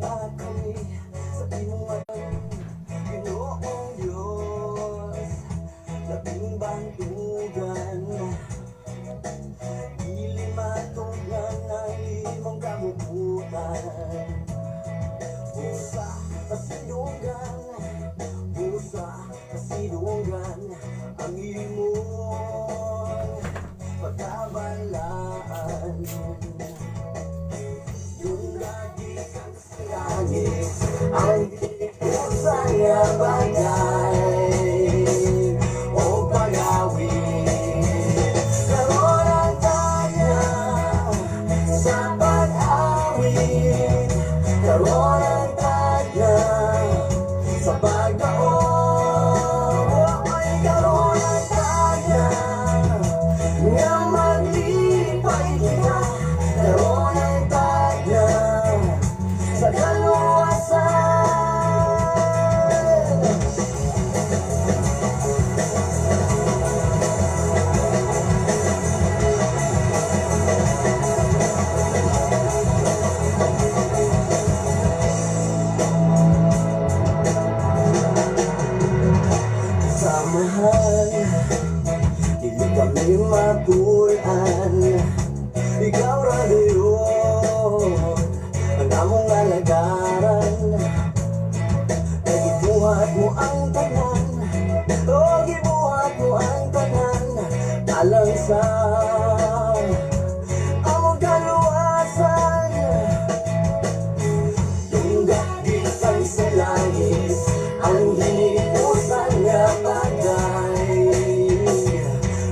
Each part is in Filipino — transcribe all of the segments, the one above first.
kami sa inuman, Ginoong Diyos, labing bantugan, dili matugan ang imong kamukutan. Busa kasidungan, busa kasidungan, ang imong pagkabalaan. Yung lagi kang langit, ang busa nga bagay o pag-awit. Karoon ang kanya sa pag-awit, karoon ang kanya sa pagdaon, ay karoon ang kanya nga maglipay kita, karoon ang kanya sa kaluwasan. Samahan, dili kami matulan, ikaw ra gayon ang among alagaran. Gibuhat mo ang tanan, o gibuhat mo ang tanan, alang sa among kaluwasan. Tunggat gikan sa langit, ang hinipusan nga bagay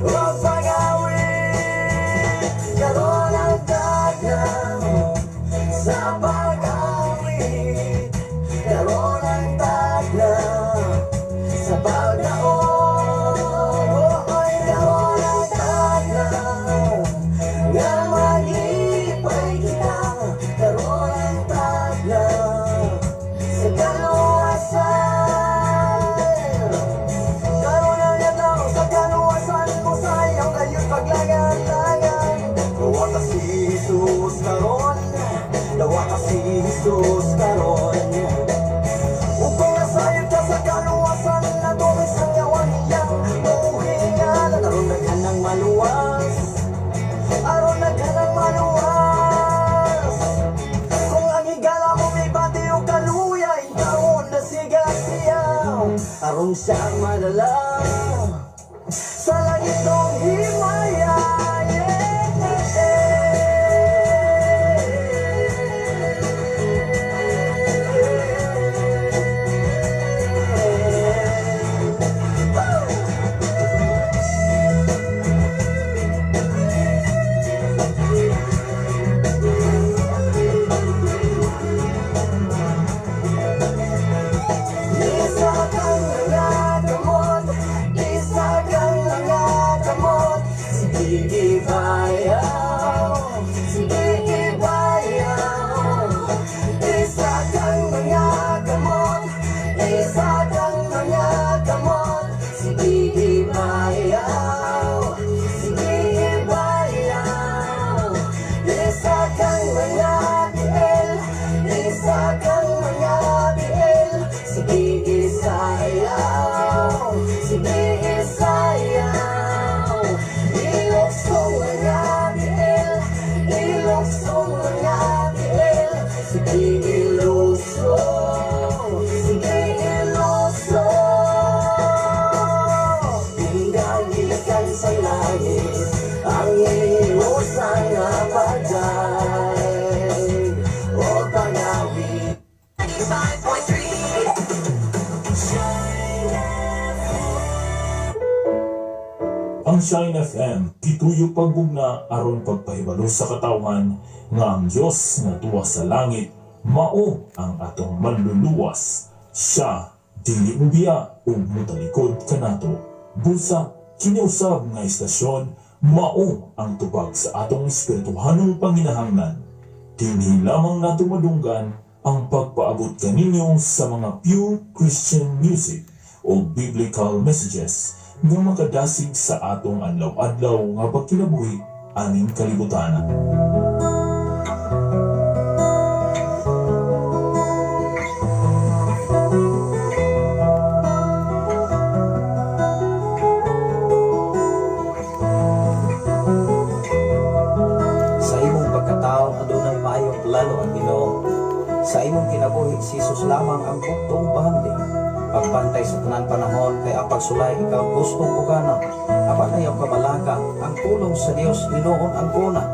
o pag-awit, karoon ang dagat sa pag-awit, karoon ang dagat sa pagdaon, ay karoon ang dagat nga maglipay kita, karoon ang dagat sa kaluwasan. Karoon ang yataw sa kaluwasan mo sa iyong kayo't paglagan-lagan. Dawa ka si Jesus karon, dawa ka si Jesus karon. Upang nasayod ka sa kaluwasan na tuloy sa ngawang iyang mauhingan. Aron na ka ng maluwas, aron na ka ng maluwas. Kung ang higala mo may bati o kaluya, ikaw na siga siya, aron siya madala sa langit ng himaya. Isa kang nangagamot, isa kang nangagamot, sige ibayaw, sige ibayaw. Isa kang nangagamot, isa kang nangagamot, sige ibayaw, sige ibayaw. Isa kang nangabiel, isa kang nangabiel, sige isayaw, sige isayaw. Iluksong nangabiel, iluksong nangabiel, sige ilusong, sige ilusong. Pinagalikan sa langit, ang ilusan nga bagay o pag-awit. 95.3 Ang Shine FM, gituyo pagbugna aron pagpahibalo sa katawan nga ang Dios nga tuwa sa langit mao ang atong manluluwas. Siya dili ubiya ug mutalikod kanato. Busa kini usab nga istasyon mao ang tubag sa atong espirituhanong panginahanglan. Dinhi lamang nato madunggan ang pagpaabot kaninyo sa mga pure Christian music o biblical messages nga makadasig sa atong adlaw-adlaw nga pagkinabuhi aning kalibutan. Ginoo. Sa imong kinabuhi si Jesus lamang ang bugtong bahandi. Pagbantay sa tanan panahon kay ang pagsulay ikaw gustong ugana. Apan ayaw kabalaka ang pulong sa Dios hinuon ang kuna.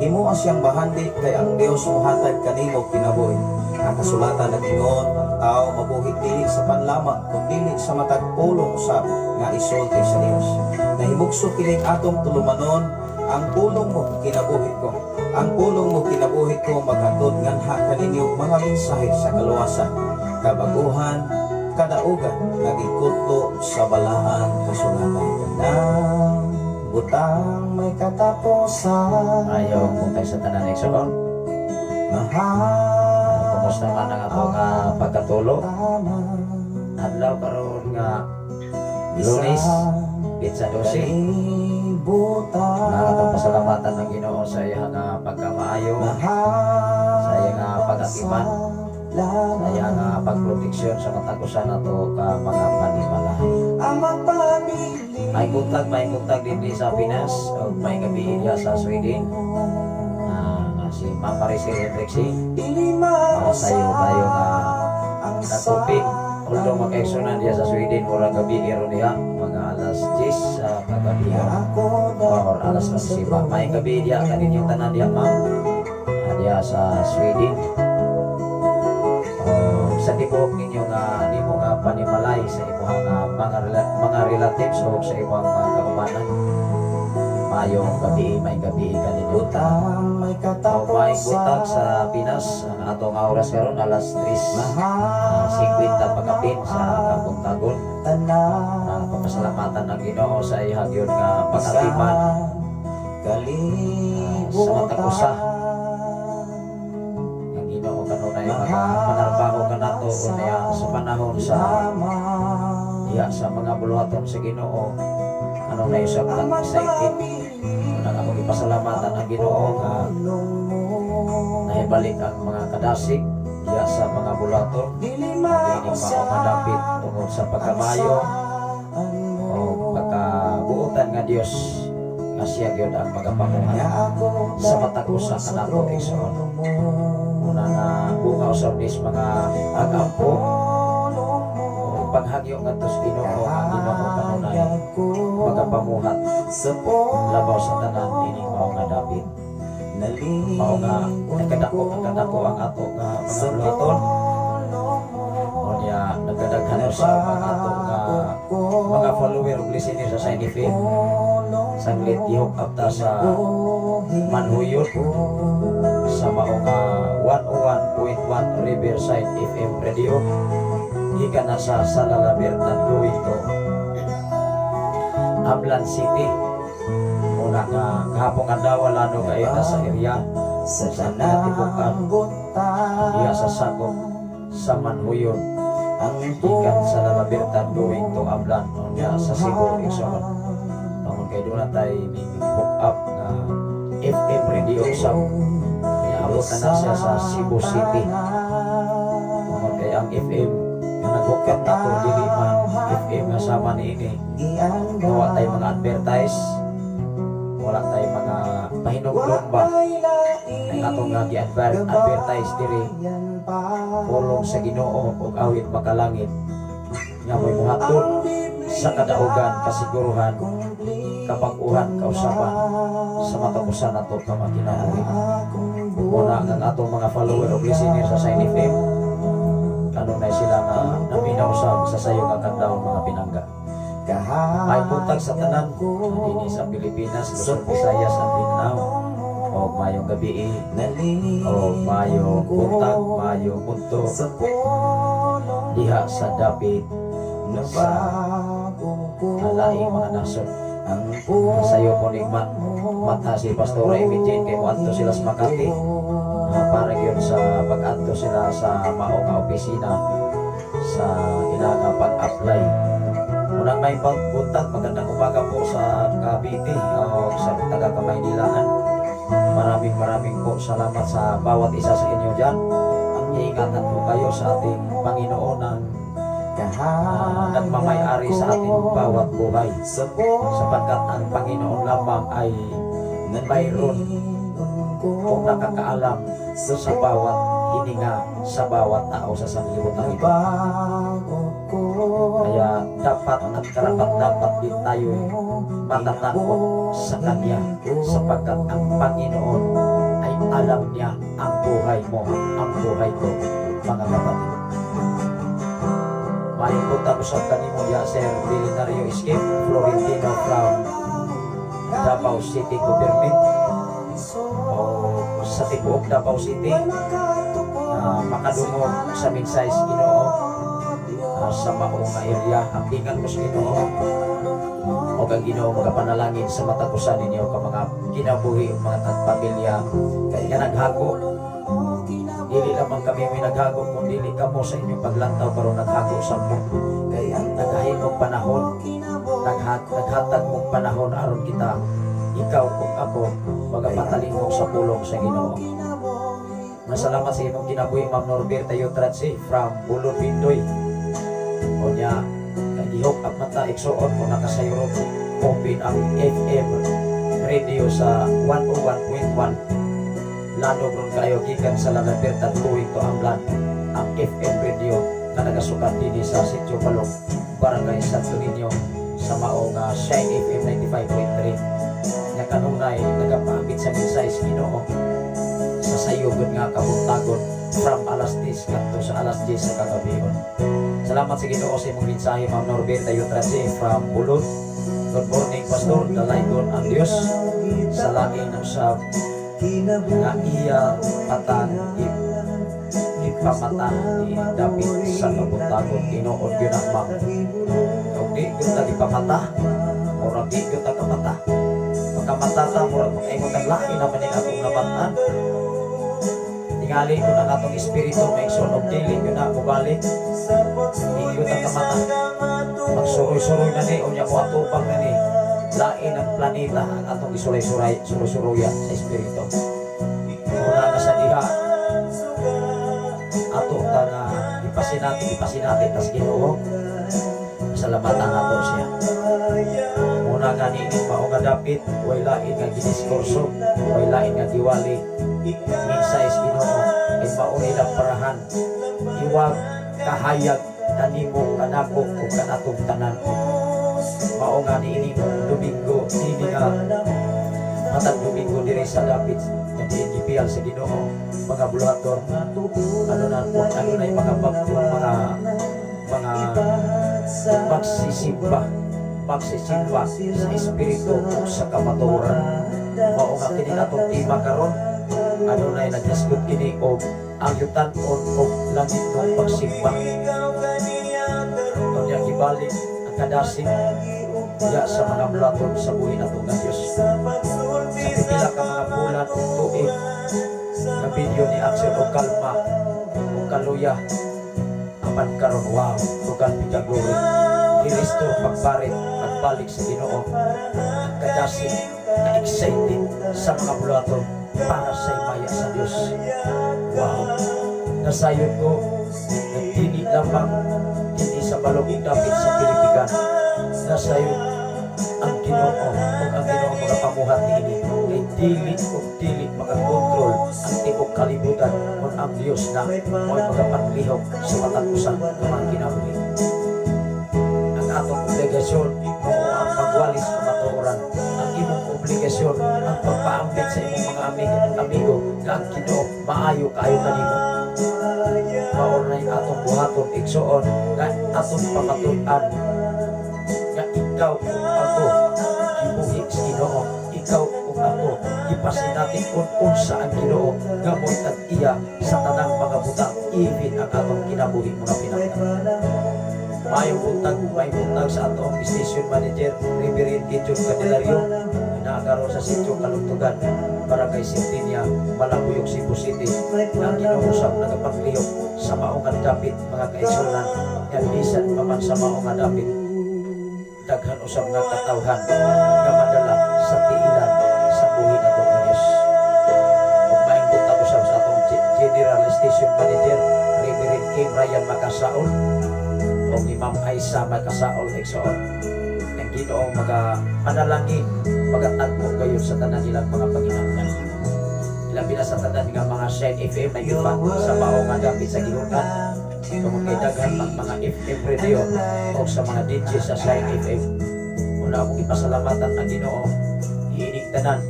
Himo ang siyang bahandi kay ang Dios muhatag kanimo kinabuhi. Ang kasulatan nag-ingon ang tao mabuhi dili sa panlama kundi sa matag pulong usab nga isulti sa Dios. Nahimugso kining atong tulumanon ang pulong mo kinabuhi ko. Ang pulong mo kinabuhi ko maghatod nganha kaninyo mga mensahe sa kaluwasan, kabaguhan, kadaugan nga gikutlo sa balaan kasulatan kanang butang may katapusan. Ayaw puntay sa tanan ng Igsoon. Mahal Kumusta man ang ato nga pagkatulo? Adlaw karon nga Lunes, Pitsa 12. Nakatong pasalamatan ng Ginoo sa iya nga pagkamaayo, sa iya nga pag-atiman, sa iya nga pagproteksyon sa katagusan nato ka mga panimalahay. May buntag din di sa Pinas o may gabi diya sa Sweden. Nga si Mama Rizal Hendrixi para sayo tayo nga natupig. Although makaeksonan diya sa Sweden mura gabi iro diya mga alas 10 sa kagabihan or alas 11 pa. May gabi diya kanin yung tanan diya ma'am diya sa Sweden. Sa tibuok ninyo nga di mo nga panimalay sa imong mga relatives o sa imong mga kaubanan. Mayong gabi, may gabi kaninyo tanan. O may butag sa Pinas ang atong oras karon alas 3:50 pagkapin sa Kampong Tagon. Papasalamatan ng Ginoo sa ihang yun nga pag-atiman sa matakusa. Ang Ginoo kanunay mga manarbaho ka nato unya sa panahon sa sa mga buluhaton sa Ginoo. Ano na isang excited na akong ipasalamatan ang Ginoo nga naibalik ang mga kadasig diya sa mga bulaton dining maong madapit tungod sa pagkamayo o pagkabuutan nga Dios nga siya gyud ang magapamuhan sa matagusa kanato Igsoon. Una nga bunga usab nis mga agampo o paghagyo ngadto sa Ginoo ang Ginoo kanunay magapamuhat labaw sa tanan dining maong madapit. Mao nga nagkadako ang ato nga mga bulaton o niya nagkadaghan sa mga ato nga mga follower ug listener sa Side FM sanglit ihok apta sa manhuyot sa mao nga 101.1 Riverside FM Radio gikan na sa Sala Libertad going to Ablan City. Una nga kahapong adlaw lano kayo na sa area sa Tinatibukan diya sa sakop sa Manhuyon ikan sa Lalabertad going to Ablan niya sa Cebu Igsoon. Tungod kay doon na tayo ni-book up nga FM Radio sa niabot na siya sa Cebu City. Tungod kay ang FM nga nag-book na to dili man FM nga sama ni ini gawa tayo mga advertise, wala tayo mga pahinugdong ba ang atong nga gi-advertise diri pulong sa Ginoo ug awit makalangit nga mo'y muhatod sa kadaugan, kasiguruhan, kapag-uhan, kausapan sa matapusan nato ka makinabuhi. Muna ang atong mga follower ug listener sa Side FM kanunay sila nga naminaw sa sayo nga kadlaw mga pinangga. May buntag sa tanan dinhi sa Pilipinas, Luzon, Visayas at Mindanao. O mayong gabi o mayong buntag, mayong punto diha sa dapit sa alaing mga nasod. Sayo po ni mata si Pastor Emilien kay muadto sila sa Makati para yun sa pag-adto sila sa mao nga opisina sa ilang pag-apply. Unang may pagbuntag, magandang umaga po sa Cavite o sa taga Kamaynilaan. Maraming po salamat sa bawat isa sa inyo dyan. Iingatan po kayo sa ating Panginoon ang nagmamayari sa ating bawat buhay. Sapagkat ang Panginoon lamang ay mayroon kung nakakaalam sa bawat ini nga sa bawat tao sa sanlibutan ito. Kaya dapat at karapat dapat din tayo matatakot sa Kanya sapagkat ang Panginoon ay alam niya ang buhay mo, ang buhay ko, mga kapatid. Mahipunta usap kanimo ya Sir Belisario Escape Florentino from Davao City Government o sa tibuok Davao City na makadungog sa mensahe Ginoo sa maong nga area ang tingan mo sa Ginoo o kang Ginoo magapanalangin sa matapusan ninyo ka mga kinabuhi o mga pamilya kaya naghago. Dili lamang kami may naghago kung dili kamo sa inyong paglantaw pero naghago sa mo. Naghahin mong panahon, naghatag mong panahon aron kita, ikaw kung ako, magapatalin mo sa pulong sa Ginoo. Masalamat sa imong kinabuhi, Ma'am Norberta Yotratsi from Bulod Pindoy. O niya, kagihok at mata iksuon kung nakasayro open ang FM radio sa 101.1. Lalo kung kayo gikan sa Lalabertan tuwing to amblan ang FM radio na nagasukat din sa Sitio Balong, Barangay Santo Niño sa maong Shine FM 95.3 na kanunay nagapamit sa mensahe Ginoo sa sayugon nga kabuntagon from alas 10 kanto sa alas 10 sa kagabion. Salamat sa Ginoo sa imong mensahe, Ma'am Norberta Yotratsi from Bulod. Good morning, Pastor. Dalaygon ang Dios sa lain ng sa nga iya patan ipamata ni David sa kabuntagon tinuod yun ang Ma'am. Kung di yun na ipamata murag di yun na kamata pagkamata ta murag mag-ingot ang laki naman yung akong nabatan tingali ko na atong espiritu may sunog dili yun na mubalik di yun na kamata magsuroy-suroy na ni o niya mo atupang na ni lain ang planeta ang atong isuray-suruyan sa espiritu. Muna na sa diha ato ta na ipasin natin tas Ginoo salamatan nato siya. Muna nga nini mao nga dapit way lain nga gidiskurso way lain nga giwali minsa is Ginoo ay mao nilang parahan iwag kahayag kanimo kanako ug kanatong tanan. Mao nga ni Domingo ini nga matag Domingo diri sa dapit nga DNGPL sa Ginoo mga bulator ano na yung mga magsisimba sa espiritu sa kamaturan. Mao nga kini atong tema karon ano na yung nagdiscut kini o ang yutan-on o langit ng pagsimba o niya ibalik ang kadasing ya sa mga bulaton sa buhay na ito ng Diyos. Sa pipila ka mga bulan o tuig na video ni Axel o Kalma o Kaluya apan karon wow tugan pika glory i-restore pagbalik sa Ginoo ang kadasing ka-excited sa mga bulaton para sa imaya sa Diyos. Wow, nasayon ko nagdini lamang dini sa balong dapit sa Pilipigan nasayon ang Ginoo o ang Ginoo mga pamuhat niini kay dili makakontrol ang tibok kalibutan kung ang Diyos na mo'y magapanglihok sa matagusan ng mga kinabuhi. Ang atong obligasyon mo ang pagwalis kamatuoran. Ang imong obligasyon ang pagpaambit sa imong mga amigo na ang Ginoo maayo kaayo kanimo. Maor na yung atong buhaton igsuon na atong pamatuan nga ikaw kung ako gibuhi sa Ginoo, ikaw kung ako ipasinati kung unsa ang Ginoo gamoy at iya sa tanang mga butang even ang atong kinabuhi mga pinagdan. Mayong buntag sa atong station manager Reverend Gideon Candelario inaagaron sa Sitio Kalugtugan Barangay Sintinia, Malabuyog, Cebu City na ginuusap nagapaglihok sa maong dapit mga kaigsunan nga bisan paman sa maong dapit daghan usab nga katawhan nga madala sa tiilan sa buhi nato nga Dios. Ug maayong buntag usab sa atong General Station Manager Reverend Kim Ryan Makasaol o ni Ma'am Aisa Makasaol Exoon ang Ginoo mga panalangin magatagpo kayo sa tanan ilang mga panginahanglan. labi na sa tanan nga mga Shine FM na iba sa bao nga gamit sa gihunan. Kung daghan mga FM radio o sa mga DJ sa Shine FM. Una akong ipasalamatan ang Ginoo. Iinig tanan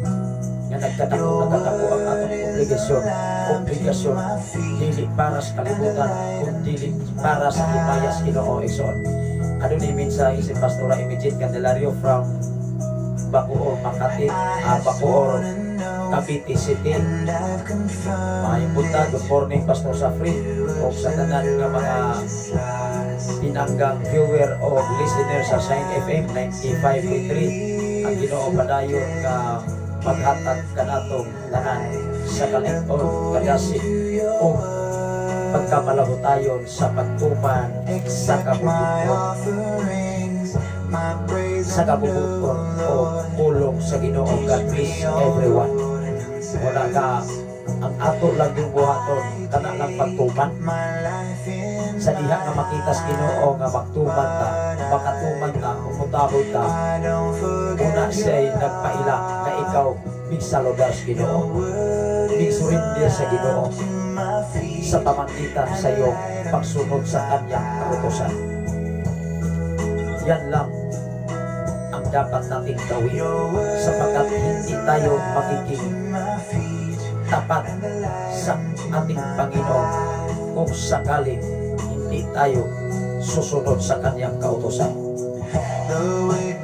nga nagkatako ang atong obligasyon dili para sa kalibutan kundi para sa himayas Ginoo igsoon. Ano ni mensahe si Pastora Imagine Candelario from Bacoor, Makati, Bacoor, Cavite City. Maayong buntag, good morning Pastor Safri o sa tanan nga mga pinanggang viewer o listener sa Shine FM 95.3. Ang Ginoo padayon ka maghatag kanatong tanan sa kalig-on kadasi o pagkamalahutayon sa pagtuman sa kabubuton o pulong sa Ginoo. God bless everyone. Wala ka ang ato lang yung buhaton kana lang pagtuman sa diha nga makitas Ginoo nga magtuman ta, makatuman ta, umutahod ta. Una siya'y nagpaila na ikaw migsaludas Ginoo, migsurindir sa Ginoo sa pamagitan sa iyong pagsunod sa kanyang kautusan. Yan lang ang dapat nating gawin sapagkat hindi tayo magiging tapat sa ating Panginoon kung sakaling hindi tayo susunod sa kanyang kautusan.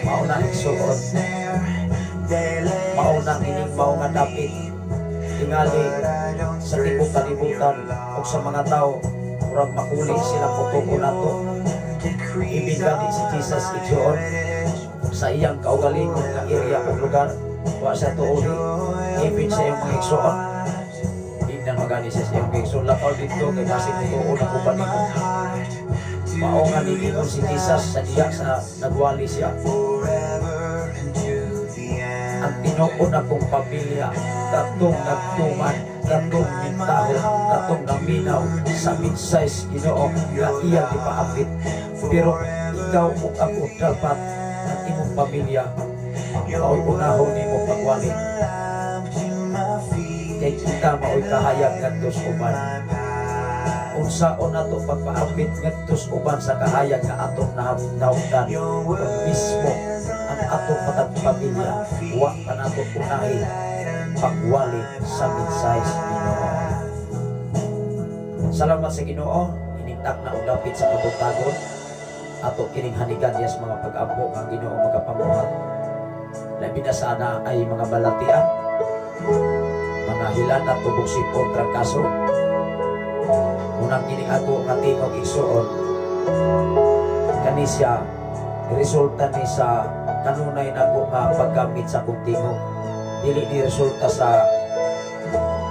Mauna igsuon, maunang ining maunga dapit tingali sa tibok kalibutan o sa mga tao murag makuling sila putuko nato. Ibigani si Jesus igsuon sa iyang kaugalingon nga area o lugar wa sa tuuli ibig sa iyong mga igsuon. Tingnan magani sa iyong igsuon lakaw dito kay basig tuon ako pa nimo. Maunga niingon si Jesus sa diya sa nagwali siya. Ang tinuon akong pamilya katong nagtuman, katong mintahon, katong naminaw sa minsayes Ginoo nga iya gipaapit. Pero ikaw ug ako dapat ang imong pamilya mao'y unahon nimo pagwali. Kay kita mao'y kahayag ngadtos uban. Unsaon nato pagpaapit ngadtos uban sa kahayag nga atong nahamdaotan kung mismo ang atong patagpamilya wa pa nato unahin pagwali sa minsayes Ginoo. Salamat sa Ginoo, inigtak na ulapit sa kabutagon ato kining hanigan yes mga pag-ampo ang Ginoo magapamuhat. Labi na sana ay mga balatian, mga hilan at tubog sipon trangkaso. Unang kining ako nga tingog igsuon kani siya resulta ni sa kanunay nako nga paggamit sa kong tingog. Dili ni resulta sa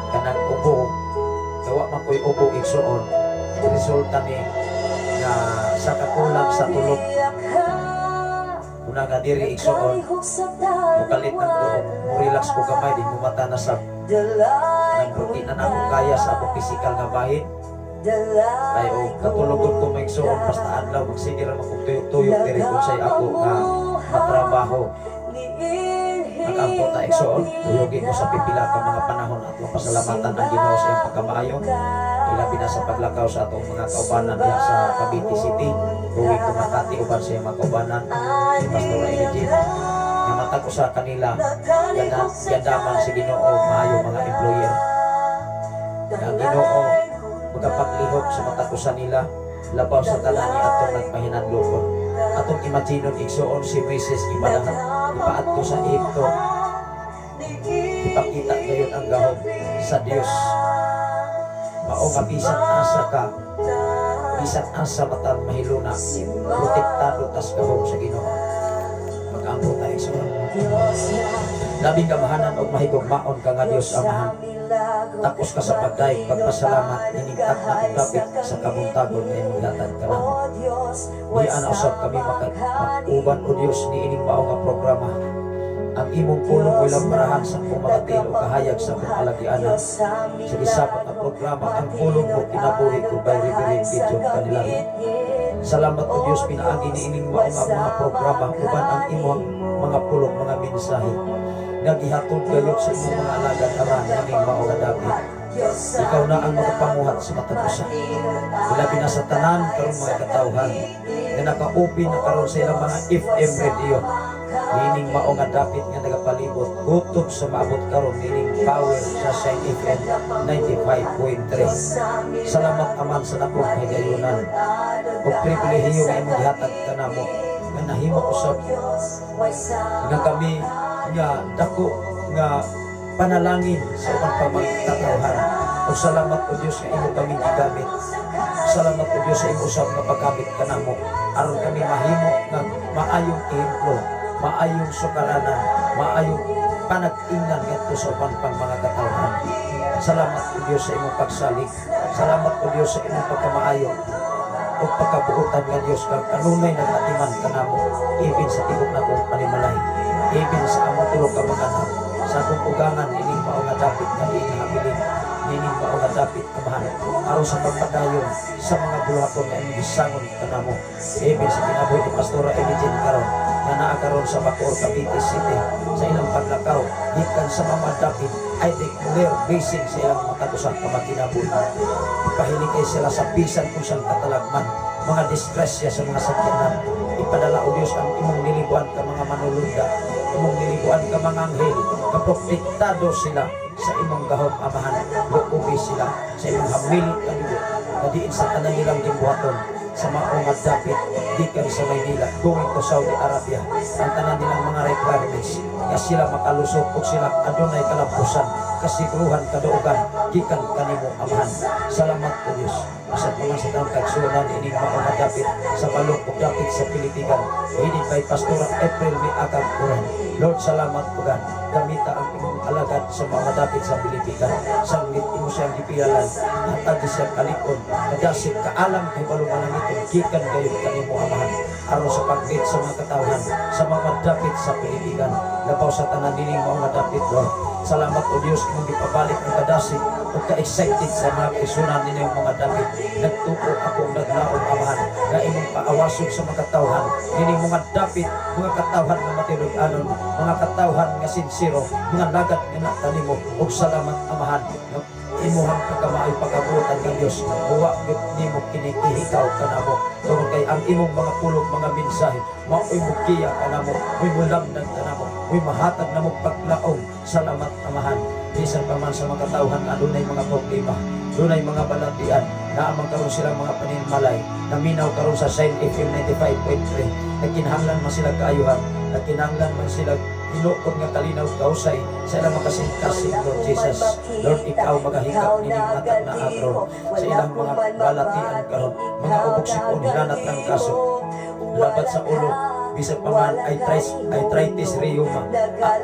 kanang ubo kawa man ko'y ubo igsuon. Resulta ni nga sa kakulang sa tulog una nga diri igsuon mukalit ng tuog relax ko kamay di mumata na sa nang rutina na akong kaya sa akong physical nga bahin kay o katulugon ko may igsuon basta adlaw magsigir akong tuyok-tuyok diri kung say ako nga matrabaho nag-ampo ta igsuon tuyogin ko sa pipila ka mga panahon at pasalamatan ang Ginoo sa iyang pagkamaayo. Ilabi na sa paglakaw sa atong mga kaubanan diya sa Cavite City, tuwing kumakati uban sa mga kaubanan ni Pastor Imagine. Namata ko sa kanila, gandaman si Ginoo maayo mga employer. Ang Ginoo magapaglihok sa mata ko sa nila, labaw sa tanan ni atong nagpahinadlokon. Atong imaginon igsuon si Mrs. Ibalahan, ipaat ko sa Egipto. Ipakita ngayon ang gahom sa Dios. Mao nga bisan asa ka, bisan asa matang mahiluna, protektado tas gahom sa Ginoo. Mag-ampo tayo sa labing kamahanan o mahigugmaon ka nga Dios Amahan. Tapos ka sa pagdaig, pagpasalamat, ninigtak na kung kapit sa kabuntagon na imong latag ka lang. Di anausap kami mag-uban o Diyos ni ining mao nga programa. Ang imong pulong o ilang parahan sa pumaratil o kahayag sa pumalagianan. Sa isapat na programa, ang pulong mo kinabuhi ko by Reverend Gideon Candelario. Salamat o Diyos, pinaagi ni ining mao nga mga programa uban ang imong mga pulong, mga mensahe. nagihatod kayo sa imong mga alagad aman ning mao nga David. Ikaw na ang magapamuhat sa matapusan. Ilabi na sa tanan karong mga katawhan na naka-open na karon sa ilang mga FM radio. Meaning mao nga David nga nagapalibot kutob sa maabot karon meaning power sa Shine FM 95.3. Salamat aman sa dakong higayunan o pribilehiyo nga imong gihatag kanamo nga nahimo usab nga kami nga dako nga panalangin sa ubang pamagkatawhan. O salamat o Diyos nga imo kami gigamit. Salamat o Diyos sa imo usab nga paggamit kanamo aron kami mahimo nga maayong ehemplo, maayong sukaranan, maayong panag-ingnan ngadto sa ubang mga katawhan. Salamat o Diyos sa imong pagsalig. Salamat o Diyos sa imong pagkamaayo o pagkabuutan nga Diyos kang kanunay nagatiman kanamo even sa tibok na kong panimalay, even sa among tulog ka mga anak, sa akong ugangan ining mao nga dapit nga inahabilin, ining mao nga dapit amahan aron sa pagpadayon sa mga bulaton nga imong gisangon kanamo, even sa kinabuhi ni Pastora Emigene karon nga naa karon sa Bacoor, Cavite City sa ilang paglakaw gikan sa mga dapit. I declare basing sa ilang matagusan ka magkinabuhi. Ipahiligay sila sa bisan kung saan katalagman, mga disgrasya sa mga sakyanan. Ipadala o Diyos ang imong niliguan ka mga manulunda, imong niliguan ka mga anghel, kaprotektado sila sa imong gahom amahan, lukubi sila sa imong hamil kanilo, kadiin sa tanan nilang gimbuhaton sa mga dapit gikan sa Maynila going to Saudi Arabia. Ang tanan nilang mga requirements nga sila makalusot o sila adunay kalapusan, kasiguruhan, kaduugan gikan kanimo amahan. Salamat po Diyos sa mga sa tanong kagsunan ining mga dapit sa balok o dapit sa Pilipigan hinid by Pastora April May Agam Kuran. Lord, salamat po gan gamita ang imong alagad sa mga dapit sa Pilipigan. Sanglit imo siyang gipialan hatag siyang kalikon kadasig kaalam kay balungan ito gikan kayo kanimo amahan aron sa paglit sa mga katawhan sa mga dapit sa Pilipigan. Labaw sa tanan dining mga dapit, Lord. Salamat o Diyos kung gipabalik ang kadasig o ka-excited sa mga kisunan ninyong mga dapit. Nagtuko akong naglaong amahan na imong paawasog sa mga katawhan dining mga dapit, mga katawhan nga matinud-anon, mga katawhan nga sinsiro, mga lagat nga natanimo. O salamat amahan imuhang pagkamay pagkabutan ng Diyos, buwa nimo kinikihigaw kanamo tungod kay ang imong mga pulog mga mensahe mao'y mukiya kanamo, mo'y mulamnan kanamo, mo'y mahatag na mo paglaong. Salamat amahan bisan pa man sa mga katawhan adunay mga problema, dunay mga balatian na amang karon silang mga paninmalay naminaw karon sa Shine FM 95.3 nagkinahanglan man sila kaayuhan, nagkinahanglan man sila inukod nga kalinaw kausay sa ilang makasing-kasing, Lord Jesus. Lord, ikaw magahikap nining matag na agro sa ilang mga balatian karon, mga ubok sipon, hinanat ng kaso, labat sa ulo, bisa pa man arthritis rheuma,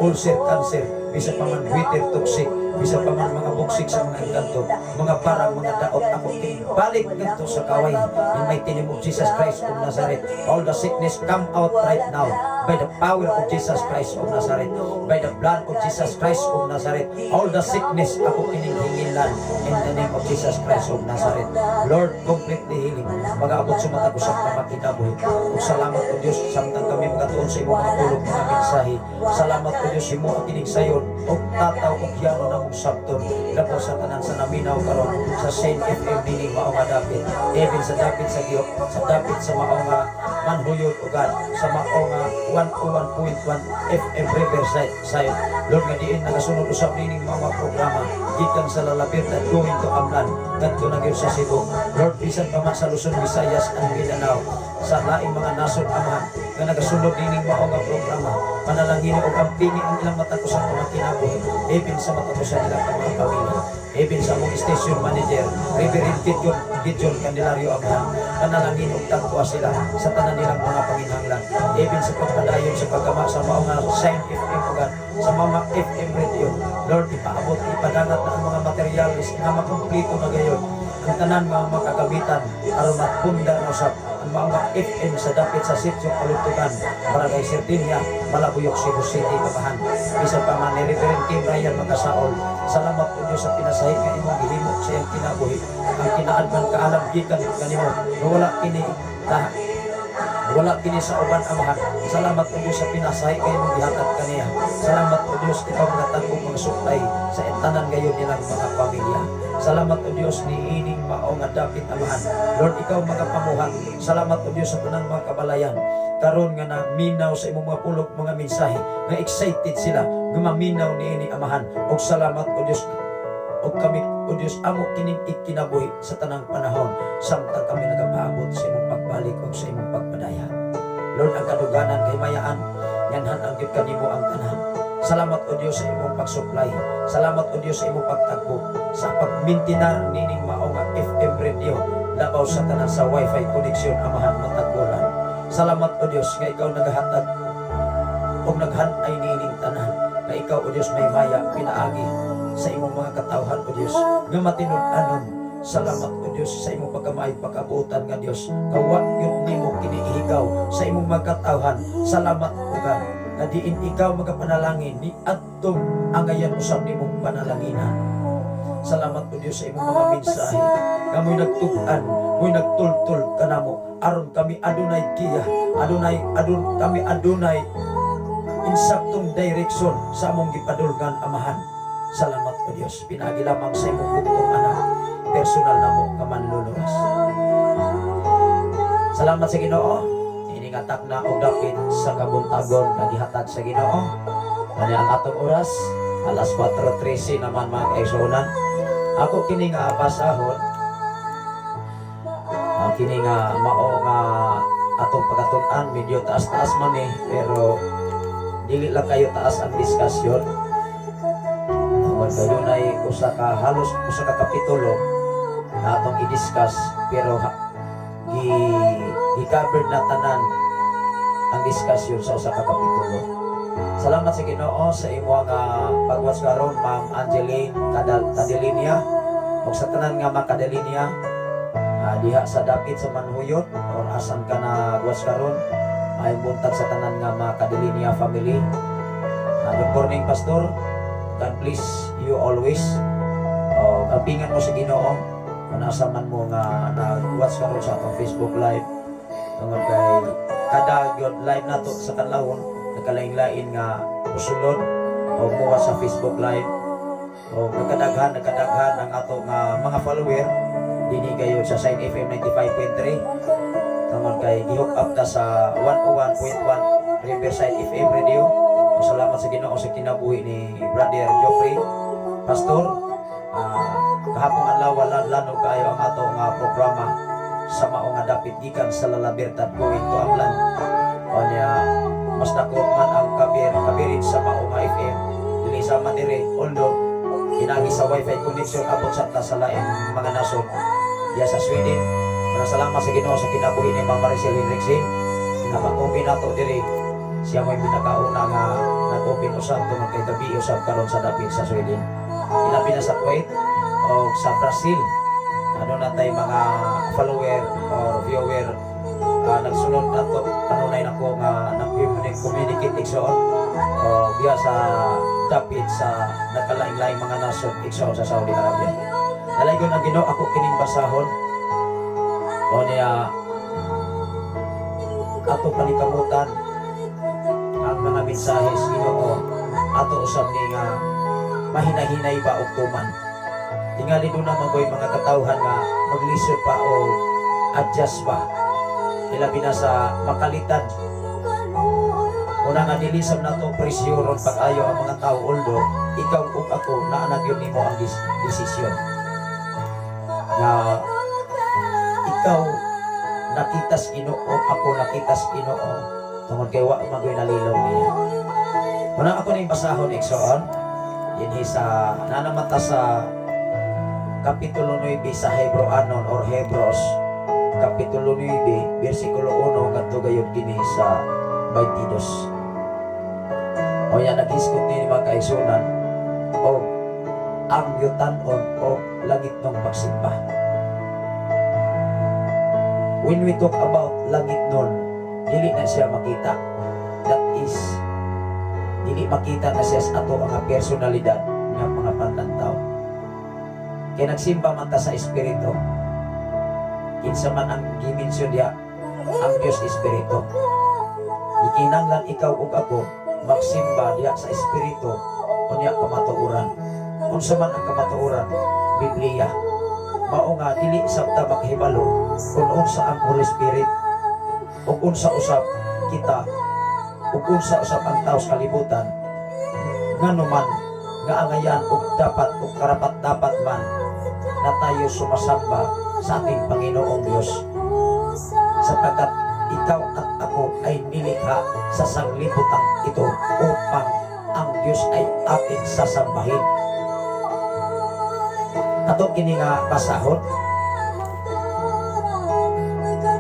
ulcer, cancer, bisa pa man bitter toxic, bisa pa man mga buksik sa mga engkanto, mga parang mga daot ako balik ganito sa kaway in mighty name of Jesus Christ of Nazareth. All the sickness come out right now by the power of Jesus Christ of Nazareth, by the blood of Jesus Christ of Nazareth. All the sickness ako kininghingilan in the name of Jesus Christ of Nazareth. Lord, completely healing, mag-aabot sa mata ko sa kamakinabuhi. Ug salamat o Diyos samtang kami magatuon sa imong mga tulog mga mensahe. Salamat o Diyos imo ang kining sayon o tataw o yano na mong sabton labaw sa tanan sa naminaw karon sa Saint FM dining mao nga dapit, even sa dapit sa Giok, sa dapit sa mao nga manhuyod ugan, sa mao nga 101.1 FM Riverside side. Lord, nga diin nagasunod usab dining mga programa gikan sa Lalabir at going to Amlan ngadto na gyud sa Cebu. Lord, bisan pa man sa Luzon, Visayas and Mindanao, sa laing mga nasod amahan nga nagasunod dining mao nga programa, panalangin og ampini ang ilang mata ko sa mga kinabuhi, even sa mata ko sa ilang mga pamilya, even sa among station manager Reverend Gideon Candelario amahan, panalangin og tagwa sila sa tanan nilang mga panginahanglan, even sa pagpadayon sa pagkama sa mao nga Shine FM ugan, sa mga FM radio. Lord, ipaabot, ipadangat na ang mga materials nga makumpleto na gayon ang tanan mga makagamitan aron matpunda na usab ang mga FM sa dapit sa sitio Kalutugan, Barangay Serdinia, Malabuyok, Cebu City, Kabahan. Isa pa man ni Reverend Kim Ryan Magasaol. Salamat po Diyos sa pinasahig nga imong gihimo sa iyang kinabuhi. Ang kinaadman kaalam gikan kanimo, wala kini Wala kini sa uban amahan. Salamat o Diyos sa pinasahi kayo mong gihatag kaniya. Salamat o Diyos ikaw mga tagong mga suklay sa etanan gayon nilang mga pamilya. Salamat o Diyos ni ining mao nga dapit amahan. Lord, ikaw mga pamuhat. Salamat o Diyos sa tanang mga kabalayan. Karon nga naminaw sa imong mga pulog mga mensahe. Nga excited sila. Nga maminaw ni ini amahan. O salamat o Diyos. O kami o Diyos amo kining ikinabuhi sa tanang panahon samtang kami nagapaabot sa imong pagbalik o sa imong pagpadaya. Lord, ang kaduganan kay mayaan yanhan ang gyud kanimo ang tanan. Salamat o Diyos sa imong pagsupply. Salamat o Diyos sa imong pagtagpo sa pagmintinar nining mao nga FM radio labaw sa tanan sa wifi connection amahan matagbolan. Salamat o Diyos nga ikaw nagahatag o naghanay nining tanan nga ikaw o Diyos may maya pinaagi sa imong mga katawhan o Diyos nga matinud-anon. Salamat o Diyos sa imong pagkamay pagkabutan nga Diyos kawa yun nimo kiniihigaw sa imong mga katawhan. Salamat o God nga diin ikaw magapanalangin ni adtong angayan usab nimong panalanginan. Salamat o Diyos sa imong mga mensahe nga mo'y nagtug-an, mo'y nagtultul kanamo aron kami adunay kiya, kami adunay insaktong direksyon sa among gipadulgan amahan. Salamat o Diyos, pinagi lamang sa imong buktong anak, personal na mo kamanluluwas. Salamat sa Ginoo, iningatak na o dapit sa kabuntagon na gihatag sa Ginoo. Ano ang atong oras? Alas 4:13 naman mga kaigsunan. Ako kini nga basahon, kini nga mao nga atong pagatunan, medyo taas-taas man pero dili lang kayo taas ang diskasyon. Kayo na halos usa ka kapitulo na atong i-discuss pero i-cover na tanan ang discussion sa usa ka kapitulo. Salamat sa Ginoo sa imo nga pagwas karon Ma'am Angeline Cadelinia o sa tanan nga Macadelinia diha sa dapit sa Manhuyot or asan ka na gwas karon ay buntag sa tanan nga Macadelinia family. Good morning Pastor. God bless you always. Kapingan mo sa Ginoo kung nasa man mo nga nag-watch ka rin sa atong Facebook live. Tungod kay kada live nato sa kanlawon nagkalain-lain nga usulod o muha sa Facebook live. O nagkadaghan ang ato nga mga follower dini kayo sa Sign FM 95.3. Tungod kay gihook up ta sa 101.1 Riverside FM radio. Salamat sa Ginoo sa kinabuhi ni Brother Joffrey Pastor. Kahapon adlaw wala lano kayo ang ato nga programa sa mao nga dapit gikan sa La Libertad going to Amlan. Onya mas dako man ang kabirin sa mao nga FM dili sa Madire although inagi sa wifi connection abot sa lain mga nasod diya sa Sweden. Salamat sa Ginoo sa kinabuhi ni Ma'am Maricel Henriksen na pag-open nato diri. Siya mo'y pinakauna nga nag-open usab tungod kay gabi usab karon sa dapit sa Sweden. Ilabi na sa Kuwait o sa Brazil. Ano na tayo mga follower or viewer nagsunod na to kanunay na ko nga nag-communicate igsoon o biya sa dapit sa nagkalaing-laing mga nasod igsoon sa Saudi Arabia. Dalaygon ang Ginoo ako kining basahon o niya ato panikamutan ang mga mensahe sa Ginoo ato usab ni nga mahinahinay ba og tuman. Tingali do na magoy mga katawhan nga maglisod pa o adjust ba. Ilabi na sa makalitan. Una nga nilisab na to presyo ron pag-ayo ang mga tao uldo, ikaw ug ako naanag yun nimo ang desisyon. Nga ikaw nakitas Ginoo, ako nakitas Ginoo. Tungod kay wa magoy nalilaw niya. Muna ako na yung basahon igsoon. Dinhi sa nanamata sa Kapitulo 9 sa Hebreanon or Hebros. Kapitulo 9, versikulo 1 kadto gayud kini sa 22. O yan nag-iskot ni mga kaigsunan o ang yutan-on o langit ng pagsimba. When we talk about langit nun, dili na siya makita. That is, dili makita na siya sa ato ang personalidad ng mga pantantaw. Kaya nagsimba man ta sa espiritu. Kinsa man ang gimensyon diya, ang Dios Espiritu. Ikinanglan ikaw ug ako magsimba diya sa Espiritu unya kamatuoran. Unsa man ang kamatuoran? Biblia. Mao nga dili sabta makahibalo kung unsa ang Holy Spirit ug unsa usab kita ug unsa usab ang tao sa kalibutan nganuman nga angayan ug dapat ug karapat dapat man na tayo sumasamba sa ating Panginoong Diyos sapagkat ikaw at ako ay nilikha sa sanglibutang ito upang ang Diyos ay ating sasambahin. Ato kini nga basahon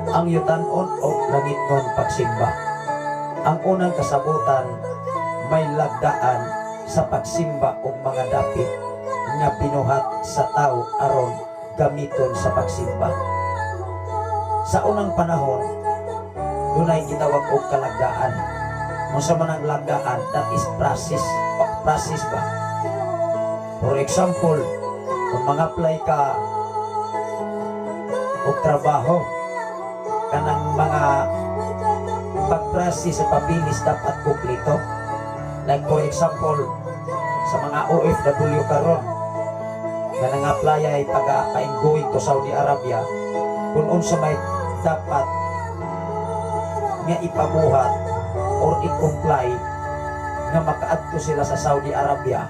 ang yutan-on o langitnon pagsimba. Ang unang kasabutan may lagdaan sa pagsimba o mga dapit nga binuhat sa tao aron gamiton sa pagsimba. Sa unang panahon, dunay gitawag og kalagdaan. Unsa man ang lagdaan, that is process ba? For example, kung mag-apply ka og trabaho, kanang mga pag-process sa papilis dapat kumpleto. Like for example, sa mga OFW karon na nang-apply ay pag-going to Saudi Arabia, kung unsa may dapat nga ipabuhat or i-comply nga makaadto sila sa Saudi Arabia,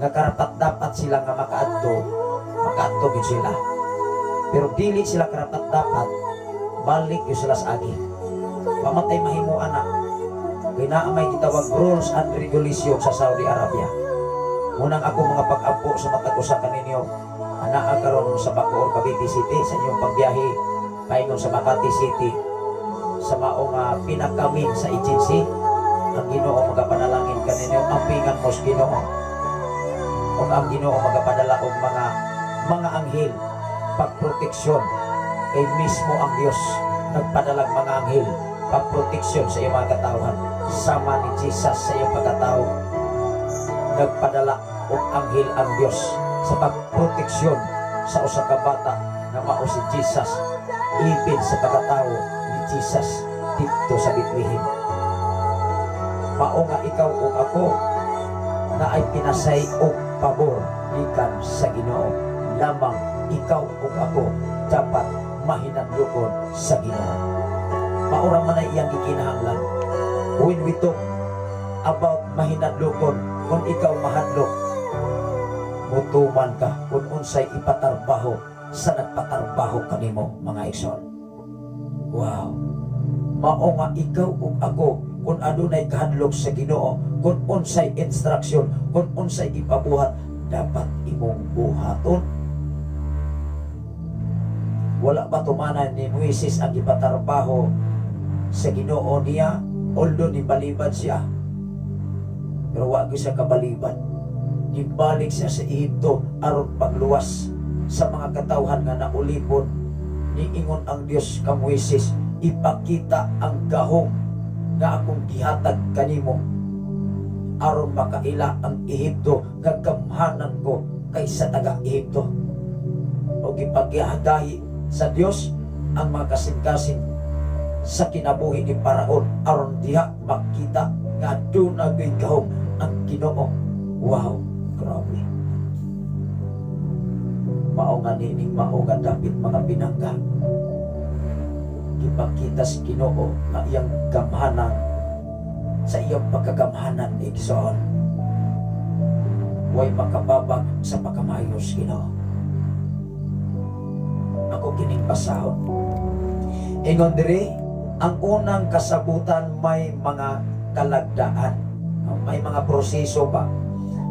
nga karapat dapat sila nga makaadto gid sila. Pero dili sila karapat dapat balik yun sila sa agi. Pamatay mahimo anak. Kaya na may gitawag rules and regulation sa Saudi Arabia. Munang ako mga pag-ampo sa matag-usa kaninyo, anaa karon sa Bacoor, Cavite City sa inyong pagbiyahe paingon sa Makati City sa maong pinakamin sa agency. Ang Ginoo magapanalangin kaninyo, ampingan mo sa Ginoo. Kung ang Ginoo magapadala og mga anghel pagproteksyon kay mismo ang Dios nagpadalag mga anghel pagproteksyon sa iyong mga katawhan. Sama ni Jesus sa iyong pagkatao, nagpadala og anghel ang Dios sa pagproteksyon sa usa ka bata nga mao si Jesus, ibig sa pagkatao ni Jesus dito sa Bethlehem. Mao nga ikaw ug ako na ay pinasay og pabor gikan sa Ginoo. Lamang ikaw ug ako dapat mahinadlokon sa Ginoo. Maura man ay iyang gikinahanglan. When we talk about mahinadlokon, kung ikaw mahadlok, mutuman ka kung unsay ipatarbaho sa nagpatarbaho kanimo, mga igsoon. Wow! Mao nga ikaw ug ako kung adunay kahadlok sa Ginoo, kung unsay instruction, kung unsay ipabuhat, dapat imong buhaton. Wala ba tumanan ni Moises ang ipatarbaho sa Ginoo niya, although nibalibad siya, pero wag siya kabalibad. Nibalik siya sa Ehipto aron pagluwas sa mga katawhan nga naulipon. Niingon ang Dios ka Moises, ipakita ang gahom nga akong gihatag kanimo aron makaila ang Ehipto nga gamhanan ko kaysa taga Ehipto. O gipagyahadahi sa Dios ang mga kasing-kasing sa kinabuhi ni Paraon aron diha makita nga dunay gahom ang Ginoo. Wow, grabe. Mao nga nining mao nga dapit mga pinangga. Ipakita si Ginoo nga iyang gamhanan sa iyang pagkagamhanan ni Igsoon. Way makababag sa pagkamayos, Ginoo. Ako kining pasahon. Ingon diri, ang unang kasabutan may mga kalagdaan, may mga proseso ba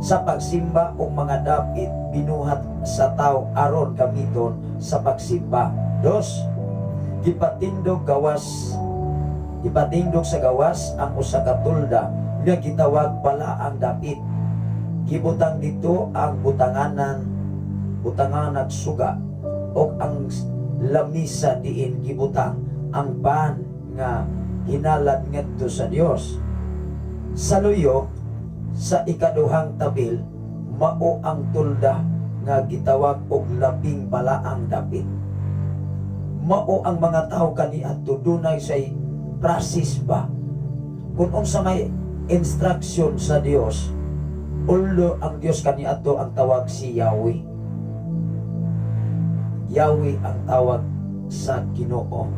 sa pagsimba o mga dapit binuhat sa tao aron gamiton sa pagsimba. Dos, gipatindog sa gawas ang usa ka tulda nga gitawag pala ang dapit. Gibutang dito ang butanganan suga o ang lamisa diin gibutang ang ban nga hinalad ngadto sa Dios. Sa luyo sa ikaduhang tabil mao ang tulda nga gitawag og labing balaang dapit. mao ang mga tao kaniadto dunay say process ba kung unsa may instruction sa Dios. Although ang Dios kaniadto ang tawag si Yahweh. Yahweh ang tawag sa Ginoo.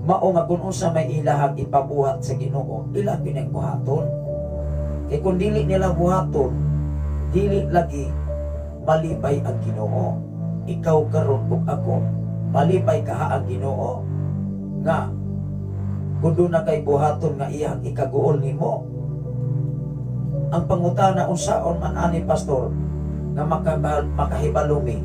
Mao nga kung unsa may ilahag ipabuhat sa Ginoo, ila pinang buhaton. Kay kung dili nila buhaton, dili lagi malipay ang Ginoo. Ikaw karon ug ako, malipay kaha ang Ginoo nga kung doon na kay buhaton nga iyang ikaguol nimo. Ang pangutana unsaon man ani pastor nga makahibalumi,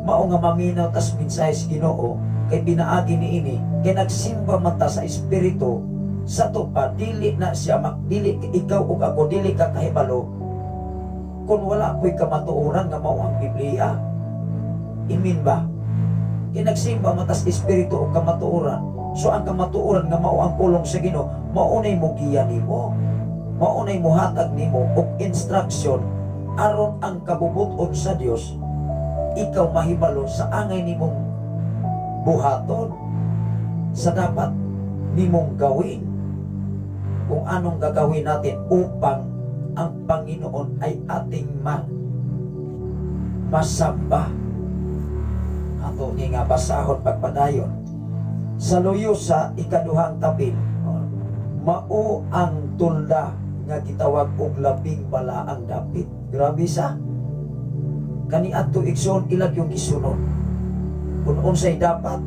mao nga maminaw tas mensahe sa Ginoo kay pinaagi niini kay nagsimba man ta sa espiritu sa tupa, dili na siya dili ikaw ug ako dili ka kahibalo kung wala ko'y kamatuoran nga mao ang Biblia. Imin ba? Kay nagsimba man ta sa espiritu ug kamatuoran, so ang kamatuoran nga mao ang pulong sa Ginoo, maunay mo giya nimo, maunay mo hatag nimo og instruction aron ang kabubuton sa Dios ikaw mahibalo sa angay nimong buhaton, sa dapat nimong gawin, kung anong gagawin natin upang ang Panginoon ay ating masamba. Ato nga basahon pagpadayon sa luyo sa ikaduhang tabil, mao ang tulda nga gitawag og labing balaang dapit. Grabe sa kaniadto igsoon ilag yung gisunod. Kung unsay dapat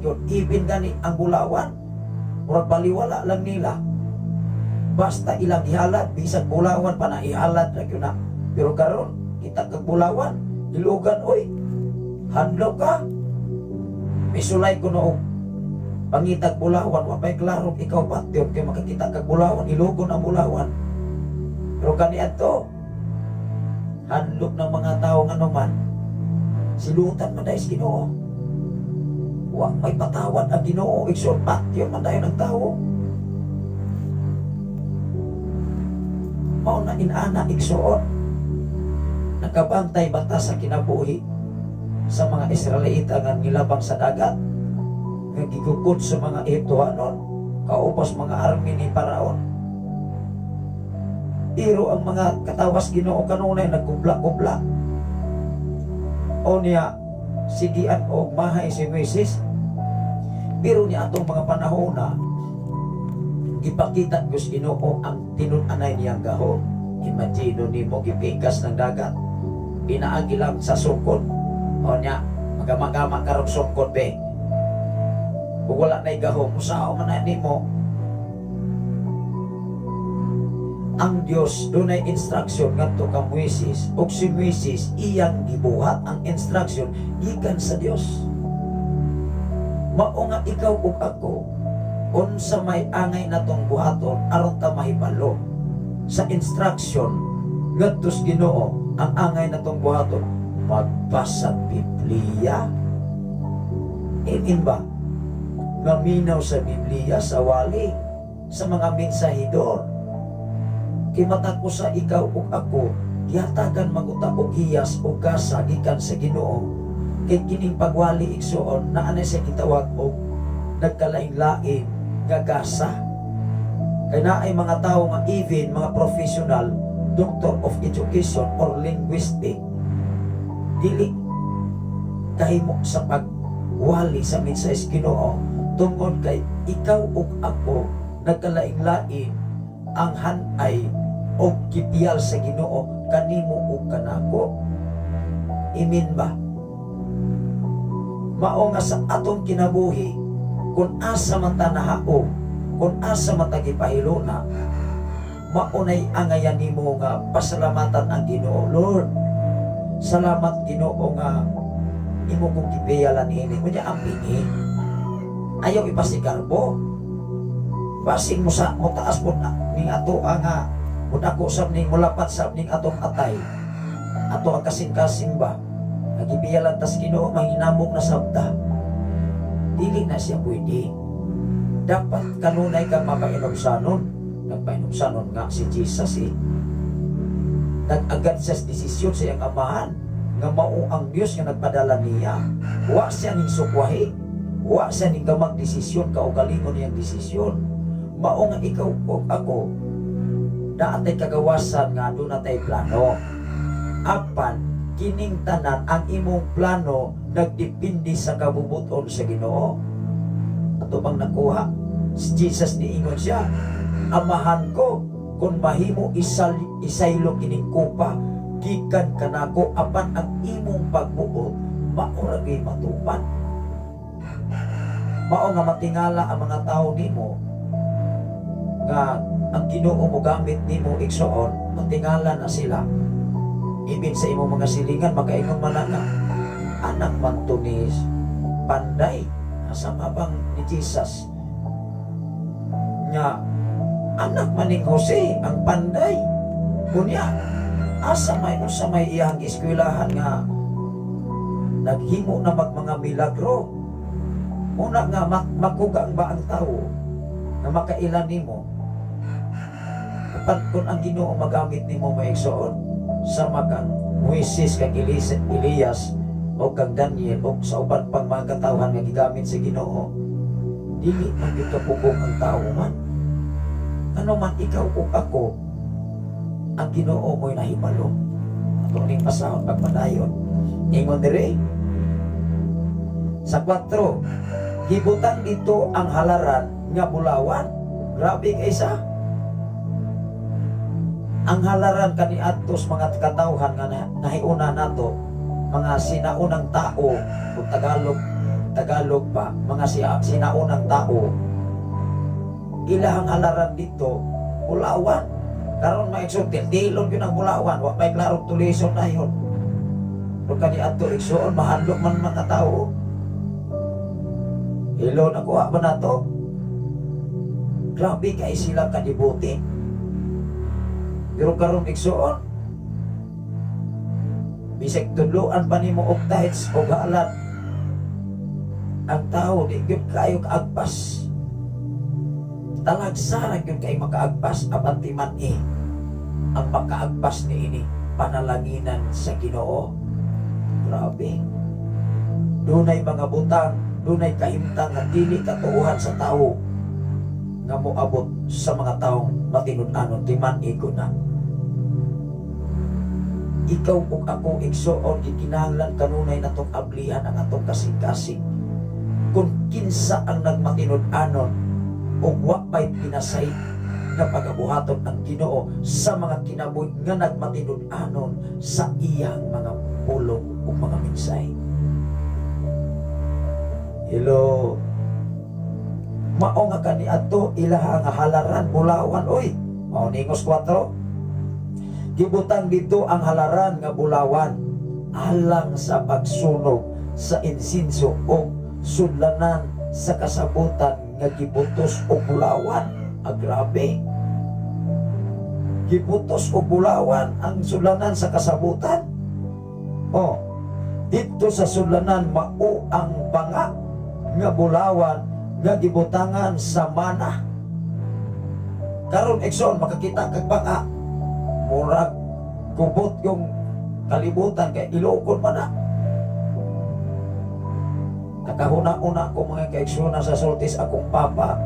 yun. Even gani ang bulawan, murag baliwala lang nila. Basta ilang ihalad, bisag bulawan pa na ihalad na yun na. Pero karon kita kag bulawan, ilugan, oy, handlo ka. Misulay ko noong pangitag bulawan, wapay klaro ikaw patyon kay makakita kag bulawan, ilugon ang bulawan. Pero kaniadto, handlok ng mga tao nga naman, silutan man dahil sa Ginoo. Wa may patawad ang Ginoo, igsoon patyon man dahil ng tao. Mao na inana igsoon, nakabantay bata sa kinabuhi sa mga Israelita nga nilabang sa dagat, nga gigukod sa mga Ehiptohanon, kaupas mga army ni Paraon. Pero ang mga katawas Ginoo kanunay nagkubla-kubla. O niya sigian o mahay si Moises. Pero niya atong mga panahon na ipakita ko sa Ginoo ang tinun-anay niyang gahom. Imagino nimo gipikas ng dagat, pinaagi lang sa sungkod. O niya magamagama karong sungkod be. Kung wala na'y gahom, musao man na nimo. Ang Dios dunay instruction ngadto ka Moises, ug si Moises iyang gibuhat ang instruction gikan sa Dios. Mao nga ikaw ug ako unsa may angay natong buhaton aron ta mahibalo sa instruction ngadto sa Ginoo. Ang angay natong buhaton magbasa Biblia. Amen ba? Maminaw sa Biblia sa wali sa mga mensahidor. Kay matag ko sa ikaw ug ako, gihatagan maguta og hiyas o gasa gikan sa Ginoo. Kay kining pagwali igsoon naa na siya gitawag og nagkalain-lain nga gasa. Kay naay mga tawo nga even mga professional, doctor of education or linguistic, dili kahimo sa pagwali sa mensahe sa Ginoo tungod kay ikaw ug ako nagkalain-lain ang hanay o gipiyal sa Ginoo kanimo ug kanako. Amen ba? Mao nga sa atong kinabuhi, kung asa man ta nahao, kung asa man ta gipahilona, maunay angayan nimo nga pasalamatan ang Ginoo. Lord, salamat Ginoo nga imo kong gipiyalan ini. Kunya ang pini ayaw ipasikarbo. Basing mo sa mo taas mo na ning ato nga kung ako sab ning mulapat sab ning atong atay, ato ang kasing-kasing ba nagibiyalan tas Ginoo manginamok na sabta, dili na siya pwede. Dapat kanunay kang mapainobsanon. Nagpainobsanon nga si Jesus nag-agad sa desisyon sa iyang amahan nga mao ang Dios nga nagpadala niya. Wa siya ning sukwahi, wa siya ning gamag desisyon kaugalingon niyang desisyon. Mao nga ikaw ug ako naatay kagawasan nga doon natay plano. Apan kining tanan ang imong plano nagdepende sa kabubuton sa Ginoo. Ato bang nakuha si Jesus niingon siya, amahan ko kung mahimo isaylo kining kupa gikan kanako apan ang imong pagbuot mao ra gyud matupad. Mao nga matingala ang mga tawo nimo nga ang Ginoo mo gamit nimo igsoon, matingala na sila. Ibig sa imong mga silingan makaingon man na anak man to ni Panday, asa bang ni Jesus nga anak man ni Jose ang Panday. Kunya asa may iyang eskwelahan nga naghimo na mga milagro. Una nga makugang ba ang tao na makailan nimo kapag kung ang Ginoo magamit nimo maigsoon sama kang Moises kag Elias o kag Daniel o sa uban pang mga katawhan nga gigamit sa Ginoo, dili man gyud kapugong ang tao man. Ano man ikaw o ako, ang Ginoo mo'y nahibalo. Atong ning pasahon pagpadayon. Ingon dire sa 4, gibutan dito ang halaran nga bulawan. Grabe kaysa. Ang halaran kaniadtos mga katawhan nga nahiuna nato, mga sinaunang tao, kung Tagalog pa, mga sinaunang tao, ilahang halaran dito, bulawan. Karon maigsoon, dilon yun ang bulawan, wak may klarong tulisyon na yun. Kung kaniadto igsoon, mahadlok man mga tao. Hilo, nakuha ba na to? Grabe kay sila kadibuti. Pero karon igsoon, bisag tudloan pa nimo og tights o galat, ang tao di gyud kayo kaagpas. Talagsara gyud kay makaagpas apan timan ang makaagpas niini panalanginan sa Ginoo. Grabe. Dunay mga butang, dunay kahimtang nga dili katuuhan sa tao nga moabot sa mga taong matinud-anon timan ko na. Ikaw ug ako igsoon gikinahanglan kanunay natong ablihan ang atong kasing-kasing. Kung kinsa ang nagmatinud-anon ug wa pay pinasay nga pagabuhaton ang Ginoo sa mga kinabuhi nga nagmatinud-anon sa iyang mga pulong ug mga minsay. Hello. Mao nga kaniadto ilaha nga halaran bulawan oy. Mao ningos 4. Gibutang dito ang halaran nga bulawan alang sa pagsunog sa insinso o sudlanan sa kasabutan nga gibutos o bulawan. Grabe. Gibutos o bulawan ang sudlanan sa kasabutan. Oh, dito sa sudlanan mao ang banga nga bulawan nga gibutangan sa mana. Karon igsoon makakita kag banga murag kubot yung kalibutan kay ilokon man na. Nakahuna-una ko mga kaigsuna sa sultis akong papa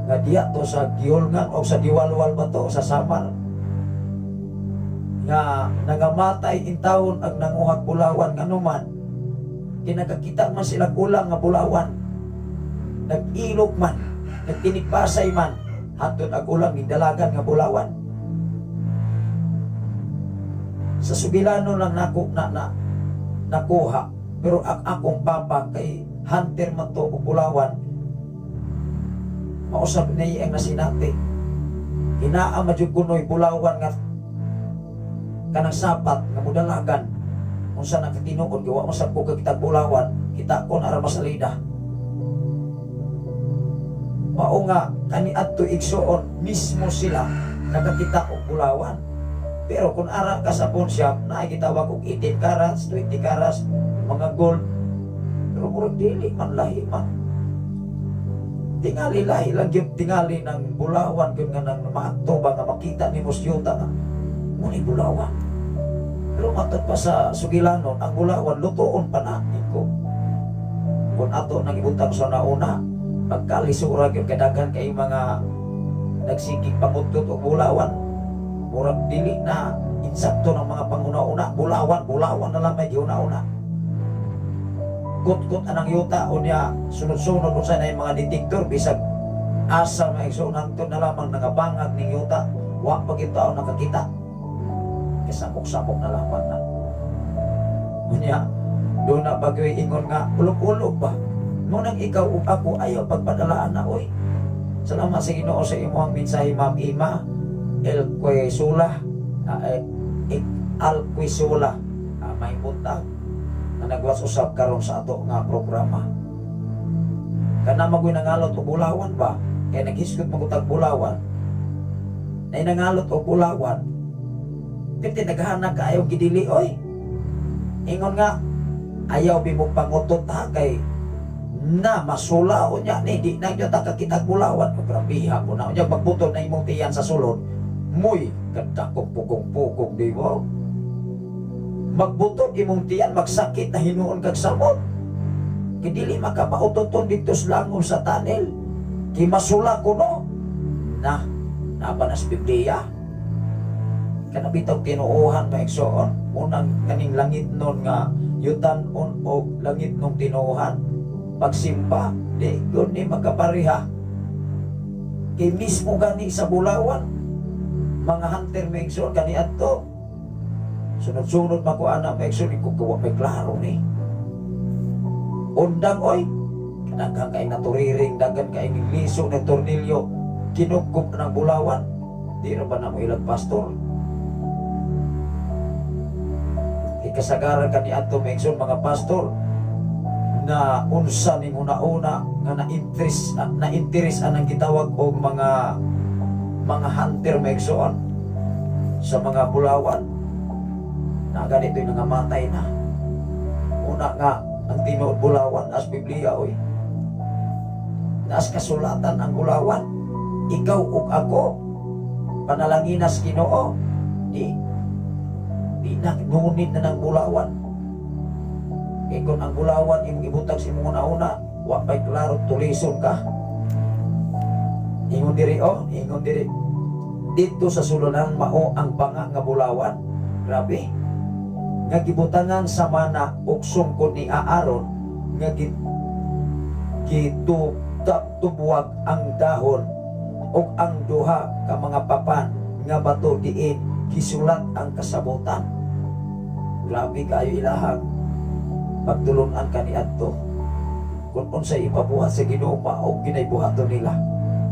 nga diya to sa giulngan o sa diwalwal ba to sa Samar nga nangamatay in taon ang nanguhag bulawan nga numan kinakakita man sila kulang nga bulawan, nag-ilok man, nagtinigpasay man hantod ang ulang nidalagan nga bulawan. Sa Subilano lang nakuha, pero ang akong papa kay hunter man to o bulawan, mausap na iyang nasinati. Hinaa madyog kunoy bulawan nga kanang sapat nga mudalagan. Kung saan nakatinuod, gawa masap ko kagitag bulawan, kita ko na masalida. Mao nga, kaniadto igsoon, mismo sila nakakita og bulawan. Pero kung ara ka sa pawn shop, nakikitawag og 18 carats, 20 carats, mga gold. Pero murag dili man lahi man. Tingali lahi lang yung tingali ng bulawan, yung nga nang maakto ba nga makita ni Mosyuta nga, muna'y bulawan. Pero matod pa sa Sugilanon, ang bulawan lutoon pa na ko. Kung ato nang ibutang sa nauna, pagkalisura yung kadagan kay mga nagsigig pamutot o bulawan, murag dili na insakto ng mga panguna-una, bulawan na lang may giuna-una. Kut-kut anang yuta o niya sunod-sunod o sana yung mga detektor bisag asa maigsunan to na lamang nangabangag ning yuta, wa pagitao nakakita. Kasapok-sapok na lamang na. Unya, doon na bagay ingon nga, ulog-ulog ba? Ngunang ikaw o ako ayaw pagpadalaan na, oy. Salamat sa Ginoo sa imong mensahe, Ma'am Ima, El Quesula, Al Quesula, may buntag na nagwas usab karon sa ato nga programa. Kana magoy nangalot o bulawan ba? Kaya naghisgot magutag bulawan. Na nangalot o bulawan, kiti naghahanap ka ayaw gidili, oy. Ingon nga, ayaw bimog pangutot ha kay na masula o niya ni di na nyo takakita bulawan. Grabiha mo na o niya magbutol na imong tiyan sa sulod. Muy ganda kong pugong-pugong di mo. Magbutol imong tiyan magsakit na hinuon kag samot. Kidili makapautoton dito sa langon sa tunnel. Kimasula ko no. Na napanas Biblia. Kanabitaw tinuuhan maigsoon. Unang kaning langit nun nga yutan on o langit nung tinuuhan. Pagsimba, di ko ni magkapariha. Kay mismo gani sa bulawan, mga hunter maigsoon gani ato. Sunod-sunod makuana maigsoon, ikukuha may klaro ni. Undang oy, dagan kay naturiring, dagan kay liso ng tornilyo, kinugkop ng bulawan. Di na ba na mo ilang pastor? Ikasagaran ka ni ato maigsoon mga pastor, na unsa ning una-una nga na-interest anang gitawag og mga hunter maigsoon sa mga bulawan na ganito yung nangamatay na. Una nga ang tinuod bulawan as Biblia oy. Naas kasulatan ang bulawan. Ikaw ug ako panalanginas Ginoo. Di na ngunit na ng bulawan. Kaya kung ang bulawan imong ibutang sa imong una-una, wa pa'y klaro tulison ka. Ingon diri ingon diri. Dito sa sulunan mao ang banga nga bulawan. Grabe. Nga gibutangan sa mana ug sungkod ni Aaron nga tubuwag ang dahon ug ang duha ka mga papan nga bato diin gisulat ang kasabutan. Grabe kayo ilahag. Pagtulunan ka ni adto kung unsay ipabuhat sa Ginoo o ginaybuhaton nila.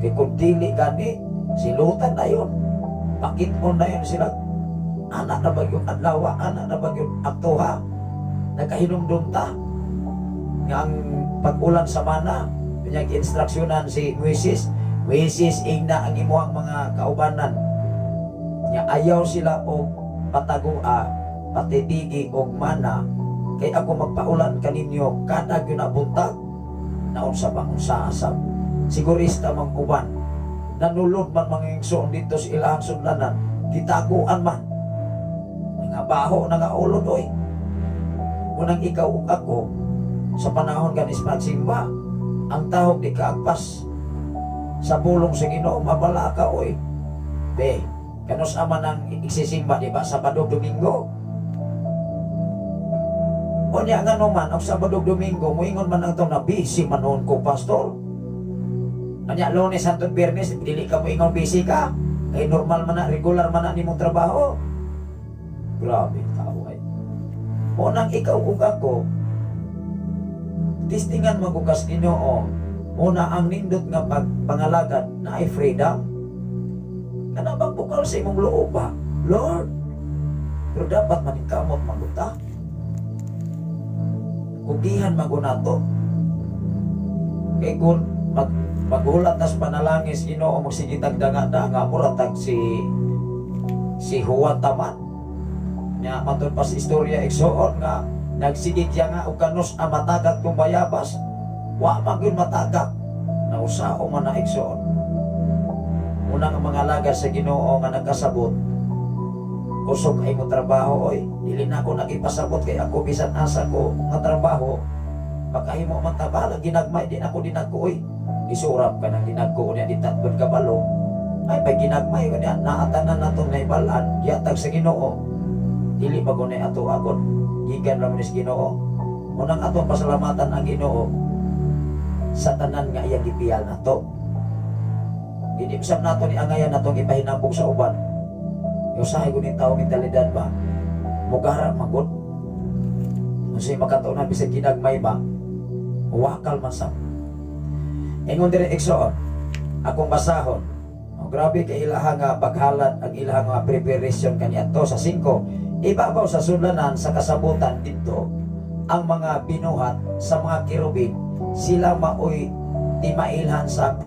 Kay kung dili gani silutan na yun, pakitmon na yun sila. Anak na bagyong adlaw, anak na bagyong aktuha, nakahinumdum ta nga ang pag-ulan sa mana kanyang instruksyonan si Moises igna ang imuhang mga kaubanan nga ayaw sila og patagua patitigi og mana. Kay ako magpaulan kaninyo kada gyunabuntag naon sa bangunsa asab sigurista mang uban nanulod man mangingsoon dito sa ilahang sudlanan gitaguan man nga baho na nga ulod oy. Unang ikaw ug ako sa panahon ganis magsimba ang tahog di kaagpas sa bulong sa Ginoo mabala ka oy. Be kanos ama nang igsisimba di ba Sabado Domingo. O niya nga naman, ang Sabado Domingo, muingon man ang ito na busy man noon ko, pastor. Anya, Lunes, Santo Biyernes, dili ka muingon busy ka. Kaya normal man na, regular man na ni mong trabaho. Grabe, tao ay. O nang ikaw ug ako, tistingan magugas Ginoo. Una ang nindot nga pagpangalagad na ay freedom. Kana bang bukal sa imong loob ba? Lord, pero dapat maningkamot maguta. Kugihan magunato. Kay kung magulat nas panalangis Ginoo magsigitag danga-danga muratag si Juan taman. Nya matud pas istorya igsoon nga nagsigit ya nga og kanus ang matagat kung bayabas. Wa magyud matagat. Nausao man na igsoon. Unang mga laga sa Ginoo nga nagkasabot kusog ay mo trabaho oy. Dili na ako nagipasabot kay ako bisan asa ko nga trabaho. Pagkahimo man tabala ginagmay din ako dinagko oy. Isurap ka ng dinagko niya ditatbod kabalo. Ay pag ginagmay ko niya naatanan na itong naibalaan yatag sa Ginoo. Dili ba ko na ato agon gikan ra sa Ginoo. Unang atong pasalamatan ang Ginoo sa tanan nga iyang gipiyal nato. Dili bisag nato ni angayan natong ipahinambog sa uban. Usahay ko ning taong mentalidad ba? Mugara magod. Unsay makatuon na bisag ginagmay ba? Wakal man sa. Ingon dire Exoon, akong basahon. Oh, grabe kay ilaha nga paghalad ang ilaha nga preparation kaniadto sa 5. Ibabaw sa sudlanan sa kasabutan dito ang mga binuhat sa mga kirubin sila maoy timailhan sa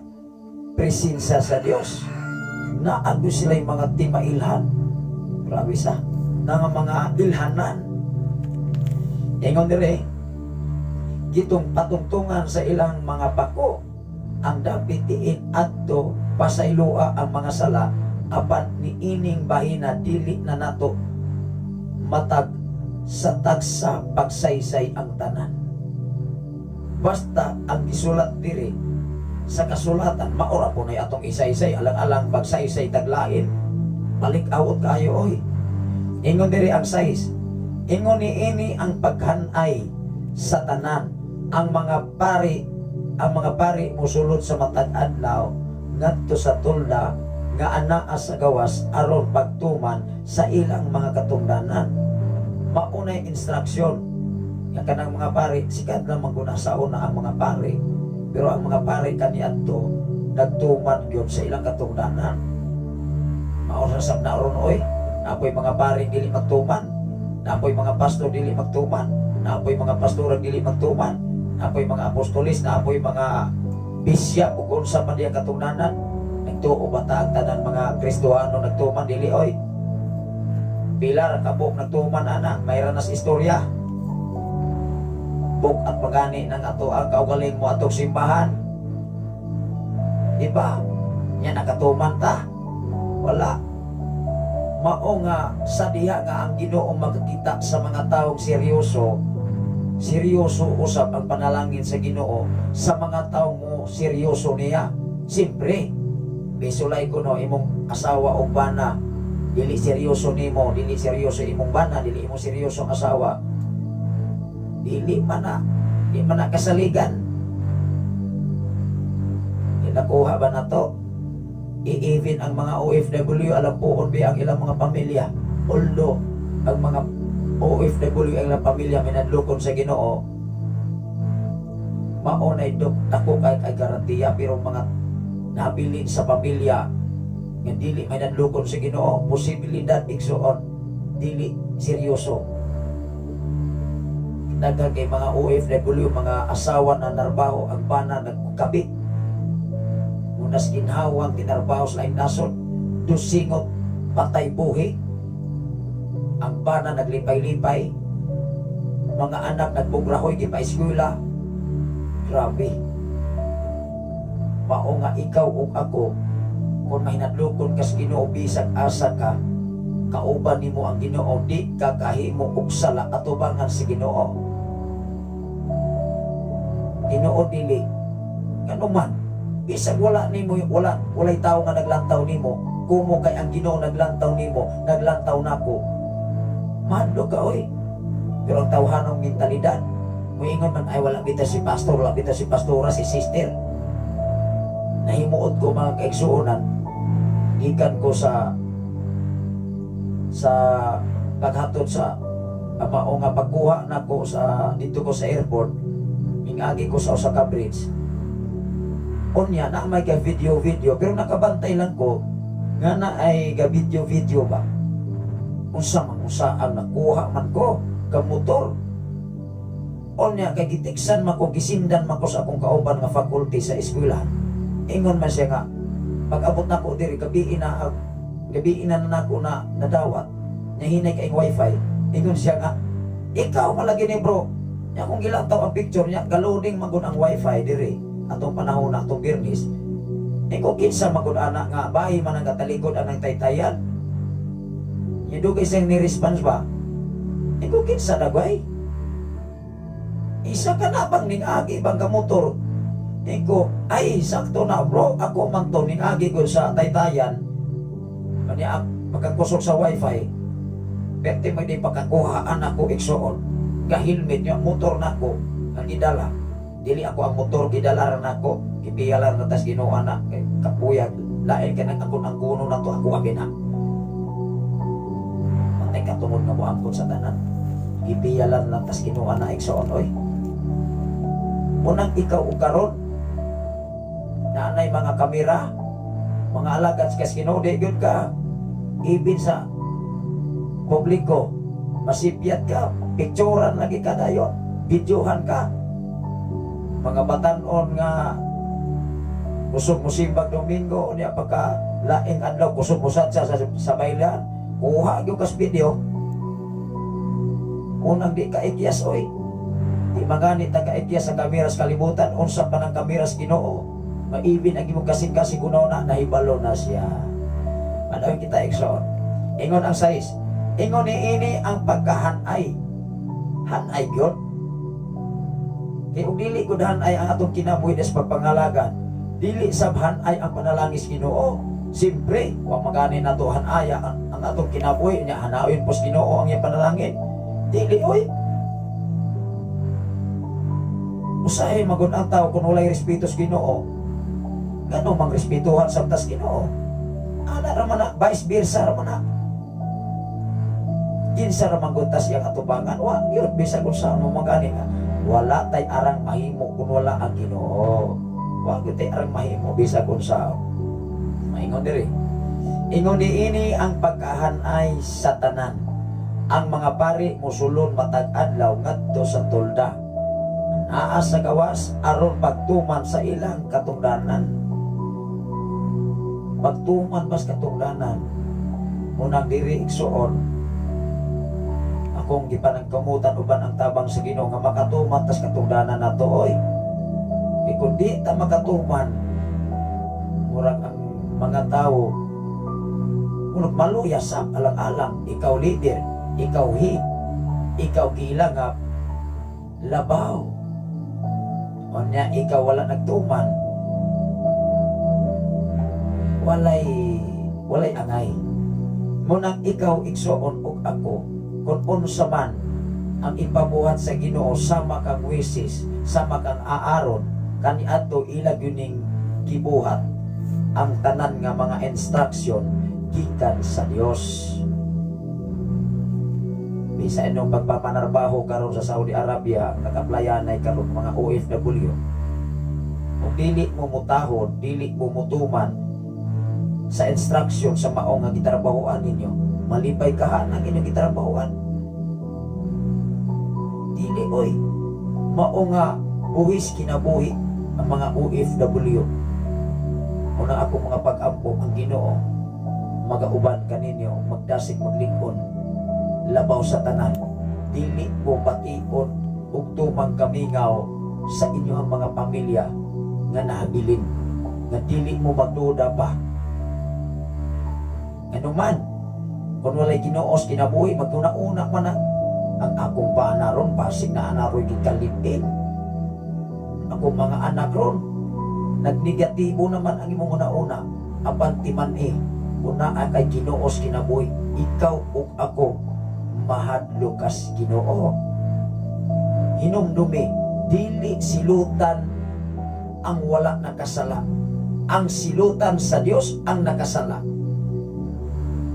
presensya sa Dios. Naado sila yung mga timailhan. Grabe sa nga mga ilhanan. Ingon dire gitong patungtungan sa ilang mga pako ang dapat tiin adto pasaylua ang mga sala apan niining bahina dili na nato matag sa tagsa pagsaysay ang tanan. Basta ang gisulat diri sa kasulatan maora po na atong isaysay alang-alang pagsaysay taglain balik awot kayo oy. Ingon diri ang 6. Ingon niini ang paghanay sa tanan ang mga pari mosulod sa matag adlaw ngadto sa tulda nga anaa sa gawas aron pagtuman sa ilang mga katungdanan. Maunay instruksyon nga kanang mga pari sikat lang maguna sa una ang mga pari pero ang mga pari kaniadto nagtuman gyud sa ilang katungdanan. Mauna sab na aron oy napoy mga pari dili magtuman, napoy mga pastor dili magtuman, napoy mga pastor dili magtuman, napoy mga apostolis, napoy mga bisya ug unsa man diya katungdanan. Nagtuo bata ang tanan mga Kristohano nagtuman dili oy. Pilar kabuk nagtuman ana, mayra nas istorya. Buk at pagani ng ato ang kaugaling mo atong simbahan. Diba? Yan nakatuman ta. Wala. Mao nga sa diha nga ang Ginoo magkita sa mga taong seryoso. Seryoso usab ang panalangin sa Ginoo sa mga taong mo seryoso niya. Siyempre, bisulay ko no imong asawa o bana dili seryoso nimo, dili seryoso imong bana, dili imong seryoso ang asawa. Dili man na kasaligan. Nakuha ba na to? I-even ang mga OFW alam po ba ang ilang mga pamilya. Although ang mga OFW ang ilang pamilya minadlukon sa Ginoo, maunay dok tako kay garantiya pero mga nabilin sa pamilya nga dili minadlukon sa Ginoo, posibilidad igsuon dili seryoso. Daghang kay mga OFW mga asawa na narbaho ang bana nagkabit. Unas ginhawang tinarbaho sa laing nasod, dusingot patay buhi. Ang bana naglipay-lipay, mga anak nagbugrahoy di pa eskwela. Grabe. Mao nga ikaw ug ako kung mahinadlokon kas Ginoo bisag asa ka kauban nimo ang Ginoo di ka kahimo og sala atubangan si Ginoo. Ginoo dili kanuman bisag wala nimo walay tawo nga naglantaw nimo kumo kay ang Ginoo naglantaw nimo naglantaw nako madlo ka oy. Pero ang tawhanong mentalidad moingon man ay wala kita si pastor, wala kita si pastora, si sister. Nahimuot ko mga kaigsuonan gikan ko sa paghatod sa mao nga pagkuha nako sa dito ko sa airport. Mingagi ko sa usa ka bridge. Unya na may ka video pero nakabantay lang ko nga na ay ga video ba. Unsa ang nakuha man ko ka motor. Unya kay gitiksan man ko gisindan man ko sa akong kauban nga faculty sa eskwela. Ingon man siya nga pag-abot nako diri gabi na nako na nadawat. Nya hinay kay wifi. Ingon siya nga ikaw malagi ni bro. Nya kung gilantaw ang picture niya galoding magud ang wifi diri atong panahon na atong Birnis. Kung kinsa magud anak nga bahay man ang katalikod anang taytayan. Idugay siyang ni-response ba? Ikaw kinsa na ba eh? Isa ka na bang ning-agi bang kamotor? Iko, ay, sakto na bro. Ako man to, ning-agi ko sa Taytayan. Kanya, pagkakusok sa wifi, pwede may di pagkakuhaan ako iksoon. Ka-helmet niya, motor na ako, ang idala. Dili ako ang motor, gidalaran ako. Kipiyalan na tas ginoa na. Kapuyag, lain ka nang akong ang kuno na to, ako abina. Matay ka tungod nga mo angkot sa tanan. Kipiyalan na tas ginoa na iksoon, oy. Unang ikaw o karon, nanay mga kamera, mga alagad sa kinode, yun ka, ibin sa publiko, masipyat ka, picturean lagi ka dayon, videohan ka, mga batanon nga, kusog mo simbag Domingo, niya pagka laing adlaw, kusog mo sa baylan, kuha yung kas video, unang di ka ikyas, oy. Di maganit ang kaikya sa kameras kalibutan, unsa pa ng kameras Ginoo, maibin ang imong kasing-kasing kuno na nahibalo na siya. Manawin kita ekson. Ingon ang sais. Ingon ni ini ang pagkahanay. Hanay gyud. Kay ug dili gud hanay ang atong kinabuhi des pagpangalagan. Dili sab hanay ang panalangis Ginoo. Siyempre, wa magani nato hanaya ang atong kinabuhi nya hanawin pos Ginoo ang iyang panalangin. Dili oy. Usahay magun ang tao kung walay respeto sa Ginoo. Ganong mang respetuhan sa tas Ginoo. Ana ra man na, vice versa ra man na. Kinsa ra man guntas yang atubangan, wa gyud bisag usa mo magani nga. Wala tay arang mahimo kung wala ang Ginoo. Wa gyud tay arang mahimo bisag unsa. Maingon diri. Ingon ini ang pagkahanay sa tanan. Ang mga pari mosulon matag adlaw ngadto sa tulda. Naa sa gawas aron pagtuman sa ilang katungdanan. Pagtuman mas katungdanan. Unang diri igsuon. Akong gipanagkamutan uban ang tabang sa Ginoo nga makatuman tas katungdanan nato oy. Kung di ta makatuman, murag ang mga tao unok maluya sa alang-alang, ikaw leader, ikaw head, ikaw gilangap, labaw. O niya, ikaw wala nagtuman, walay angay. Munang ikaw igsuon og ako, kung unsa man ang ipabuhat sa Ginoo, sama kang wisis, sama kang aaron, kaniadto ilag yuning gibuhat ang tanan nga mga instruction gikan sa Dios. Bisa inyong pagpapanarbaho karon sa Saudi Arabia, nag-applyanay karon mga OFW. Kung dili mo mutahod, dili mo mutuman sa instruction sa maong nga gitrabahoan ninyo, malipay kahan ang inyong gitrabahoan. Dili oy, maong nga buhis kinabuhi ang mga OFW. Una ako mga pag-ampo ang Ginoo, magauban kaninyo, magdasig maglingkon, labaw sa tanan, dili mo bation ug tumang kamingaw sa inyong mga pamilya nga nahabilin, nga dili mo magduda pa. Ano man, kung walay Ginoos kinabuhi, maguna-una man ang akong panaron, pasig na anaroy gikalipin. Akong mga anak ron, nagnegatibo naman ang imong una-una, abantiman una kay Ginoos kinabuhi, ikaw ug ako mahadlo kas Ginoo. Hinumdumi, dili silutan ang wala nakasala, ang silutan sa Dios ang nakasala.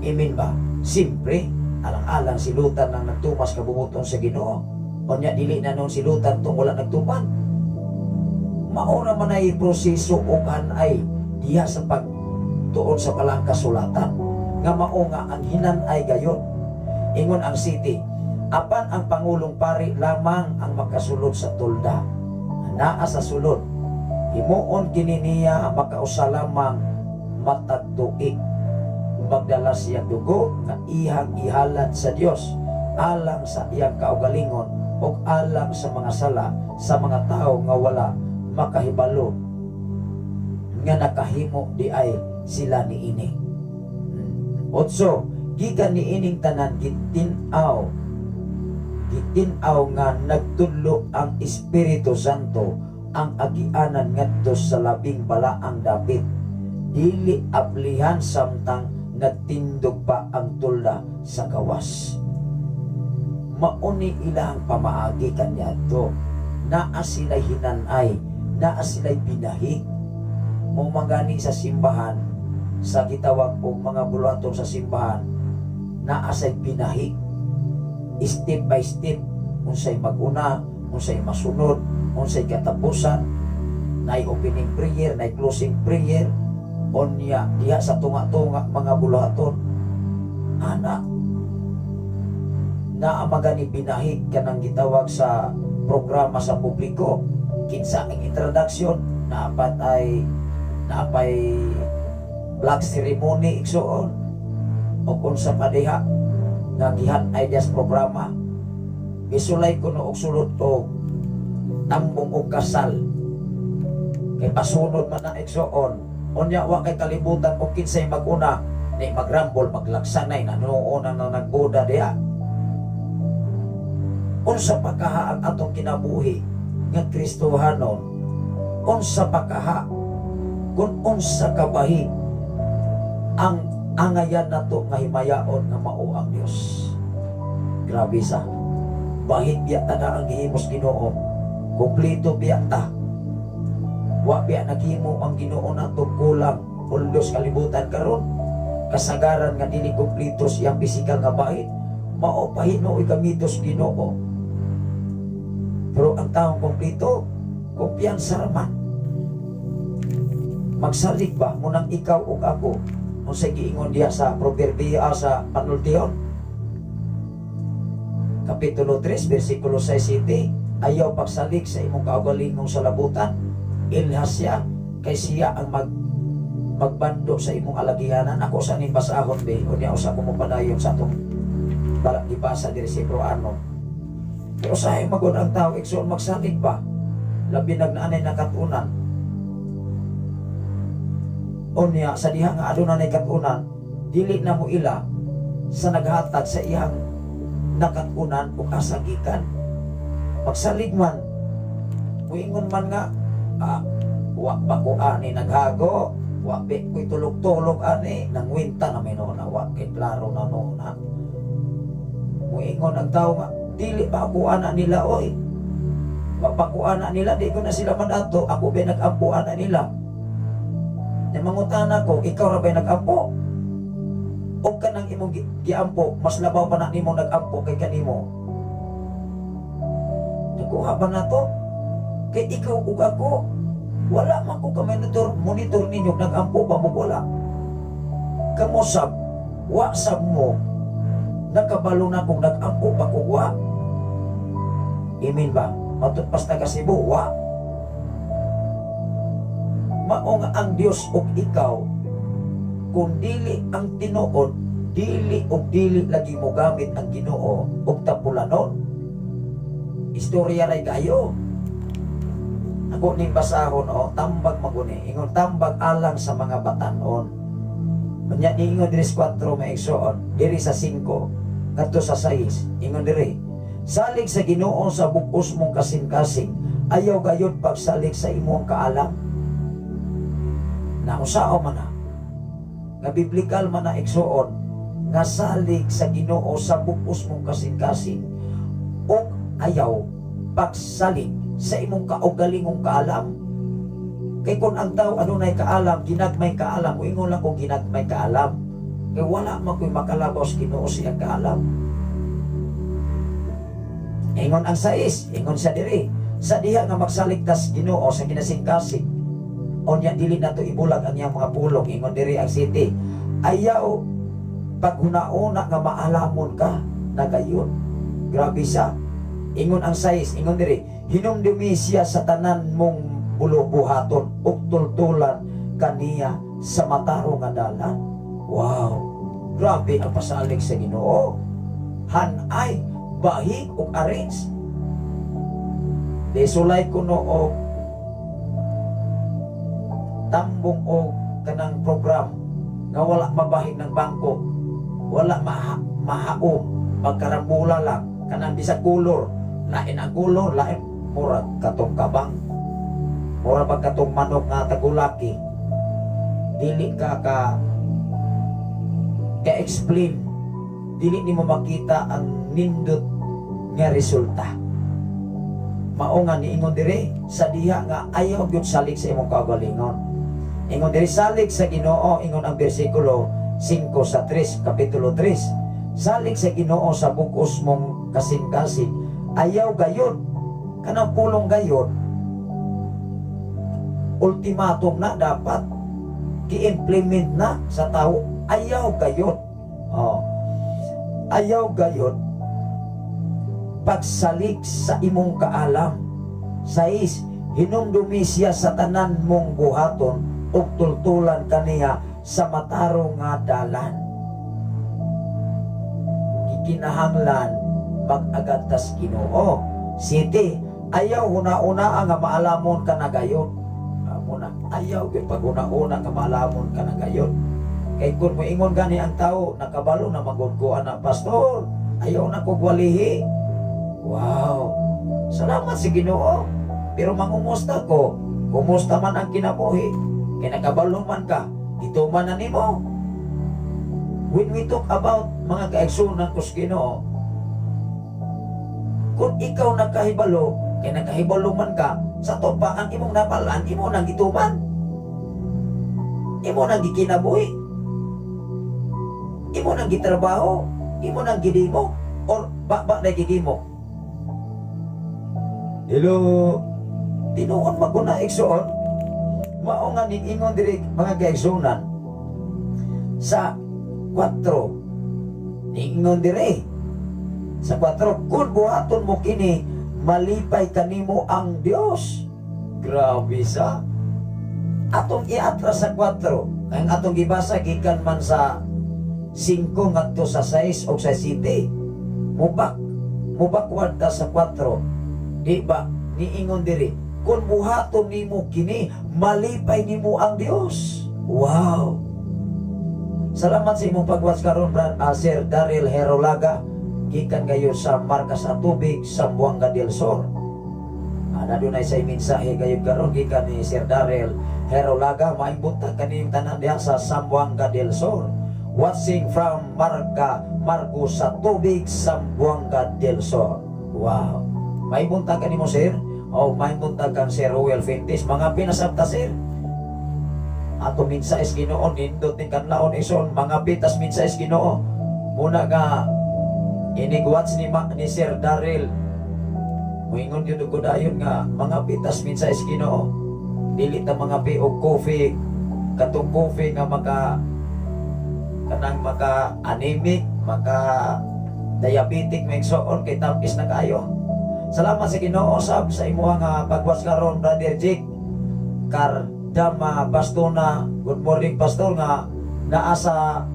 Amen ba? Siyempre, alang-alang silutan ng nagtumas kabubuton sa Ginoo. Unya dili na nung silutan tong wala nagtuman. Maura man ay proseso o kanay diha sa pagtuon sa palang kasulatan nga mao nga ang hinanay gayon. Ingon ang city, apan ang Pangulong Pari lamang ang makasulod sa tulda. Naa sa sulod, himuon kini niya makausa lamang matagtuig. Magdala siyang dugo nga ihang ihalad sa Dios alang sa iyang kaugalingon o alang sa mga sala sa mga tao nga wala makahibalo nga nakahimo di ay sila niini. Otso, gikan niining tanan gitinaw nga nagtudlo ang Espiritu Santo ang agianan ngadto sa labing balaang dapit, dili aplihan samtang nagtindog pa ang tulda sa gawas. Mauni ilang pamaagi kaniadto, naa sila'y hinanay, naa sila'y binahi. Mo mangani sa simbahan, sa gitawag o mga bulaton sa simbahan, naa say binahi. Step by step, unsay maguna, unsay masunod, unsay katapusan, nay opening prayer, nay closing prayer, onya diha sa tunga-tunga mga bulaton. Ana naa magani binahi kanang gitawag sa programa sa publiko, kinsa ang introduction, naapay black ceremony igsoon, o kung sa padiha nga gihan ideas programa. Isulay ko no og sulod ko tambong og kasal, kay pasunod man na igsoon, unya wa kay kalibutan o kinsay maguna ni magrambol maglaksanay na noon na nagboda diha. Unsa pakaha ang atong kinabuhi nga Kristohanon, unsa pakaha kung unsa kabahi ang angayan nato nga himayaon nga mao ang Dios. Grabe sa bahit biya ta na ang gihimos Ginoo, kumpleto biya ta, wa biya naghimo ang Ginoo nato kulang puldos kalibutan karon, kasagaran nga dili kumpleto siyang pisikal nga bahit, mao pahinoy gamitos Ginoo. Pero ang taong kumpleto, kumpiyansa raman. Magsalig ba munang ikaw ug ako, kung sa giingon diya sa Proverbia sa Panultiyon, Kapitulo 3, versikulo 6-7, ayaw pagsalig sa imong kaugalingong salabutan, ilhas siya, kay siya ang magbando sa imong alagihanan. Ako sa ning basahon be, o niya usa ko mo padayon sa atong balak ipasa diri sa Hebreano. Pero sa magod ang tao, ikson magsalig ba? Labi nagnaanay na katunan. O niya, sa diha nga aduna na katunan, dili na mo ila sa naghatag sa iyang nakatunan o kasagikan. Magsalig man, muingon man nga, wa pa ko ani naghago, wa pa ko'y tulog-tulog ani, nangwinta na may nona, wa kay klaro na nona. Muingon ang tao nga, dili pa ako anak nila, oy. Papaku anak nila, di ko na sila madato. Ako ba nag-ampo anak nila? Mangutan ako, ikaw ra ba nag-ampo? O ka nang imong giampo, mas labaw pa na nimo nag-ampo kay kanimo. Nakuha ba na to? Kay ikaw ug ako, wala man ko monitor ninyo, nag-ampo ba mo wala? Kamusab, wa sab mo, nakabalo na kung nag-ampo pa ko wa. Imin ba? Matut pas taga Cebu, wa. Mao nga ang Dios ug ikaw, kung dili ang tinuod, dili lagi mo gamit ang Ginoo ug tapulanon. Istorya ray kayo. Ako ning basahon tambag maguni, ingon tambag alang sa mga batanon. Unya ingon diri sa 4 maigsoon, diri sa 5 ngadto sa 6, ingon diri, salig sa Ginoo sa bug-os mong kasing-kasing, ayaw gayud pagsalig sa imong kaalam. Nausao man na, nga biblikal man na igsoon, nga salig sa Ginoo sa bug-os mong kasing-kasing, o ayaw pagsalig sa imong kaugalingong kaalam. Kay kung ang tao adunay kaalam, ginagmay kaalam, o ingon lang kung ginagmay kaalam, kay wala man ko'y makalabaw sa Ginoo siyang kaalam. Ingon ang 6, ingon sa diri, sa diha nga magsaligtas Ginoo sa kinasing-kasing, o niya dili na to ibulag ang iyang mga pulong. Ingon diri ang 7, ayaw paghuna-una nga maalamon ka na gayon. Grabe siya. Ingon ang 6, ingon diri, hinumdumi siya sa tanan mong bulubuhaton ug tultulan kaniya sa mataro nga dalan. Wow, grabe ang pasalig sa Ginoo. Hanay, bahig ug arrange. Desulay ko no og tambong o kanang program nga wala mabahig ng bangko o wala mahaom, magkarambula lang, kanang bisa kulor, lain ang kulor, lain, murag katong kabang, murag katong manok nga tagulaki, dili ka explain, dili ni mo makita ang nindot nga resulta. Mao nga niingon diri sa diha nga ayaw gyud salig sa imong kaugalingon. Ingon diri salig sa Ginoo, ingon ang bersikulo 5 sa 3, kapitulo 3. Salig sa Ginoo sa bug-os mong kasing-kasing, ayaw gayon. Kanang pulong gayon, ultimatum na dapat ki-implement na sa tao. Ayaw gayon. Ayaw gayon pagsalig sa imong kaalam. 6, hinumdumi siya sa tanan mong buhaton ug tultulan kaniya sa matarong nga dalan. Gikinahanglan mag-agad tas Ginoo. 7, ayaw una-una nga maalamon ka na gayon. Muna, ayaw gyud pag una-una nga maalamon ka na gayon. Kay kung moingon gani ang tao, nakabalo na magud ko ana, pastor, ayaw na ko gwalihi. Wow, salamat si Ginoo. Pero mangumusta ko, kumusta man ang kinabuhi, kinakabalo man ka, ito man na nimo. When we talk about mga kaigsunan ko sa Ginoo, kung ikaw nakahibalo, kinakahibalo man ka, sa topa ang imong nabalaan, imo nang gituman, imo nang gikinabuhi, imo nang gitrabaho, imo nang gidimo, or ba na gidimo. Hello, tinuon maguna igsoon, mao nga ningon diri mga kaigsunan sa 4, ningon diri sa 4, kung buhaton mo kini, malipay kanimo ang Dios. Grabe sa atong iatras sa 4, ang atong gibasa gikan man sa 5 ngadto sa 6 o sa 7, mubakwad ta sa 4. Di ba niingon diri, kung buhaton nimo kini, malipay nimo ang Dios. Wow, salamat sa imong pagwatch karon, Sir Daryl Herolaga, gikan kayo sa Markas sa Tubig, Zamboanga del Sur. Nadunay sa mensahe kayo karon gikan ni Sir Daryl Herolaga, maibuntag kaning tanan diha sa Zamboanga del Sur, watching from Marcos sa Tubig, Zamboanga del Sur. Wow, maibuntag kanimo sir, o maibuntag kang Sir Roel Fintis, mga pinasabta sir. Ato minsa is Ginoo, nindot ni kanlaon ison, mga pitas minsa is Ginoo. Muna nga inigwats ni Sir Daryl, muingon yun ko dayon nga mga pitas minsa is Ginoo. Dili ta mga piog coffee, katong coffee nga kanang maka anemic, maka diabetic, may soon kay tapis na kayo. Salamat sa Ginoo sab sa imuha nga pagwas karon, Brother Jake Cardama Bastona. Good morning pastor, nga naasa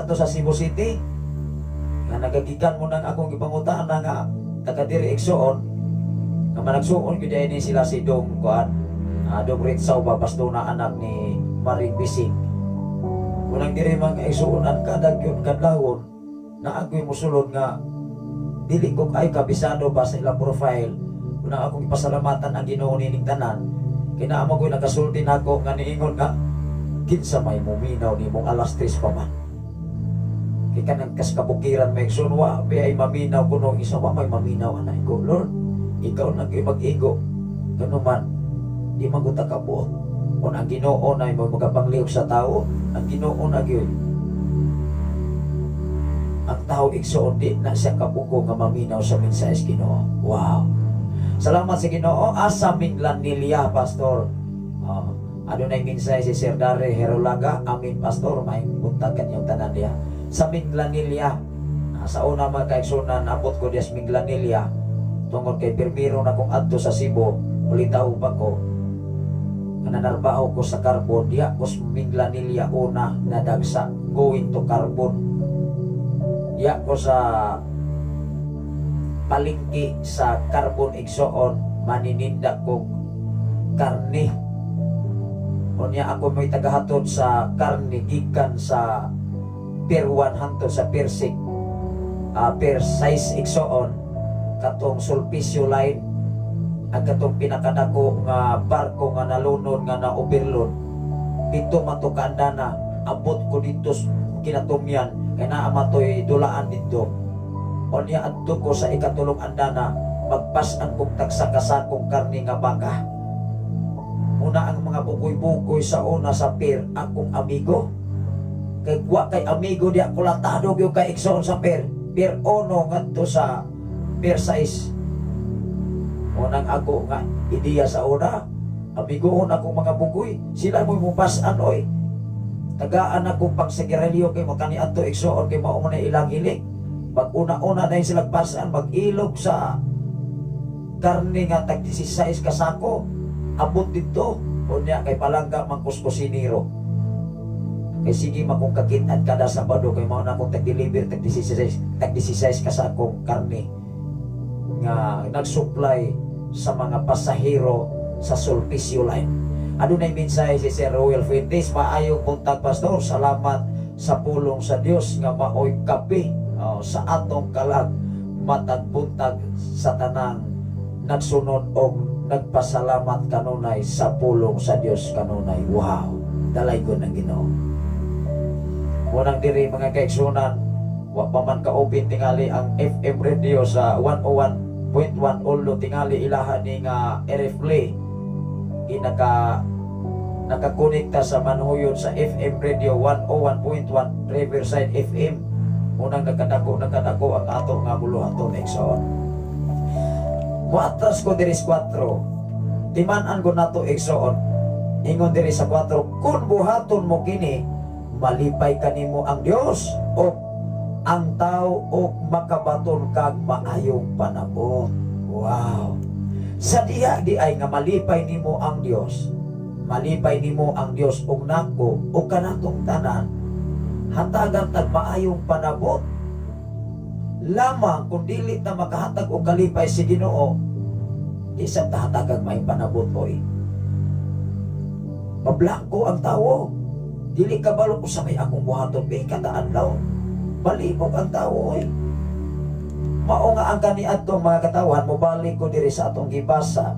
to sa Cebu City, nga nagagikan mo nang akong gipangutaan na nga taga diri igsoon, nga managsuon gyud ni sila si Dong kuan, Dong Ritsaw ba Bastona, anak ni Maring Bising. Unang diri mga igsuonan kadag yun kadlawon na ako'y musulod nga dili ko ay kabisado ba sa ilang profile. Unang akong ipasalamatan ang Ginoo nining tanan, kinaamo ko'y nakasulti nako nga niingon nga kinsa may muminaw ni mong alas 3 pa man. Kaya ka nagkas kabukiran may sunwa, ay maminaw ko nung isa wa may maminaw anay ko. Lord, ikaw naging mag-igo. Ganun man, di maguta ka buot. Kung ang Ginoo na yung magapanglihok sa tao, ang Ginoo na yun. Ang tao igsoon di na siya kabuko nga maminaw sa mensahe Ginoo. Wow. Salamat sa Ginoo. Asa Minglanilla, pastor. Ano na yung mensahe si Sir Daryl Herolaga? Amin, pastor. May buntag kanyang tanan niya. Sa Minglanilla, sa una mga kaigsunan, abot ko diya sa Minglanilla. Tungkol kay Pirmiro na kung adto sa Cebu, ulitaw pa ko. Nanarbaho ko sa carbon, diya ko sa Minglanilla una na dagsa, going to carbon. Diya ko sa palingki sa carbon igsoon, manininda ko karne. O niya ako may tagahatod sa karne gikan sa Pier 1 hangtod sa Pier 6, Pier 6 igsoon katong Sulpicio Line, ang katong pinakadako nga barko nga nalunod nga na overload dito matukanda na abot ko dito kinatumyan kay naa matoy dulaan dito. Unya adto ko sa ikatulong andana magpas-an kong tagsakasakong karni nga baka. Muna ang mga bukoy-bukoy sa una sa pier akong amigo. Kay wa kay amigo di ako latado gyud kay igsoon sa pier. Pier 1 ngadto sa Pier 6. Unang ako nga ideya sa una, amigoon akong mga bukoy. Sila mo'y mupas-an oy. Tagaan ako pang sigarilyo kay makaniadto igsoon kay mao man ilang hilig. Pag una-una na sila pasan mag-ilog sa karne nga tag 16 kasako abot dito unya kay palangga mangkuskusiniro kay sige makong kakitan kada Sabado kay mao na akong tag-deliver tag 16 kasakong karne nga nag-supply sa mga pasahero sa Sulpicio Line. Adunay mensahe si Sir Royal Fuentes. Maayong buntag pastor, salamat sa pulong sa Dios nga maoy kape sa atong kalag matag buntag sa tanang nagsunod og nagpasalamat kanunay sa pulong sa Dios kanunay. Wow, dalay ko ng Ginoo. Munang diri mga kaigsunan, wa pa man ka-open tingali ang FM radio sa 101.1 ulo tingali ilaha ni nga airplay nakakonekta sa Manhuyon sa FM radio 101.1 Riverside FM. Unang nakadako ang ato nga buluhaton igsoon. Muatras ko diri sa 4. Timan-an ko nato igsoon. Ingon diri sa 4, kun buhaton mo kini, malipay kanimo ang Dios o ang tao o makabaton kag maayong panabot. Wow. Sa diha di ay nga malipay nimo ang Dios. Malipay nimo ang Dios og nako o kanatong tanan. Hatagan tag maayong panabot lamang kung dili na makahatag og kalipay si Ginoo, di sa tahatagag may panabot oy. Mablangko ang tawo, dili kabalo ko sa may akong buhaton be kada adlaw. Balibog ang tawo oy. Mao nga ang kaniadto mga katawan, mobalik ko diri sa atong gibasa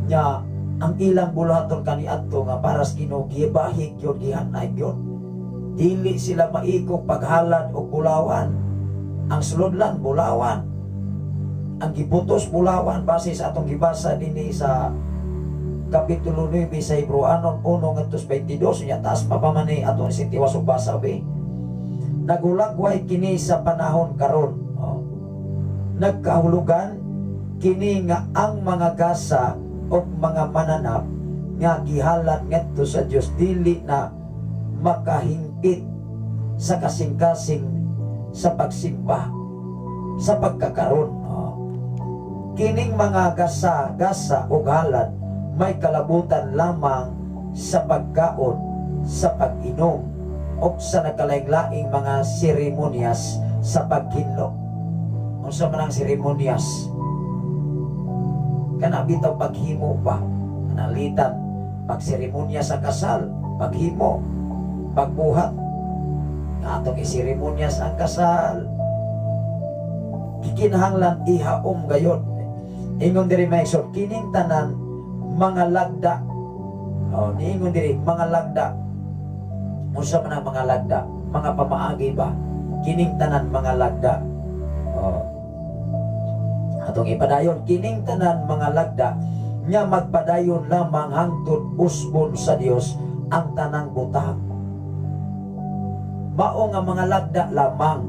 nya ang ilang bulaton kaniadto nga para sa Ginoo gibahig gyud gihanay gyud. Dili sila maikog paghalad o bulawan. Ang sulodlan bulawan. Ang gibutos bulawan base sa atong gibasa dinhi sa kapitulo 9 sa Hebreanon 1:22 nya taas pa man ni atong sintiwas og basa be. Nagulagway kini sa panahon karon. Nagkahulugan kini nga ang mga gasa o mga mananap nga gihalad ngadto sa Dios dili na makahimpit sa kasing-kasing sa pagsimba sa pagkakaroon. Kining mga gasa o halad may kalabutan lamang sa pagkaon, sa pag-inom o sa nagkalaing-laing mga seremonyas sa paghinlo. Unsa man ang seremonyas? Kana bitaw paghimo ba? Analitan pagseremonya sa kasal, paghimo, pagbuhat. Atong iseremonyas ang kasal. Kikinahanglan ihaom gayon. Ingon diri maigsoon, kining tanan mga lagda. Niingon diri mga lagda. Unsa man ang mga lagda? Mga pamaagi ba? Kining tanan mga lagda. Atong ipadayon, kining tanan mga lagda nya magpadayon lamang hangtod usbon sa Dios ang tanang butang. Mao nga mga lagda lamang,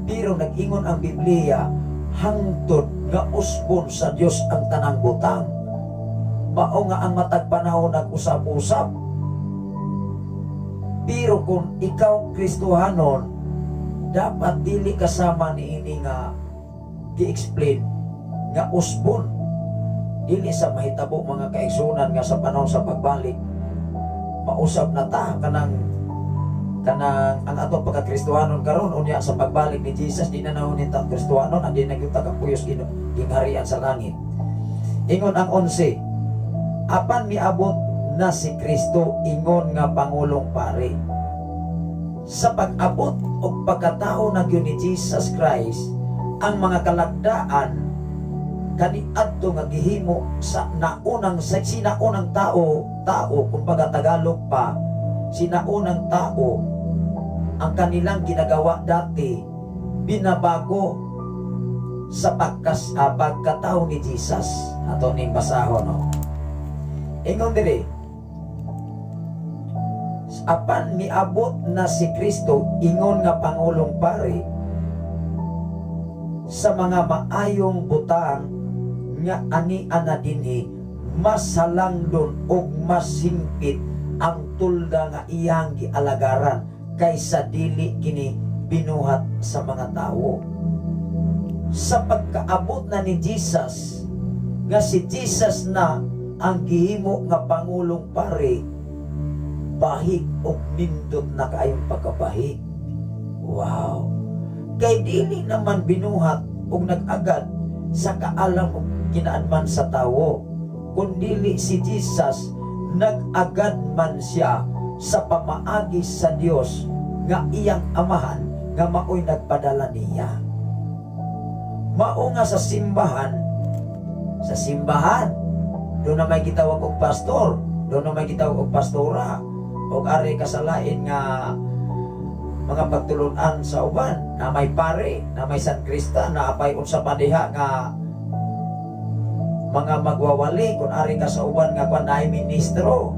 pero nag-ingon ang Biblia hangtod nga usbon sa Dios ang tanang butang. Mao nga ang matag panahon nag-usap-usap. Pero kung ikaw Kristohanon, dapat dili kasama niini nga gi-explain nga usbon. Dili sa mahitabo mga kaigsunan nga sa panahon sa pagbalik mausap na ta kanang ang atong pagka-Kristohanon karon unya sa pagbalik ni Jesus di na naunin ta Kristohanon andi nagyuta ka puyos gingharian sa langit. Ingon ang 11, apan miabot na si Kristo ingon nga pangulong pare. sa pag-abot o pagkatao na gyud ni Jesus Christ, ang mga kalagdaan kaniadto nga gihimo sa naunang sinaunang tao kumbaga Tagalog pa, sinaunang tao, ang kanilang ginagawa dati binabago sa pagkatao ni Jesus. Ato ning basahon, no? Ingon diri, apan miabot na si Kristo, ingon nga Pangulong Pari, sa mga maayong butang nga ani ana dinhi, mas halangdon og mas hingpit ang tulda nga iyang gialagaran kaysa dili kini binuhat sa mga tao. Sa pagkaabot na ni Jesus, nga si Jesus na ang gihimo nga Pangulong Pari, bahig og nindot na kaayong pagkabahig. Wow! Kay dili naman binuhat og nag-agad sa kaalam og kinaadman sa tawo, kundili si Jesus nag-agad man siya sa pamaagi sa Dios nga iyang amahan nga maoy nagpadala niya. Mao nga sa simbahan, doon na may gitawag og pastor, doon na may gitawag og pastora, og ari kasalain nga mga pagtulunan sa uban, na may pare, na may sankrista, na apay unsa pa diha nga mga magwawali, kung ari ka sa uban nga na ay ministro,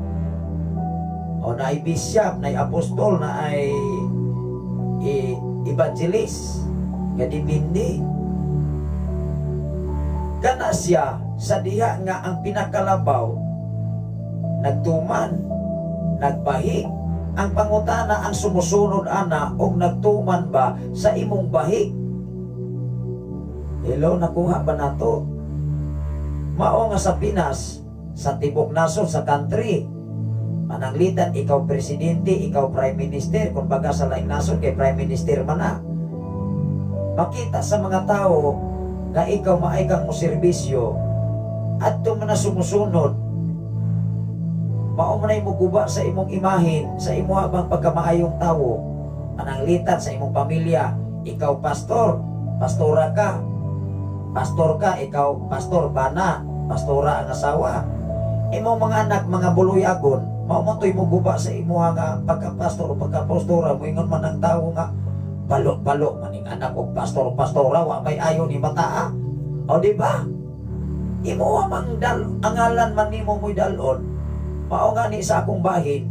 o na ay bishop, na ay apostol, na ay evangelist, nga dipindi. Kana siya sa diha nga ang pinakalabaw nagtuman, nagbahig. Ang pangutana ang sumusunod ana, og nagtuman ba sa imong bahig? Hello, nakuha ba nato? Mao nga sa Pinas, sa tibok nasod, sa country, mananglitan ikaw presidente, ikaw prime minister, kung baga sa laing nasod kay prime minister man na. Makita sa mga tao na ikaw maaygang mo serbisyo at man na sumusunod, mao man ay muguba sa imong imahin, sa imo habang pagkamaayong tao, mananglitan sa imong pamilya, ikaw pastor, pastora ka, pastor ka, ikaw pastor bana, pastora ang asawa, imong mga anak, mga buluyagon, mao man to'y muguba sa imo nga pagkapastor o pagkapastora, moingon man ang tao nga balo-balo maning anak og pastor pastora wa may ayo ni bataa. O di ba? Imo mang angalan man nimo mo'y dalon. Mao nga ni sa akong bahin.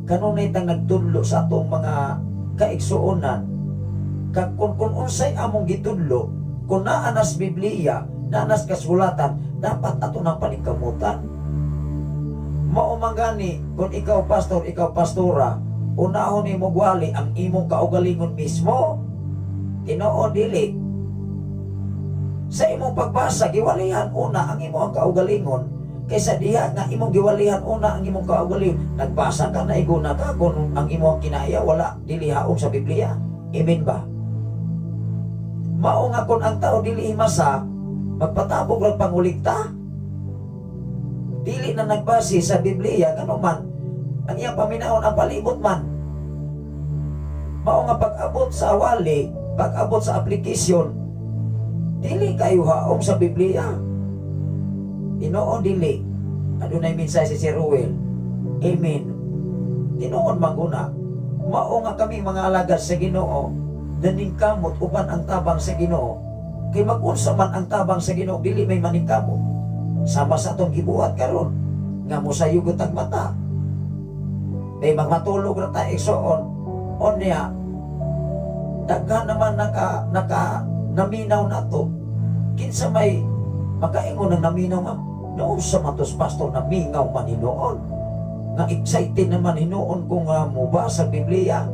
Kanunay tang nagtudlo sa atong mga kaigsuonan. Kag kun unsay among gitudlo, kun naa nas Biblia, naa nas kasulatan, dapat ato nang paningkamutan. Mao man gani kun ikaw pastor, ikaw pastora, unahon ni mo gwali ang imong kaugalingon mismo. Tinoo dili. Sa imong pagbasa, giwalihan una ang imong kaugalingon, kaysa diha nga imong giwalihan una ang imong kaugalingon. Nagbasa ka na iguna ka kung ang imong kinaya wala dili haong sa Biblia. Amen ba? Mao nga kung ang tao dili himasa, magpatabog lang panguligta. Dili na nagbase sa Biblia, gano man ang iyang paminaon ang palibot man. Mao nga pag-abot sa awali, pag-abot sa aplikasyon, dili kayo haong sa Biblia. Tinuon dili. Adunay mensahe si Sir Ruel. Amen. Tinuon manguna. Mao nga kami mga alagad sa Ginoo, naningkamot uban ang tabang sa Ginoo. Kay mag-unsa man ang tabang sa Ginoo, dili may maningkamot. Sama sa atong gibuhat karon nga mosayugot ang mata. May magmatulog na tayo igsoon. O niya, daghan naman naminaw na to. Kinsa may makaingon ng naminaw nga, noon sa matos pastor na mingaw man hinoon. Nga excited naman hinoon kung muba sa Biblia.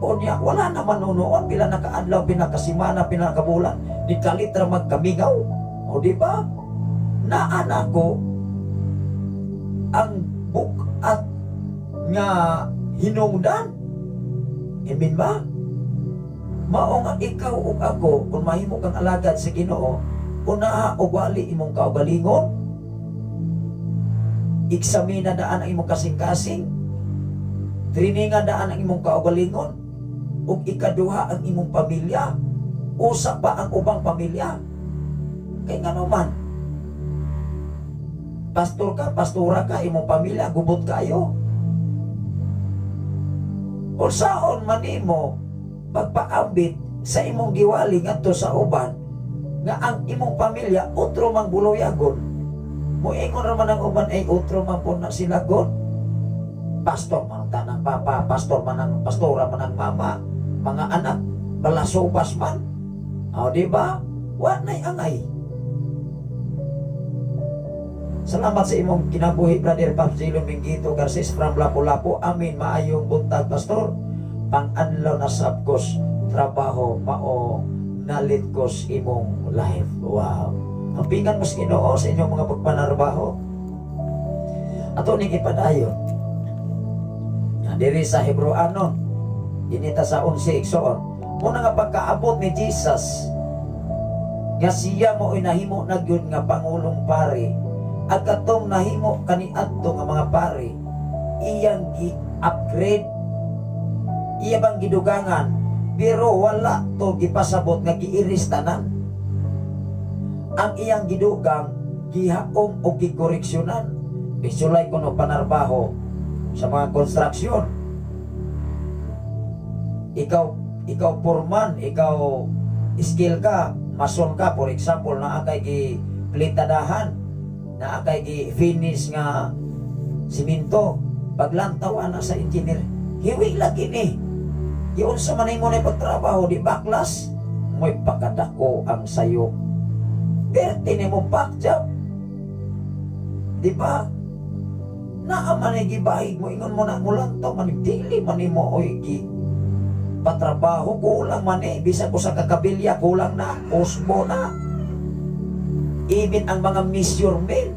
O niya, wala naman noon, pila nakaadlaw, pinakasimana, pinakabulan, di kalitra magkamingaw. O di ba? Naana ko ang bukat nga hinungdan. Amen ba? Mao nga ikaw ug ako, kung mahimo kang alagad sa Ginoo, una og wali imong kaugalingon, eksamina daan ang imong kasing-kasing, Trininga daan ang imong kaugalingon. Ug ikaduha ang imong pamilya. Usa pa ang ubang pamilya. Kay ngano man, pastor ka, pastora ka, imong pamilya, gubot kayo. O saon man nimo pagpaambit sa imong giwali ngadto sa uban nga ang imong pamilya utro mang buloyagon. Moingon ra man ang uban ay utro man po na sila god. Pastor man ang tanang papa, pastor man ang pastora man ang mama, mga anak balasubas man. O di ba? Wa nay angay. Salamat sa imong kinabuhi, Brother Papsilo Mingito Garces from Lapu-Lapu. Amin, maayong buntag, Pastor. Pang-anlaw na sabkos, trabaho, mao, nalitkos imong life. Wow. Hampingan mas Ginoo sa inyong mga pagpanarbaho. Ato ning ipadayon. Diri sa Hebreano, inita sa 11 igsoon. Muna nga pagkaabot ni Jesus, nga siya mo inahimo na gyud nga Pangulong Pari, at katong nahimo kaniadto nga mga pari, iyang gi-upgrade, iya bang gidugangan, pero wala to gipasabot nga giiris tanan. Ang iyang gidugang gihaom o gikoreksyonan. Isulay kuno panarbaho sa mga konstruksyon. Ikaw porman, ikaw skill ka, mason ka, for example, na akay gi-plitadahan, na akay gi-finish nga simento, paglantaw ana sa engineer, hiwi lagi ni. Yun sa manay mo na pagtrabaho, di baklas, mo'y pagkadako ang sayo. Perti ni mo backjob. Di ba? Naaman ay gibahig mo, ingon mo na mulantaw, manigdili, manimo oy gi patrabaho, kulang man bisa ko sa kakabilya, kulang na, osbo na. Even ang mga measurement,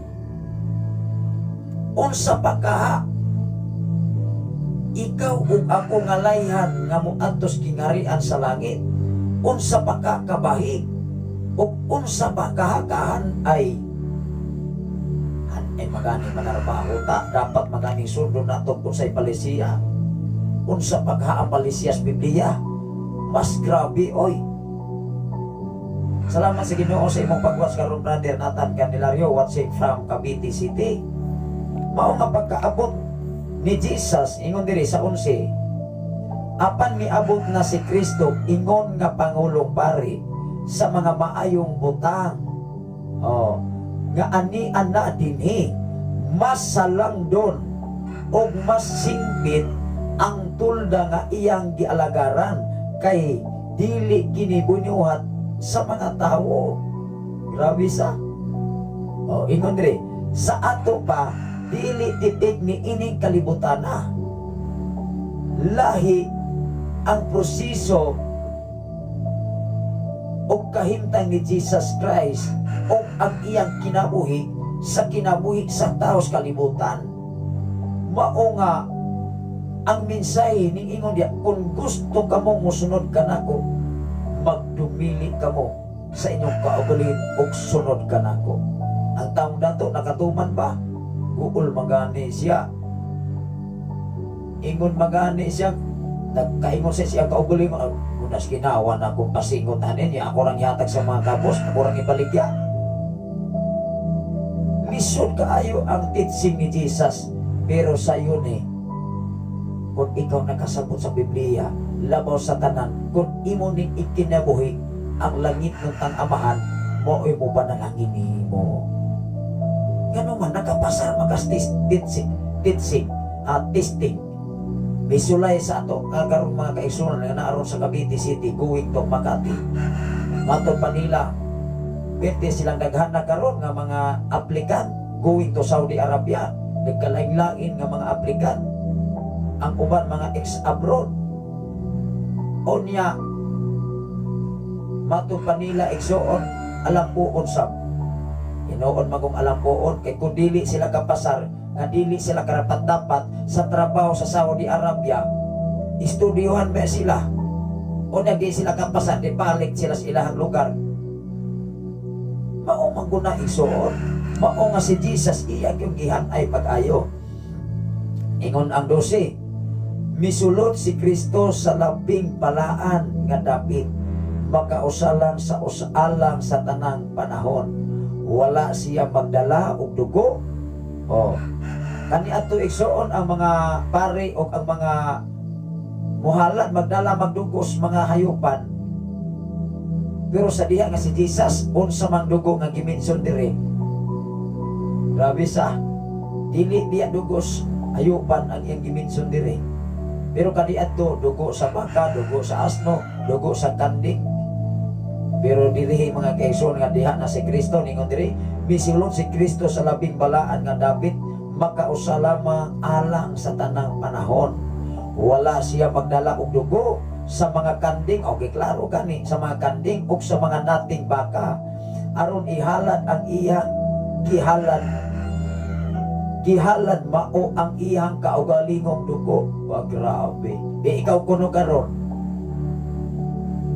unsa pa ka, ikaw ug ako ngalayhan nga muadtos kingarian sa langit, unsa pa ka kabahig, ug unsa pa kahakahan ay magani manarbaho ta, dapat magani sundo na tungkol sa palisiya. Unsa pa ka ang palisiyas Biblia, mas grabe oy. Salamat sa Ginoo sa imong pagwas karon, Brother Nathan Candelario, watching from Cavite City. Mao nga pagkaabot ni Jesus, ingon diri sa 11, apan miabot na si Kristo, ingon nga Pangulong Pari sa mga maayong butang. Nga ani ana dinhi, mas salangdon o mas singpit ang tulda nga iyang gialagaran, kay dili kini bunyuhat sa mga tao. Grabe sa ingon diri, sa ato pa dili titik ni ining kalibutan na lahi ang proseso o kahimtang ni Jesus Christ o ang iyang kinabuhi sa taos kalibutan. Mao nga ang mensahe ning ingon dia, kung gusto kamo musunod kanako, magdumili kamo sa inyong kaugalingon ug sunod kanako. Ang taong dato nakatuman ba? Guol magani siya. Ingon magani siya, nagkaingon siya kaugalingon, unas ginawa na akong pasingot anin niya, ako rang ihatag sa mga kabos, ako rang ibaligya. Lisod kaayo ang teaching ni Jesus, pero sa iyo ni, kung ikaw nakasabot sa Biblia, labaw sa tanan, kung imo ning ikinabuhi ang langit ng tang amahan, mo'y mo ba nalangin mo? Gano'n man, nakapasar magas testing. Bisulay sa ato, agarong mga kaigsunan na naaron sa Cavite City, going to Makati. Matod pa nila, pwede silang daghan na karon nga mga aplikan going to Saudi Arabia. Nagkalain-lain nga mga aplikan. Ang uban mga ex-abroad. O niya, matod pa nila igsoon, alam po unsab. Inoon magong alam po kay kung dili sila kapasar, nga dili sila karapat-dapat sa trabaho sa Saudi Arabia, istudyohan ba sila? O nagi sila kapasar, di balik sila sa ilahang lugar. Mao maguna igsoon, mao nga si Jesus iya yung gihan ay pag-ayo. Ingon ang 12, Misulod si Kristo sa labing balaan nga dapit, makausalang sa usalang sa tanang panahon. Wala siya magdala og dugo. Oh, kani ato igsuon ang mga pare o ang mga muhalad magdala magdugos mga hayupan. Pero sa diha nga si Jesus unsa mang dugo nga gimension diri. Grabe sa dili diya dugos hayupan ang iyang gimension diri. Pero kani ato dugo sa baka, dugo sa asno, dugo sa kanding. Pero diri mga kaigsoon nga diha na si Kristo ningon diri, misulod si Kristo sa labing balaan nga dapit, makausalama alang sa tanang panahon. Wala siya magdala og dugo sa mga kanding, okay klaro gani, sa mga kanding ug sa mga nating baka aron ihalad ang iyang gihalad mao ang iyang kaugalingong dugo. Wa grabe. Di ikaw kuno karon.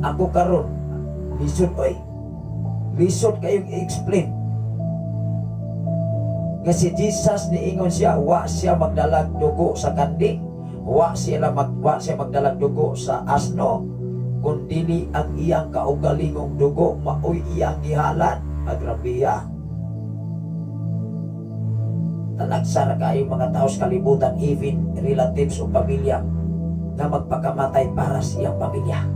Ako karon. Lisod oy. Lisod kayong i-explain. Nga si Jesus niingon siya, wa siya magdalag dugo sa kanding, wa siya magdalag dugo sa asno, kundili ang iyang kaugalingong dugo maoy iyang gihalad. Agrabiya. Talagsara kayo mga tao sa kalibutan, even relatives o pamilya na magpakamatay para sa iyang pamilya.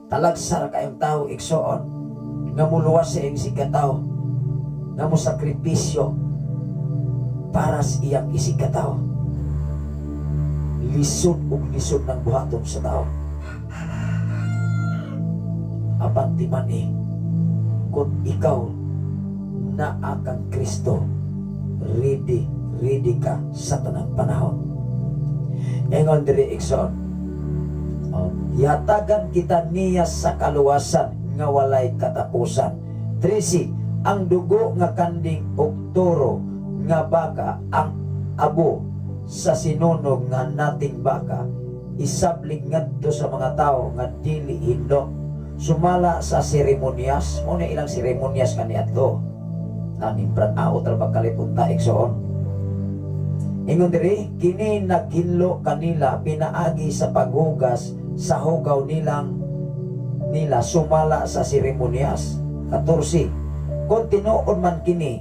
Talagsara kayong tao igsoon nga muluwas sa iyang sikataw, nga mo sakripisyo para sa iyang isikataw. Lisod ug lisod ng buhaton sa tao. Apanti man kung ikaw na akang Kristo, ready ka sa tanang panahon. Ingon diri igsoon, yatagan kita niya sa kaluwasan nga walay katapusan. 13, ang dugo nga kanding og toro nga baka ang abo sa sinunog nga nating baka isablig ngadto sa mga tao nga dili hindot sumala sa seremonyas. Mo na ilang seremonyas kaniadto naning pran-aot ra pagkalipunta igsoon. Ingon diri, kini naghinlo kanila pinaagi sa paghugas sa hugaw nila sumala sa seremonyas. 14, kung tinuod man kini,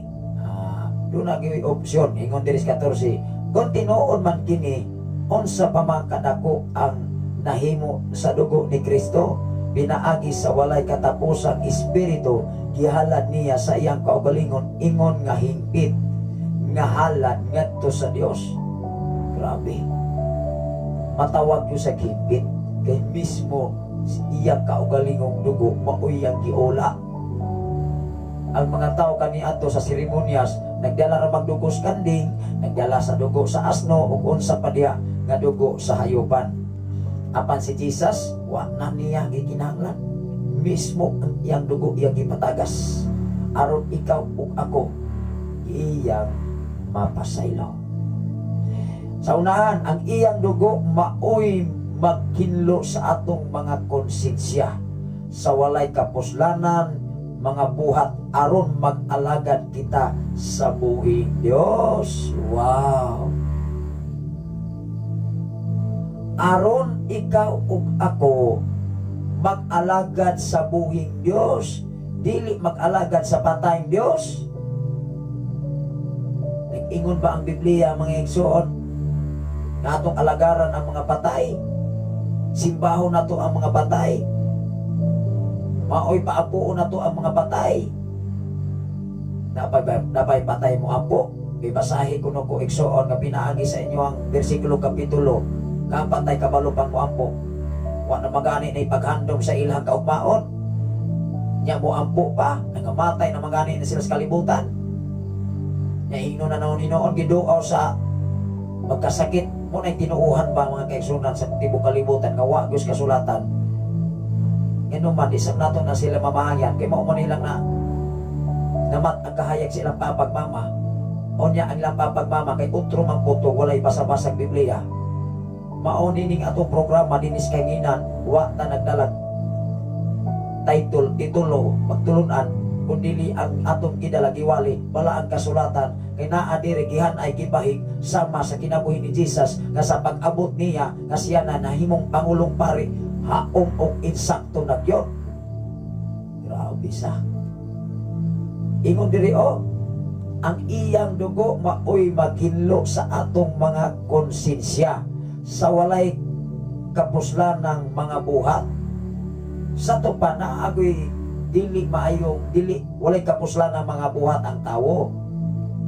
doon naging opsyon. Ingon diri sa 14, kung tinuod man kini, unsa pa man kadako ang nahimo sa dugo ni Kristo, pinaagi sa walay katapusang espiritu, gihalad niya sa iyang kaugalingon, ingon nga hingpit nga halad ngadto sa Dios. Grabe. Matawag yo sa hingpit kay mismo iyang kaugalingong dugo maoy yang giula. Ang mga tao kaniadto sa seremonyas nagdala ra magdugos kanding, nagdala sa dugo sa asno ug unsa pa diha nga dugo sa hayupan. Apan si Jesus wa na niya gikinahanglan, mismo ang iyang dugo iyang gipatagas aron ikaw ug ako iyang mapasaylo. Sa unahan, ang iyang dugo maoy magkinlo sa atong mga konsensya sa walay kapuslanan, mga buhat aron mag-alagad kita sa buhing Dios. Wow! Aron ikaw ug ako mag-alagad sa buhing Dios, dili mag-alagad sa patayng Dios. Nag-ingon ba ang Biblia mga igsoon na atong alagaran ang mga patay? Simbahon na to ang mga patay. Maoy paapuon na to ang mga patay. Napay patay mo apo. Ibasahi ko no ko igsoon nga pinaagi sa inyo ang bersikulo kapitulo. Nga patay kabalupan mo ampo. Wa na magani na ipaghandom sa ilang kaugmaon. Nya mo ampo pa. Nangamatay na magani na sila sa kalibutan. Nya hino na naon hinoon giduaw sa magkasakit. Muna tinuuhan ba mga kaigsunan sa tibok kalibutan nga wa gyud kasulatan. Inuman isang nato na sila mamahayan kay mao man nilang na namat ang kahayag sa ilang papagmama. Onya ang ilang papagmama kay utro mang puto walay basa-basag Biblia. Mao ning atong programa dinis kanginan wa ta nagdalag title titulo magtulunan kundi ang atong gidalagiwali wala ang kasulatan kay naa diri gihan ay gibahig sama sa kinabuhi ni Jesus nga sa pag-abot niya nga siya na nahimong pangulong pari haom og insakto na gyud. Grabe sa ingon diri ang iyang dugo maoy maghinlo sa atong mga konsensya sa walay kapuslan ng mga buhat. Sa to pa na agoy dili maayong dili walay kapuslan ng mga buhat ang tawo.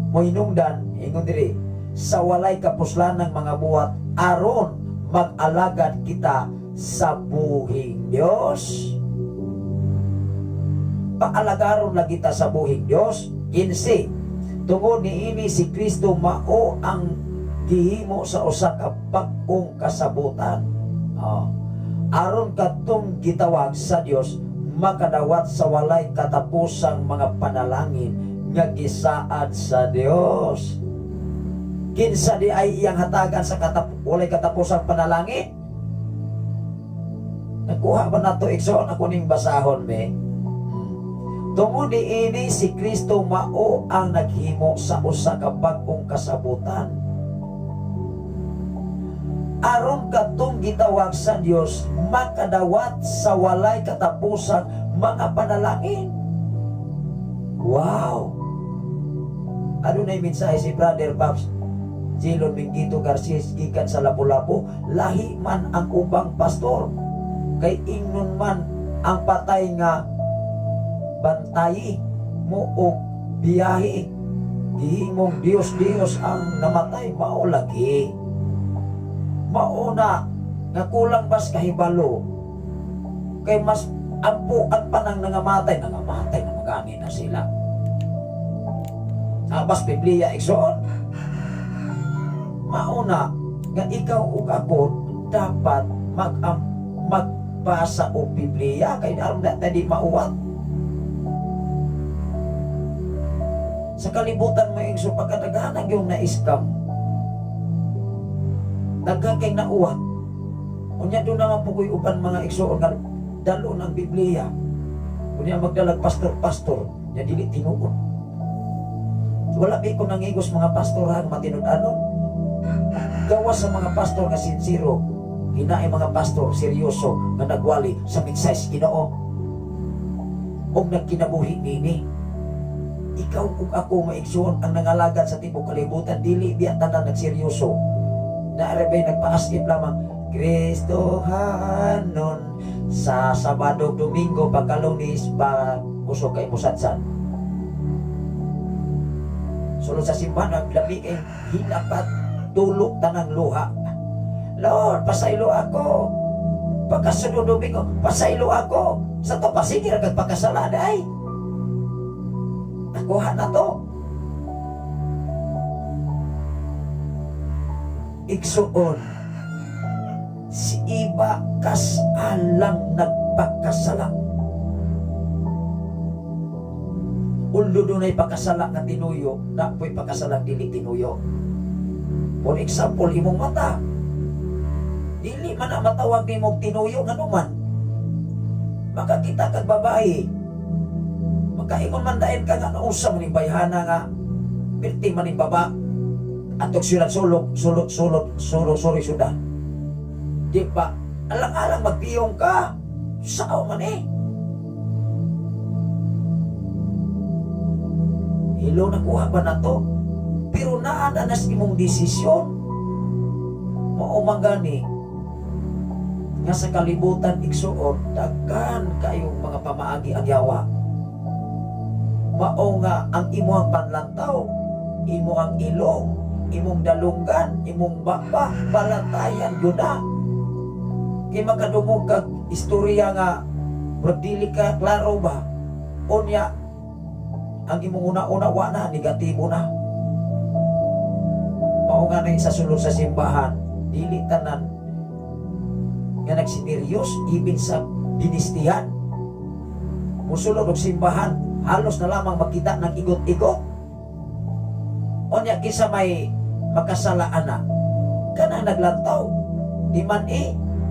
Mohinungdan ingon diri sa walay kapuslan ng mga buhat aron mag-alagad kita sa buhing Dios. Paalagaron lang kita sa buhing Dios. 15 tungod niini si Kristo mao ang gihimo sa usa ka bag-ong kasabutan. Aron katong gitawag sa Dios makadawat sa walay katapusang mga panalangin nga gisaad sa Dios. Kinsa di ay iyang hatagan sa walay katapusang panalangin? Nakuha ba nato igsoon ako ning basahon me? Tungod niini si Kristo mao ang naghimo sa usa ka bag-ong kasabutan. Aron katong gitawag sa Dios makadawat sa walay katapusang mga panalangin. Wow! Ano na yung mensahe si Brother Pops Jilon Mingito Garcia gikan sa Lapu-Lapu, lahi man ang ubang pastor kay ingnon man ang patay nga bantayi mo og biyahe gihimong Dios ang namatay mao lagi. Mauna nga kulang bas kahibalo kay mas ampo ang panang nangamatay na magani na sila. Abas Biblia igsoon mauna nga ikaw ug ako dapat magbasa og Biblia kay aron na tadi mauwat sa kalibutan mo igsoon pagkadaghanan yung na-scam nagkakay na uwat. Unya doon naman po ko'y uban mga igsoon nga dalo ng Biblia. Unya magdalag pastor-pastor na dili tinuod. Wala ba ko nangigos mga pastoran matinud-anon. Gawas sa mga pastor nga sincero. Hinaay mga pastor seryoso nga nagwali sa mensahe Ginoo. Og nagkinabuhi nini. Ikaw ug ako maigsoon ang nangalagad sa tibok kalibutan dili biya tanan nagseryoso. Naarabay nagpa-askip lamang Kristohanon sa Sabado, Domingo, pagkalunis ba kusog kay musatsan. Sulod sa simbahan labi kay hinapat tulog tanang luha. Lord, pasaylo ako. Pagkasunod Domingo, pasaylo ako. Sa to pasigir kag pagkasalan ay. Nakuha na to. Igsuon si iba kas alang nagpakasala ulo doon ay pakasala nga tinuyo na po'y pakasalang dili tinuyo. For example, imong mata dili man na matawag ni mong tinuyo nga numan makakita kag babae makaingon man dayon ka nga nausa man yung bayhana nga pirti man yung baba atong sulod sorry sudah. Di pa alang-alang magpiyong ka. Sao man eh. Hilo nakuha ba na to? Pero naana na imong desisyon. Maumagani nga sa kalibutan igsuon daghan kayong mga pamaagi agyawa. Mao nga ang imong panlantaw, imo ang ilong, imong dalunggan, imong baba, balatayan yun na. Kaya makadungog kag istorya nga pagdili ka klaro ba? Unya, ang imong una-una na, negatibo na. Mao nga na sa sulod sa simbahan, dili tanan nga nagsiniryos, ibig sa binistihan. Musulod og simbahan, halos na lamang makita ng igot-igot. Unya, kisa may makasalaan na kanang naglantaw di man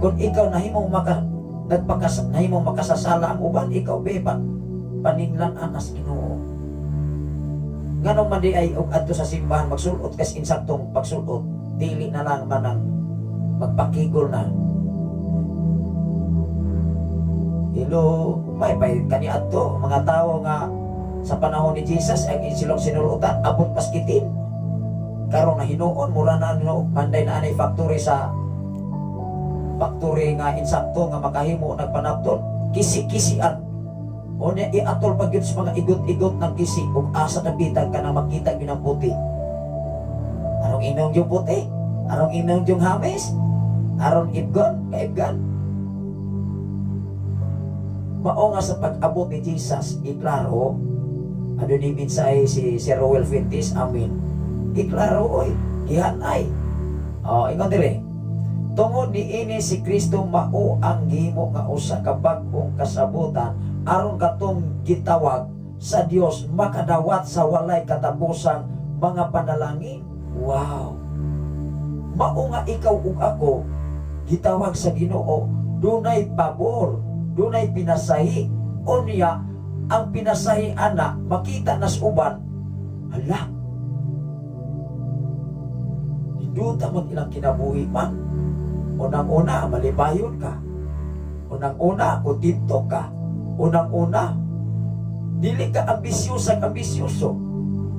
kung ikaw nahimong makasasala ang uban ikaw beban paninglan anas Ginoo. Ngano man di ay og adto sa simbahan magsulot kas insaktong pagsulot, dili na lang man ang magpakigol na. Ilo may kani adto mga tao nga sa panahon ni Jesus ang silong sinulutan abot paskitin. Karon na hinuon mura na no manday na anay factory nga insakto nga makahimo nagpanapton kisi-kisian. O niya iatol pag yun sa mga igot-igot ng kisi ug asa na bitag ka na makita yun ang puti. Arong inong yung puti, arong inong yung hamis, arong kaibgan. Mao nga sa pag-abot ni Jesus, iklaro, ano ni minsay si Sir Rowell Fintis, amin. Iklaro, oy, gihanay. Ingon dire. Tungod ni ini si Kristo mao ang gihimo nga usa ka bag-ong kasabutan aron katong gitawag sa Dios makadawat sa walay katapusang mga panalangin. Wow. Mao nga ikaw ug ako gitawag sa Ginoo dunay pabor, dunay pinasahi. Unya ang pinasahi ana makita nas uban. Hala. Hinduta man ilang kinabuhi man. Unang-una, malibayon ka. Unang-una, kutinto ka. Unang-una, dili ka ambisyoso.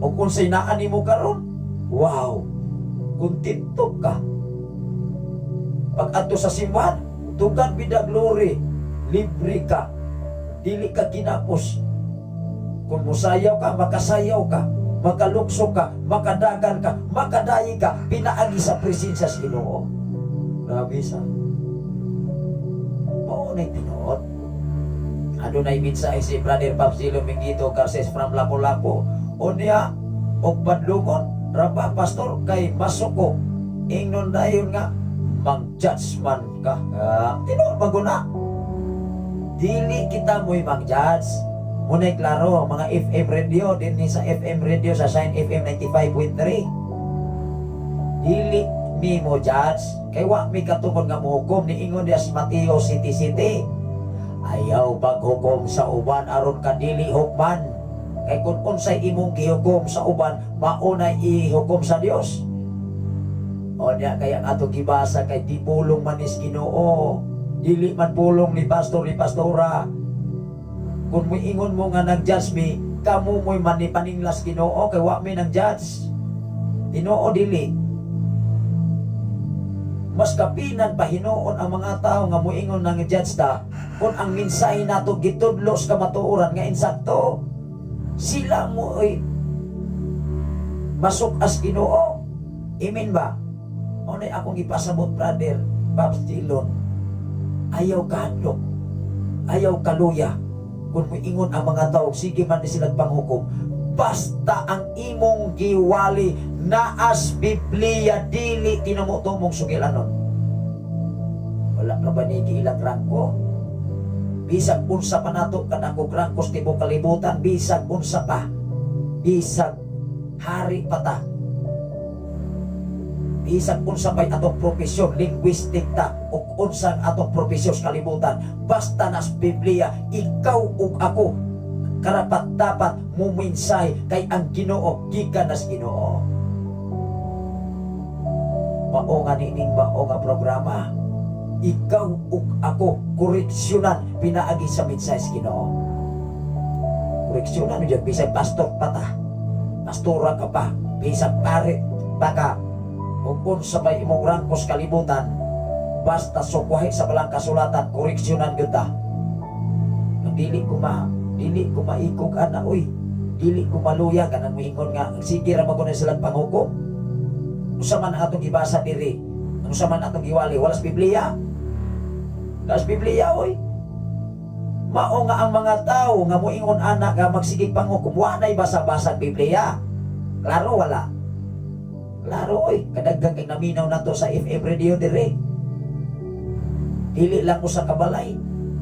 O kung sinaan mo karon, wow, kutinto ka. Pag ato sa simbahan, tugan bida glory, libre ka. Dili ka kinapos. Kung musayaw ka, makasayaw ka. Makalukso ka, makadagan ka, makadayi ka, pinaagi sa presensya sa Ginoo. Grabe sa maunay tinuod. Ano na ibinsa si Brother Papsilo Mingito Garces from Lapu-Lapu. O niya, og padlungon, raba pastor kay masuko. Ingnon dayon nga, mag-judge man ka. Tinuod maguna. Dili kita mo'y mag-judge. Muna'y klaro, mga FM radio, din ni sa FM radio sa Shine FM 95.3. Dili mi mo judge kay wa mi katungod nga mohukom ni ingon diya si Mateo City. Ayaw paghukom sa uban aron ka dili hukman. Kay kun unsay imong gihukom sa uban mao na ihukom sa Dios. O niya kaya ang ato gibasa kay di pulong man is Ginoo, dili man pulong ni pastor ni pastora. Kung moingon mo nga nag-judge mi, kamo mo'y manipaninglas Ginoo kay wa mi nang judge. Ginoo dili. Mas kapinan pa hinuon ang mga tao nga moingon nang judge ta kung ang mensahe nato gitudlos ka matuoran nga insakto. Sila mo ay masuk as Ginoo. Amen ba? O na akong ipasabot, Brother Pops Dillon. Ayaw kahadlok, ayaw kaluya. Kung moingon ang mga tao, sige man ni silang panghukom. Basta ang imong giwali naas Biblia dili tinumutumong sugilanon. Wala ka ba ni giilang rangko? Bisag unsa pa nato kanang rangkos tibok kalibutan, bisag unsa pa. Bisag hari pa ta. Bisag unsa pa'y atong profesyon, linguistic ta, o unsang atong profesyon sa kalibutan. Basta nas Biblia, ikaw ug ako karapat dapat muminsay kay ang Ginoo gikan nas Ginoo. Mao nga nining mao nga programa. Ikaw ug ako koreksyonan pinaagi sa minsay sa Ginoo. Koreksyonan diyan bisag pastor pa ta. Pastora ka pa, bisag pare pa ka. Ug unsa may imong rangkos kalibutan, basta sukwahi sa balang kasulatan koreksyonan gyud ta. Dili ko maikog ana oy, dili ko maluya kanang moingon nga sige ra maguna silang panghukom. Usa man atong gibasa diri, usa man atong giwali wala sa Biblia. Wala sa Biblia oy. Mao nga ang mga tao nga moingon ana nga magsigig panghukom wa nay basa-basa Biblia. Klaro wala. Klaro oy, kadagdag kay naminaw nato sa FM radio diri. Dili lang usa ka balay.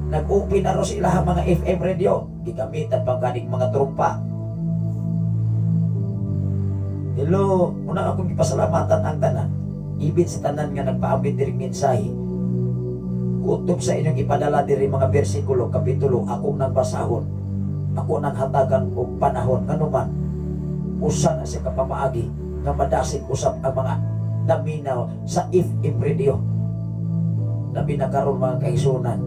Nag-open na ro sila mga FM radio, gigamitan pang kaning mga trumpa. Hello, una akong ipasalamatan ang tanan. Ibig sa tanan nga nagpaabot diri mensahe. Kutob sa inyong ipadala diri mga bersikulo, kapitulo akong nagbasahon. ako nang hatagan og panahon nganuman usa na sa kapamaagi nga madasig usab ang mga naminaw sa if-impredio. Labi na karon mga kaigsunan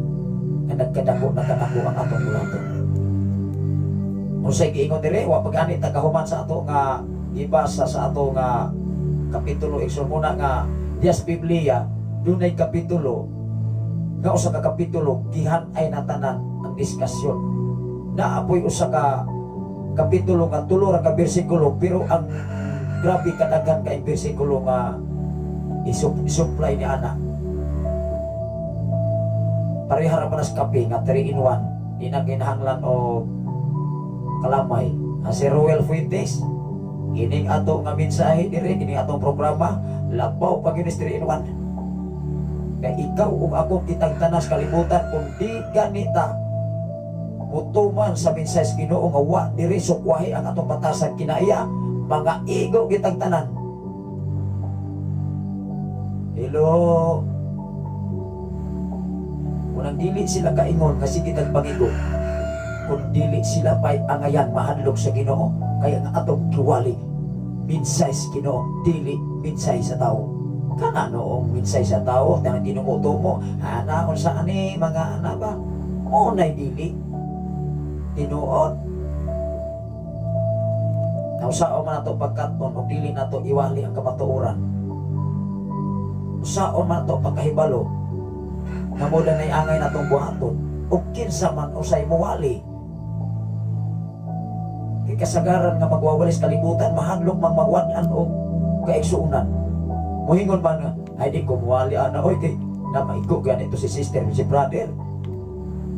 nga nagkadako ang atong bulaton. Unsay giingon dire wa pagani tagahuman sa ato nga gibasa sa ato nga kapitulo igsoon muna nga Dias Biblia dunay kapitulo nga usa ka kapitulo gihan ay natanan ang diskusyon. Naapoy usa ka kapitulo nga tulo ra ka bersikulo pero ang grabe kadaghan ka bersikulo nga isupply ni ana. Parehara pa nas kape nga 3 in 1 di na kinahanglan o kalamay. Si Roel Fuentes ining ato nga mensahe dire ining atong programa labaw pag yun 3 in 1. Kaya ikaw ug ako kitang tanas kalibutan kung di ganita mutuman sa mensahe Ginoo nga wa diri sukwahi ang atong batasan kinaiya mga igo kitang tanan. Hello. Kung dili sila kaingon kasi kitang pangigo, kung dili sila pa'y angayan mahadlok sa Ginoo, kaya nga atong kiwali minsay sa Ginoo, dili minsay sa tao. Kana noong minsay sa tao, tanang tinunguto mo, anaon sa ani mga anak ba? Unay dili tinuod. Nausaon man nato pagkaton o dili nato iwali ang kamatuoran. Usaon man nato pagkahibalo na mo na angay natong buhaton o kinsa man usay muwali. Kay kasagaran nga magwawalis kalibutan mahadlok mang magwan-an o kaigsuunan. Muhingon ba nga ay di ko muwali ana oy kay na maigo ganito si sister si brother.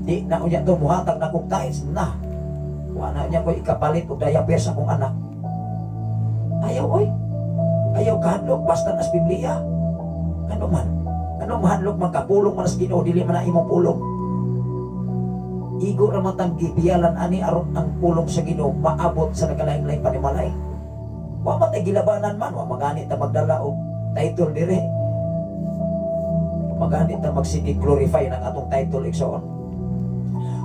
Di na unya to muhatag na kog tais na. Wa na unya ko ikapalit og diaper sa akong anak. Ayaw oy. Ayaw kahadlok basta nas Biblia. Ano man? Ano mahadlok man kapulong man sa Ginoo dili man na imong pulong. Igo ra man tang gipiyalan ani aron ang pulong sa Ginoo maabot sa nagalain-lain panimalay. Wa matay gilabanan man wa magani ta magdala og title dire. Magani ta magsige glorify ng atong title igsoon.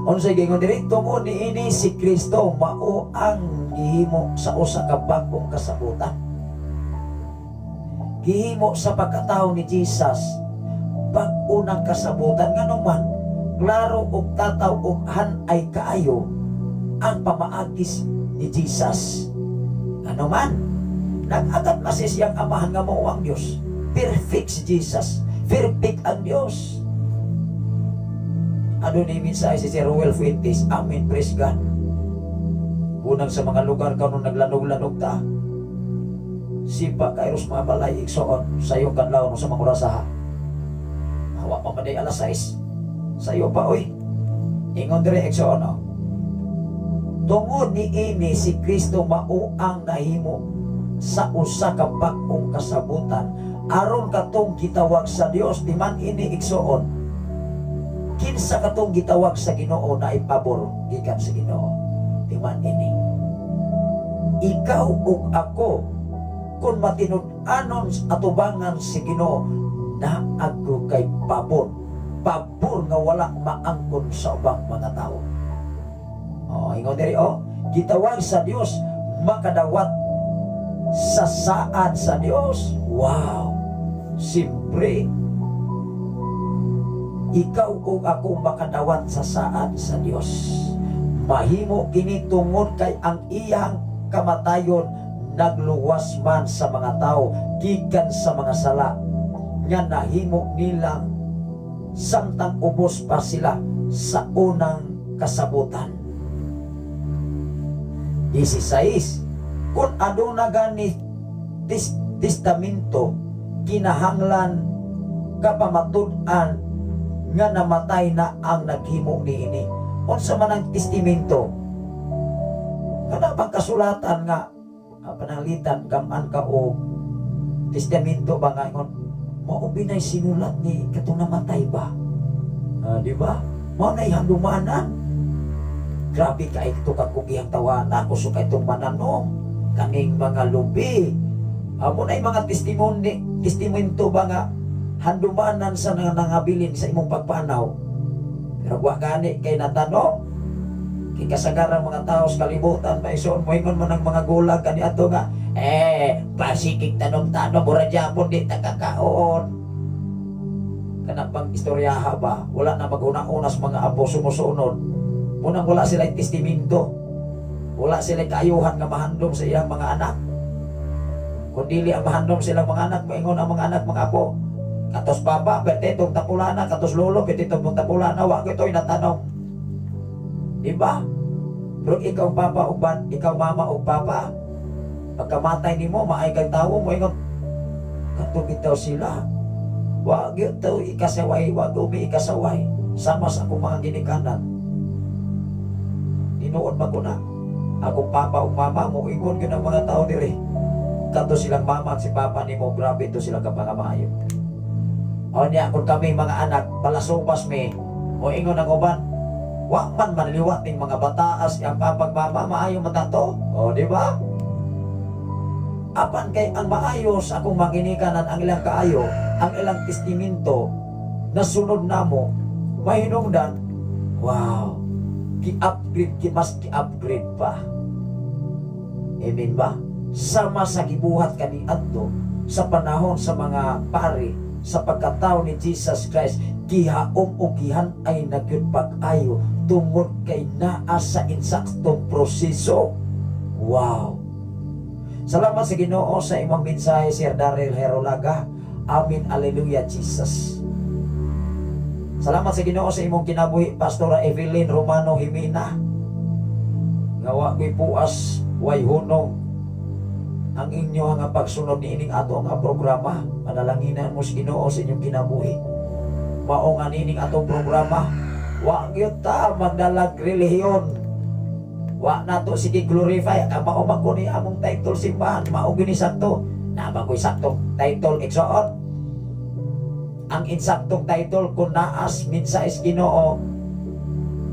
Unsay gingon dire tungod niini si Kristo mao ang gihimo sa usa ka bag-ong kasabutan. Gihimo sa pagkatao ni Jesus pag-unang kasabutan nga naman klaro og tataw og hanay kaayo ang pamaagis ni Jesus. Ano man nag-agat na siyang amahan nga mao ang Dios. Perfect si Jesus, perfect ang Dios. Ano ni mensahe si Roel Fuentes, amen, praise God. Unang sa mga lugar kanon naglanog-lanog ta. Sipa kairos mga balay igsoon sayo kadlaw sa mga orasaha. Hawa pa maday alas 6. Sayo pa oy. Ingon dire igsoon no. Tungod ni ini si Kristo mao ang nahimo sa usa ka bag-ong kasabutan aron katong gitawag sa Dios di man ini igsoon. Kinsa katong gitawag sa Ginoo na ipabor gikan sa Ginoo di man ini. Ikaw ug ako kung matinud-anon atubangan si Ginoo na ako kay pabor nga wala maangkon sa ubang mga tao. Ingon diri gitawag sa Dios makadawat sa saad sa Dios. Wow, simpre ikaw ug ako makadawat sa saad sa Dios. Mahimo kini tungod kay ang iyang kamatayon nagluwas man sa mga tao gikan sa mga sala nga nahimo nilang samtang ubos pa sila sa unang kasabutan. 16 kung aduna gani testamento kinahanglan kapamatud-an nga namatay na ang naghimo niini. Unsa man ang testamento? Kada bang kasulatan nga pananglitan gaman ka o testamento ba nga ingon mao binay sinulat ni katong namatay ba? Di ba? Mao nay handumanan. Grabe ka ito kakugihang tawanan ko so kay itong mananong kaning mga lubi. Amo nay mga testamento ba nga handumanan sa nangabilin sa imong pagpanaw. Pero wa gani kay natanong Kikasagarang mga tao sa kalibutan, maison mo ingon man ang mga gulag kaniadto nga, pasikik tanom-tanom, mura Japon di takakaon. Kanang istoryaha ba, wala na maguna-unas mga apo sumusunod. Munang wala sila testimiento, wala sila kaayuhan nga mahandom sa iyang mga anak. Kung dili ang mahandom silang mga anak, maingon ang mga anak, mga apo, katos papa, petitong tapulana, katos lolo, petitong tapulana, wag ito'y natanong. Diba? Pero ikaw papa uban, ikaw mama o papa, pagkamatay ni mo, maay kang tao mo, ingon, katubitaw sila. Wag ito ikasaway, wag umi ikasaway. Sama sa akong mga ginikanan. Tinuod maguna. Akong papa o mama mo, ingon yun ang mga tao diri. Kato silang mama at si papa ni mo, grabe ito silang kapangamayo. O niya, kung kami mga anak, palasubas mi, o ingon ang uban, wak man manliwat ng mga bataas ang papag mama, maayo matato. O di ba? Apan kay ang maayos akong maginikanan ang ilang kaayo, ang ilang testiminto, nasunod na mo, mahinungdan, wow, ki-upgrade, mas ki-upgrade pa. Amen ba? Sama sa gibuhat kaniadto sa panahon sa mga pari, sa pagkatao ni Jesus Christ, gihaom o gihan ay nagyudpag-ayo tungod kay naa sa insaktong proseso. Wow! Salamat sa Ginoo sa imong mensahe, Sir Daryl Herolaga. Amin, Alleluia, Jesus. Salamat sa Ginoo sa imong kinabuhi, Pastora Evelyn Romano Jimena. Ngawa ko'y puas, way hunong ang inyo nga pagsunod ni ining ato nga programa. Panalanginan mo sa Ginoo sa inyong kinabuhi. Mao nga nining atong programa, wa gyud ta magdalag relihiyon. Wa nato sige glorify ang mao man ko ni among title simbahan, mao gini sakto. Na ba ko'y saktong title igsoon? Ang insaktong title kung naas minsayes Ginoo,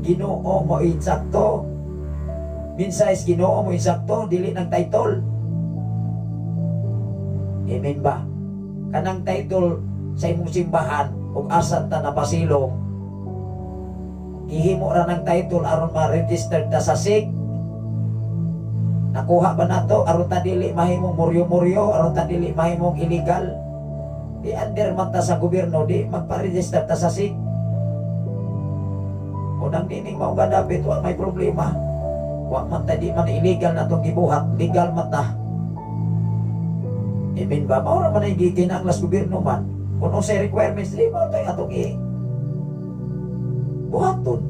Ginoo mo insakto. Minsayes Ginoo mo insakto, dili ng title. Amen ba? Kanang title sa imong simbahan ug asan ta napasilong, gihimo ra ng title aron ma-register ta sa SIG. Nakuha ba nato aron ta dili mahimong muryo-muryo, aron ta dili mahimong illegal? Di under man ta sa gobyerno, di magpa-register ta sa SIG. Unang dining mao nga dapat wa may problema. Wa man ta di man illegal na tong gibuhat, legal man ta. Amen ba? Mao ra man ay gikinahanglan sa gobyerno man. Kung unsay requirements, lima tayo atong buhaton.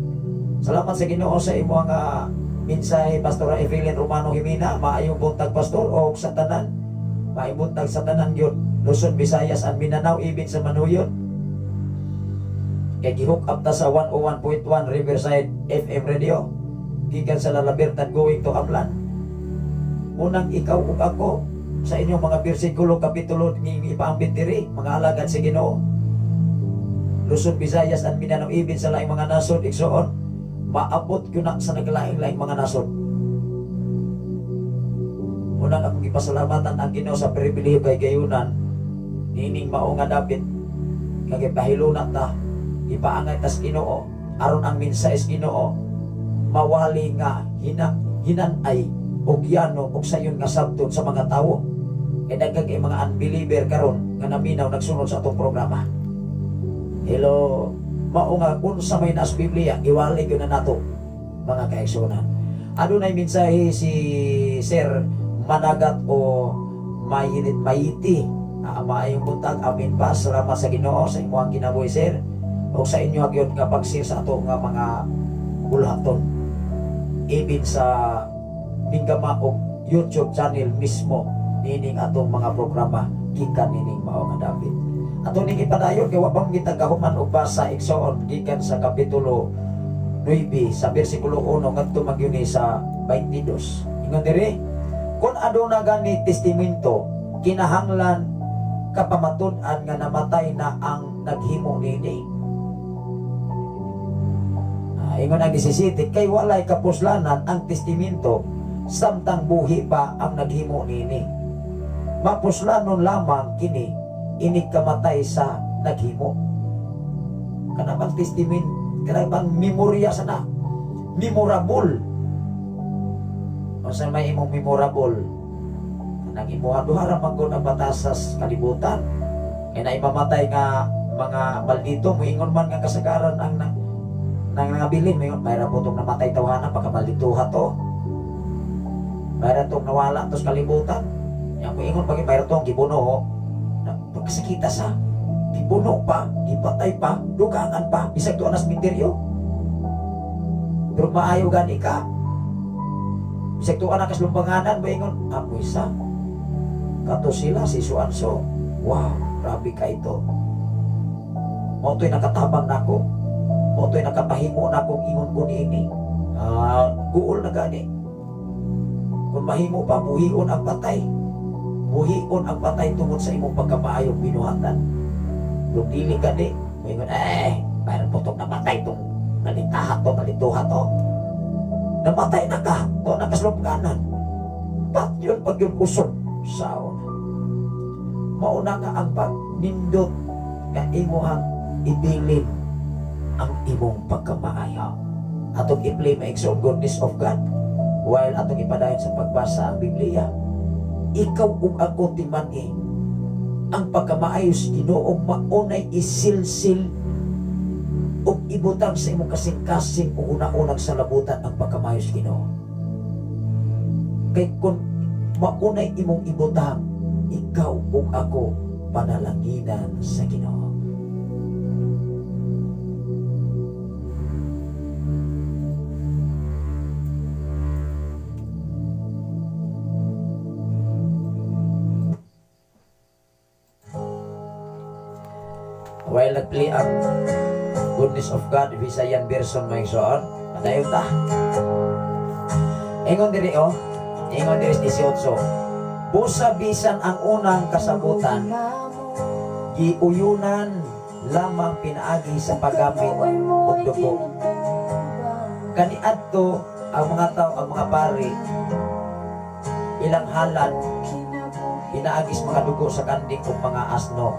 Salamat sa Ginoo sa imo nga minsay, Pastora Evelyn Romano Jimena. Maayong buntag, Pastor, o sa tanan. Maayong buntag sa tanan yun. Luzon, Visayas, and Mindanao, ibig sa Manuyot. Kaya gihook up ta sa 101.1 Riverside FM Radio. Gikan sa La Libertad going to Amlan. Unang ikaw ug ako sa inyong mga bersikulo, kapitulo ng ipaambit diri, mga alagad sa Ginoo. Luzon, Visayas, and Mindanao, ibig sa laing mga nasod, igsoon, maabot ko na sa naglaing-laing mga nasod. Unang akong ipasalamatan ang Ginoo sa pribilehiyo kay gayunan, nining mao nga dapit, kagay pahiluna ta, ipaangay tas Ginoo, aron ang minsayes Ginoo, mawali nga hinanay, o giyano, o sayon nga sabton sa mga tao. E dagdag ay mga unbeliever karon nga naminaw nagsunod sa atong programa. Hello, mao nga unsa may nas Biblia, iwali gyud na nato mga kaigsunan. Adunay mensahe si Sir Managat o Mayiti. Maayong buntag, amin pa. Salamat sa Ginoo sa imong kinabuhi, Sir, o sa inyo gyud nga pag-share sa ato nga mga bulaton. Ibig sa Bingama o YouTube channel mismo nining atong mga programa gikan nining mao nga David. Ato ning ipadayon kay wa bang gitagahuman og basa igsoon gikan sa kapitulo 9 sa bersikulo 1 ngadto magyuni sa 22. Ingon diri, kun aduna gani testamento, kinahanglan kapamatud-an nga namatay na ang naghimo nini. Ingon ang 17, kay walay kapuslanan ang testamento samtang buhi pa ang naghimo nini. Mapuslanon lamang kini inig kamatay sa naghimo. Kanabang testament, kanabang memorya sana. memorable. O sa may imong memorable, nang imuha duha ra man gud ang batasas kalibutan. Kaya na ipamatay nga mga maldito, moingon man nga kasagaran ang nang nangabilin, moingon, mayroon po itong namatay tawanan, pagkamaldituha to. Mayroon itong nawala to sa kalibutan. Yang moingon, pag mayroon itong gibuno, pagkasakita sa, gibuno pa, gipatay pa, dugangan pa, bisag doon na sa misteryo. Pero maayo gani ka. Bisag doon na kaslumbanganan, moingon, apoy sa, kato sila, si Suanso. Wow, grabe ka ito. Mo to'y nakatabang nako. Mo to'y nakapahimo na akong ingon ko niini. Guol na gani. Kung mahimo pa, buhion ang patay. Buhion ang patay tungod sa imong pagkamaayong binuhatan. Kung dili gani, ingon, mayroon po itong namatay itong nalitahat to, nalituhat to. Namatay na ka, to nakaslumganan. Pat yun, pag yun usog. Saon. Mauna nga ang pagnindot nga imuhang ibilin ang imong pagkamaayo. Atong i-play ma-exalt goodness of God while atong ipadayon sa pagbasa ang Biblia. Ikaw ug ako timani ang pagkamaayo sa Ginoo maunay isilsil ug ibutang sa imong kasing-kasing ug una-unang salabutan ang pagkamaayo sa Ginoo. Kay kun maunay imong ibutang, ikaw ug ako panalanginan sa Ginoo. While nag-play ang goodness of God, Visayan version may soon, padayon ta. Ingon diri ingon diri 18. Busa bisan ang unang kasabutan, giuyunan lamang pinaagi sa paggamit og dugo. Kaniadto ang mga tao, ang mga pari, ilang halad, pinaagis mga dugo sa kanding ug mga asno.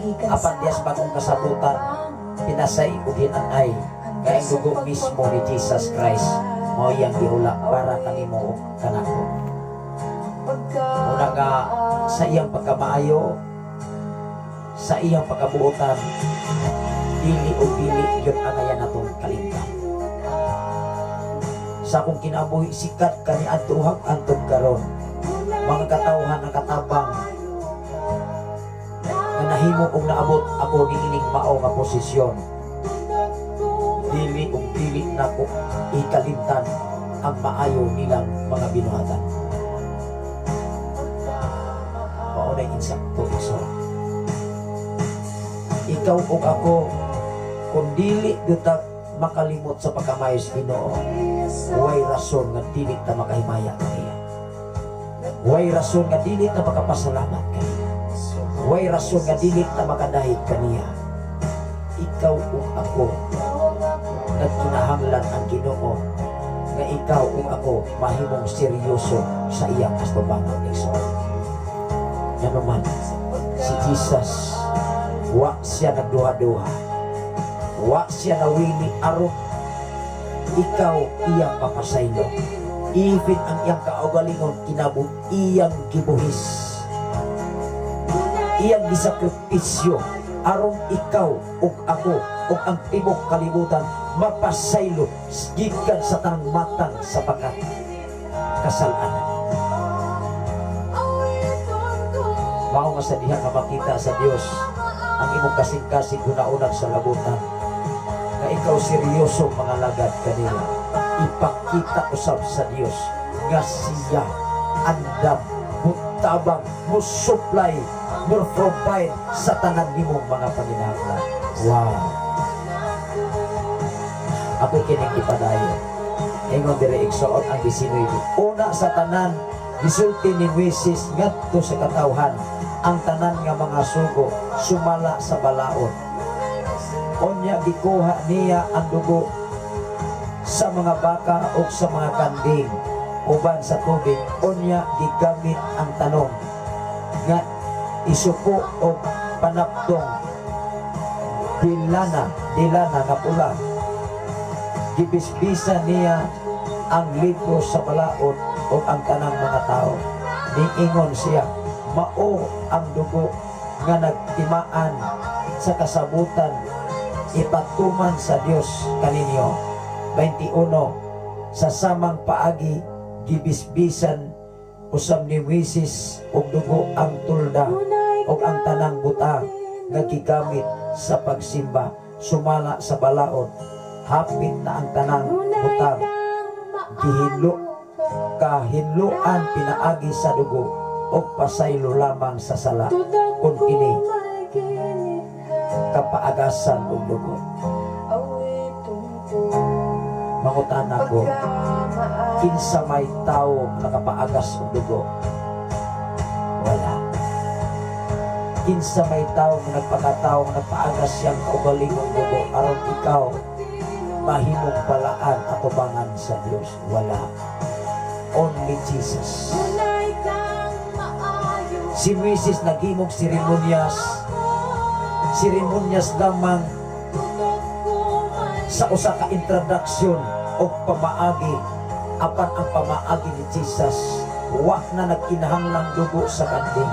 Apat dias bagong kasabutan, pinasay ug hinanay kay ang dugo mismo ni Jesus Christ mao yang giulak para kanimo ug kanako. Muna nga sa iyang pagkamaayo, sa iyang pagkabuotan, dili o dili yun ang ayan natong kalimtan. Sa akong kinabuhi sikat kani adtuhang antod karon, mga katawhan na katabang na nahimo kong naabot ako ni ining mao nga posisyon. Dili o dili na ko ikalimtan ang maayo nilang mga binuhatan. Maunay insakto iso. Ikaw o ako, kung dili dutak makalimot sa pagkamayo sa Ginoo, huwag rason nga dili ta makahimaya kaniya. Huwag rason nga dili ta makapasalamat kaniya. Huwag rason nga dili ta makadahig kaniya. Ikaw o ako, nagkinahanglan ang Ginoo nga ikaw o ako mahimong seryoso sa iyang kastubangan iso. Yan naman, si Jesus, wa siya nagduha-duha, wa siya nawili aron ikaw iyang papasaylo. Even ang iyang kaugalingon kinabut iyang gibuhis, iyang gisakripisyo aron ikaw ug ako ug ang tibok kalibutan mapasaylo gikan sa tanang matang sa pagkat kasalanan. Mao nga sa diha ka makita sa Dios ang imong kasing-kasing una-unang sa labutan nga ikaw seryoso mga lagad kanila. Ipakita usab sa Dios nga siya andam mutabang musupply mur-provide sa tanan nimong mga panginahanglan. Wow! Ako kining ipadayon. Ingon dire igsoon ang 19. Una sa tanan gisulti ni Moises ngadto sa katawhan ang tanan nga mga sugo sumala sa balaod. Unya gikuha niya ang dugo sa mga baka o sa mga kanding uban sa tubig. Unya gigamit ang tanong nga isuko o panaptong dilana nga pula gibisbisan niya ang libro sa balaod o ang tanang mga tao. Niingon siya, mao ang dugo nga nagtimaan sa kasabutan ipatuman sa Dios kaninyo. 21 Sa samang paagi gibisbisan usab ni Moises og dugo ang tulda og ang tanang buta nga gigamit sa pagsimba sumala sa balaod. Hapit na ang tanang butang kahinluan pinaagi sa dugo o pasaylo lamang sa sala kung ini kapaagasan og dugo. Mangutan ako, kinsa may tao nakapaagas og dugo? Wala. Kinsa may tao nagpakatao nagpaagas siyang kaugaling og dugo aron ikaw mahimong balaan at tubangan sa Diyos? Wala. Only Jesus. Si Moises naghimog seremonyas lamang sa usa ka introduction o pamaagi. Apan ang pamaagi ni Jesus, wa na nagkinahanglang dugo sa kanding,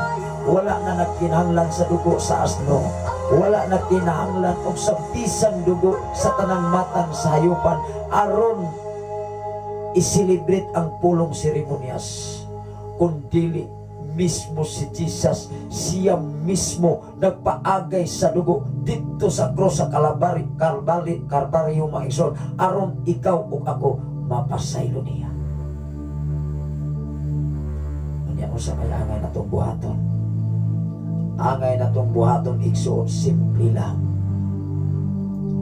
wala na nagkinahanglan sa dugo sa asno, wala na kinahanglan og sa bisang dugo sa tanang matang sa hayupan aron isilibrate ang pulong seremonyas, kundili mismo si Jesus, siya mismo nagpaagay sa dugo dito sa cross sa Kalbaryo mga igsoon, aron ikaw ug ako mapasaylo niya. Unya usa kay angay natong buhaton. Angay natong buhaton igsoon, simple lang.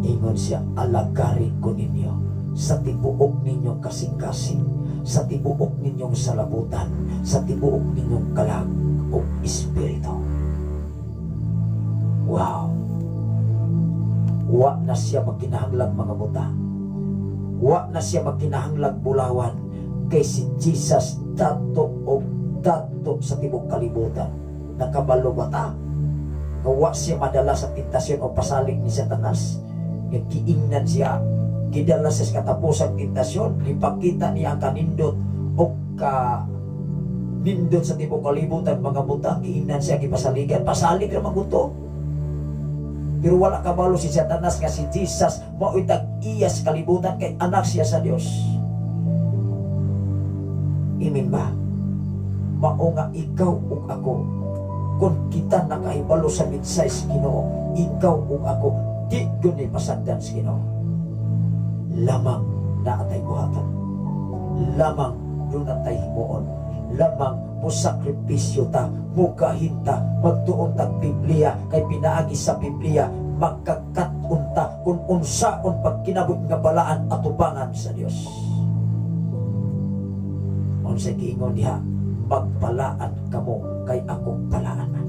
Ingon siya, alagari ko ninyo sa tibuok ninyong kasing-kasing, sa tibuok ninyong salabutan, sa tibuok ninyong kalag o espiritu. Wow! Wa na siya magkinahanglang mga buta. Wa na siya magkinahanglang bulawan, kay si Jesus dato o dato sa tibok kalibutan. Nakabalo bata. Wa siya madala sa tentasyon o pasalig ni Satanas. Nagkiingnan siya, gidala sa katapusang tentasyon, ipakita niya ang kanindot o nindot sa tibok kalibutan mga buta. Giingnan siya, gipasaligan, pasalig ramang buto. Pero wala kabalo si Satanas nga si Jesus mauitag iyas kalibutan kay anak siya sa Dios. Imin ba? Mao nga ikaw ug ako, kung kita nakahibalo sa midsay sa Ginoo, ikaw ug ako di gyud pasagdan sa Ginoo. Lamang na atay buhaton, lamang doon atay himuon, lamang mo sakripisyo ta, mukahinta, magtuon tag Biblia, kay pinaagi sa Biblia, magkakatunta kung unsaon pagkinabot nga balaan at tubangan sa Dios. Unsay giingon diha, magbalaan kamo kay akong balaanan.